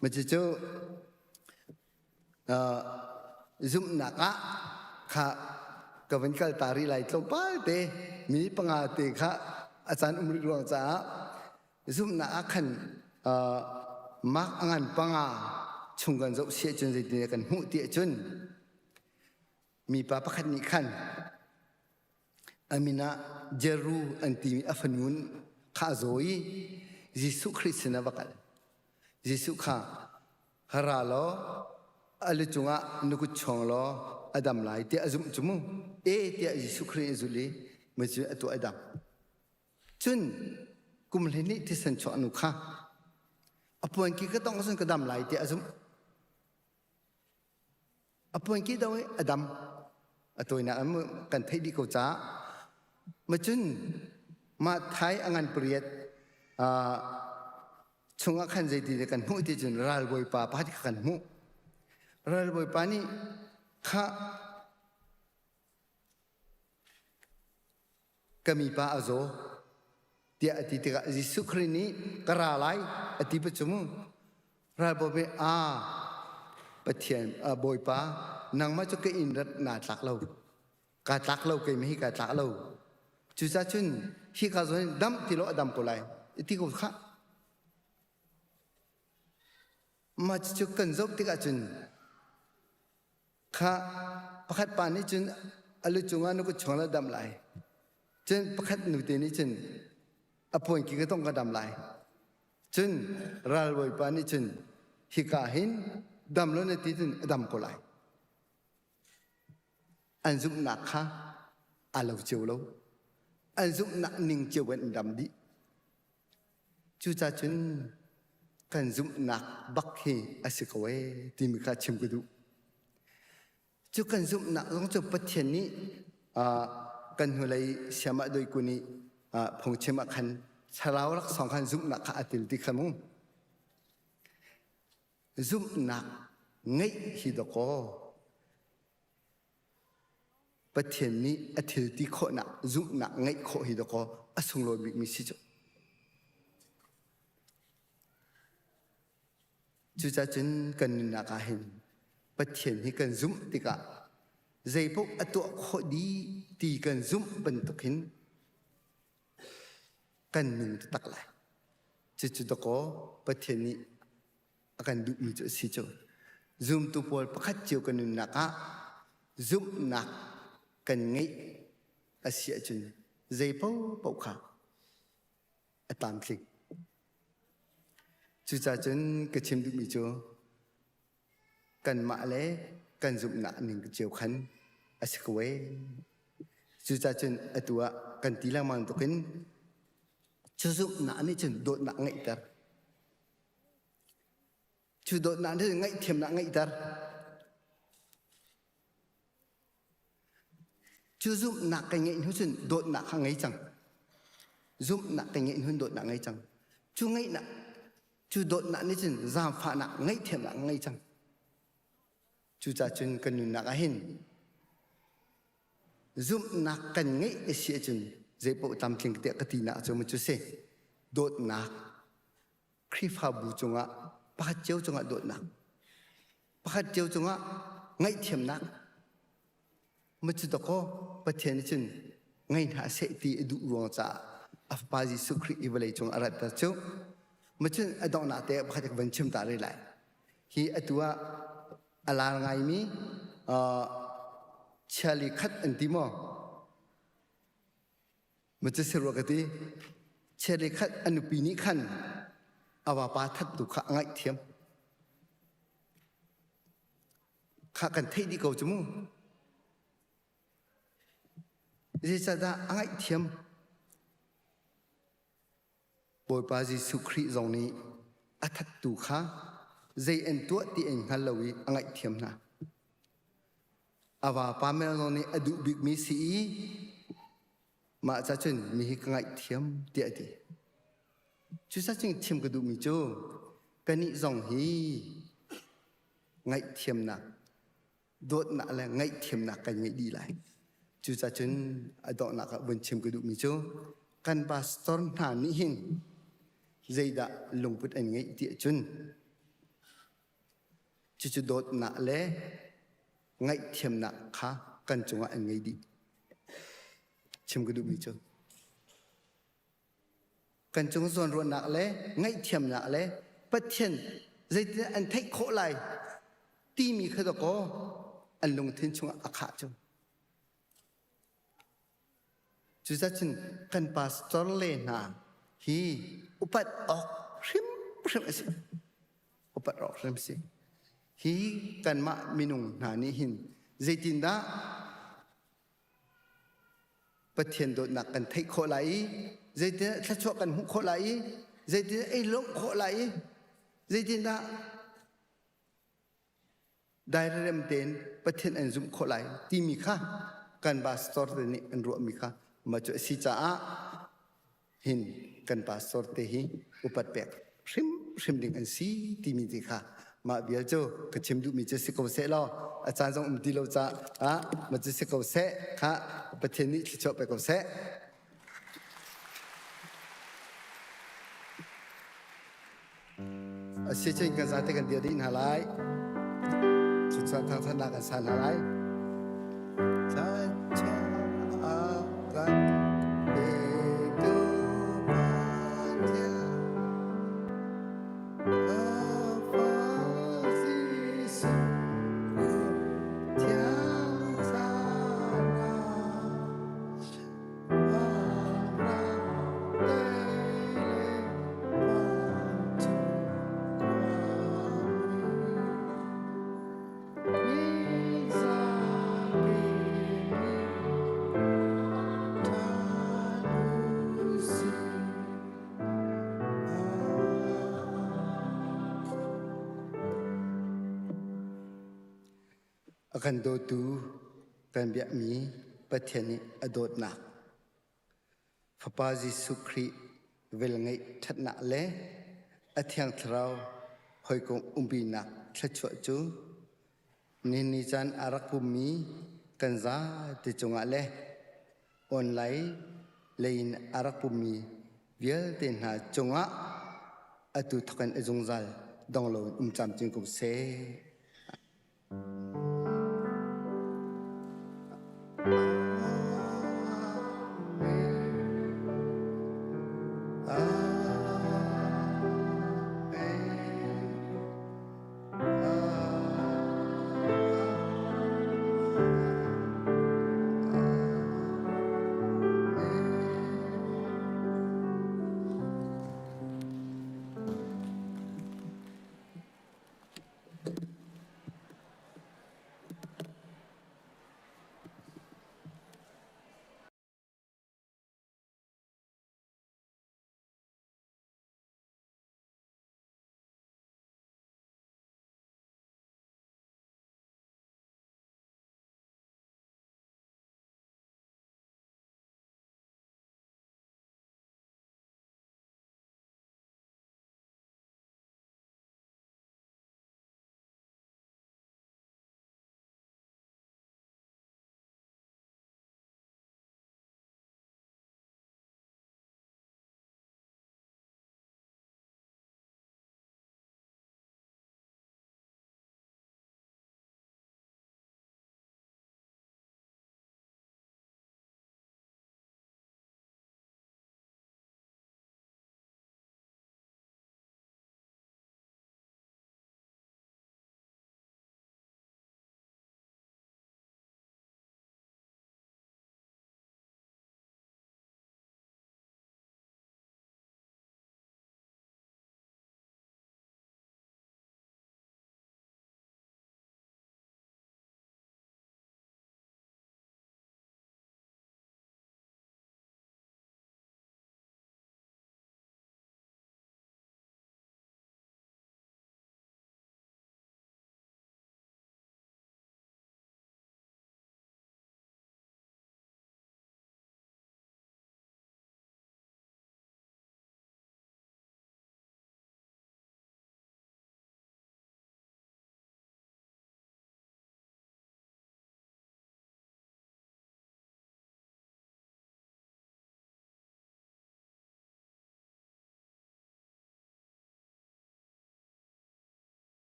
Speaker 9: มันจะเจอซุมนักค่ะก็วันกัลตารีไลท์ลงไปเตมีปังอาเตค่ะอาจารย์อุมริรวงจ้าซุมนักขันมักงานปังอาชงกันจะเสียจนจะเดียกันหูเตียจนมีป้าประคันนิขันอามินาเจรูอันตีมีอัฟนุนข้าโซยยิสุคริสต์นะบักลยิสุข้าฮาราลออัลจุงะนุกุชงลออดัมไลเตียอซุมจุมุเอเตียยิสุคริสต์จุลีมันจะตัวอดัมจุนกุมเลนิที่สันชอนุข้าอพวนกีก็ต้องสันกระดัมไลเตียอซุมอพวนกีดาวอดัมตัวนั้นมันกันเทดีกว่าจ้ามาจุนมาไทยอังอันเปรียดชงขันใจดีกันหูที่จุนรัลบอยป้าพัดกันหูรัลบอยป้านี่ข้าก็มีป้าอาโซเดียอติติกะยิสุครินีกระไรอติปัจจุบันรัลบอยปะเทียนบอยป้านางมาจุกอินรัตนาตักเราการตักเราเกี่ยไม่ให้การตักเราจุดจุนที่เขาส่วนดำที่เราดำกุไลที่เขาข้ามาจุกกันจบที่เขาจุนข้าประคัดปานี้จุนอลุจุงานุก็ชงแล้วดำไหลจุนประคัดหนุเตนี้จุนอภวนกีก็ต้องกระดำไหลจุนรัลบอยปานี้จุนฮิกาหินดำแล้วในที่จุนดำกุไลอันซุมนักค่ะอาเลวเจียวเลวอันซุมนักนิ่งเจียวเป็นดำดิจูจ่าจุนกันซุมนักบักเฮอาศัยเขาไว้ที่มีค่าชิมกันดูจูกันซุมนักต้องจูประเทศนี้กันหัวเลยเสียมาโดยกุนีผงเชื่อมขันชาลาวรักสองขันซุมนักอาติลติขมุงซุมนักไงฮิดโกประเทศนี้อาทิตย์ที่โคหนักซุ่มหนักไงโคฮิดก็อสุงโลบิกมิสิจจุดจันกันนักอาหินประเทศนี้กันซุ่มติกะใจพวกตัวโคดีตีกันซุ่มเป็นตุกินกันหนึ่งตักไหลจุดก็ประเทศนี้อาการดุมิจุสิจซุ่มตัวพอลประคัดเจียวกันนัก giúp nạc cần nghĩ ở xịa chun dây bầu khá ở tạm kinh chú cha chun cái chim được bị chúa cần mạ lẽ cần giúp nạc nên cái chiều khăn ở xịa quê chú cha chun ở tua cần tí lang mang tục kín chú giúp nạc nên chun đột nạc ngậy ta chú đột nạc nên ngậy thiềm nạc ngậy ta chú giúp nạc cái ngậy hơn chun đột nạc hàng ngậy chẳng giúp nạc cái ngậy hơn đột nạc ngậy chẳng chú ngậy nạc chú đột nạc nên chun giảm phá nạc ngậy thiềm nạc ngậy chẳng chú cha chun cần nạc hin giúp nạc cần ngậy ở xịa chun dễ bộ tam kinh tiệ cái tì nạc cho một chút xe đột nạc khi phá bù chung ạ bác chiếu chung ạ đột nạc bác chiếu chung ạ ngậy thiềm nạc mà chú đó có bất thiện chun ngay hạ sẽ tì đủ ruộng cha áp ba gì sức khỉ về lại chung arat ta chú mà chun ở đó nãy thế bác vẫn chim ta lại khi ở tua alar ngay mi chali khát anh tim mà chú sẽ rồi cái gì chali khát anh pini khăn awa ba thắt tụ khá ngay thiêm khá cần thấy đi cầu chú mu dễ ra đã ngay thiêm bồi ba gì su khỉ dòng này thắt tụ khá dây anh tuột thì anh hal lâu ngay thiêm na awa pa mel dòng này adu big mi si mà cha chun mi ngay thiêm tiệt đi chú sa chừng thiêm cái đủ mi chú cái nị dòng hi ngay thiêm na đốt na là ngay thiêm na cái ngay đi lại chú sa chun ở đó na cái vẫn thiêm cái đủ mi chú kan pastor na ni hin dây đã lùng bút anh ngay tiệt chun chú đốt na lẽ ngay thiêm na khá kan chung anh ngay đi thiêm cái đủ mi chú cần chúng dồn ruộng nặng lẽ ngay thiềm nặng lẽ bất thiện dây anh thấy khổ lại tim mi khơi đó có anh lùng thiên chúng ác hạ chung chú gia chừng cần pastor lên na hi upat ọc rim si upat ọc rim si hi cần mạ minung na ni hin dây tin đó bất thiện đột nặng cần thấy khổ lại dây thế thắt cho cần hút khổ lại dây thế ấy lốc khổ lại dây thế đã đại rem tên bất thiện anh dùng khổ lại tìm mi kha cần pastor tên này anh ruộng mi kha mà chỗ si cha hin cần pastor tên hi upat pek rim đình anh si tìm mi gì kha mà bây giờ cái chim du mi chơi sĩ cầu sẽ lo à cha trong đi lâu cha mà chơi sĩ cầu sẽ kha bất thiện này cho phải cầu sẽ sẽ chơi cái giá thì cần điều đi nào lại chúng ta thằng thân là cái sàn nào lại cha cha gần để tu ban gia apa sih tiang sana akan do tu kan biak mi pathiani adot na Papa Jesu Christ vel ngai that na le athiang thrau hoi kong umbi na thachwa chu ni chan arak pumi kan za ti chunga le online lein arak pumi vial ten ha chunga atu thakan ejung zal donglo cham ching ko se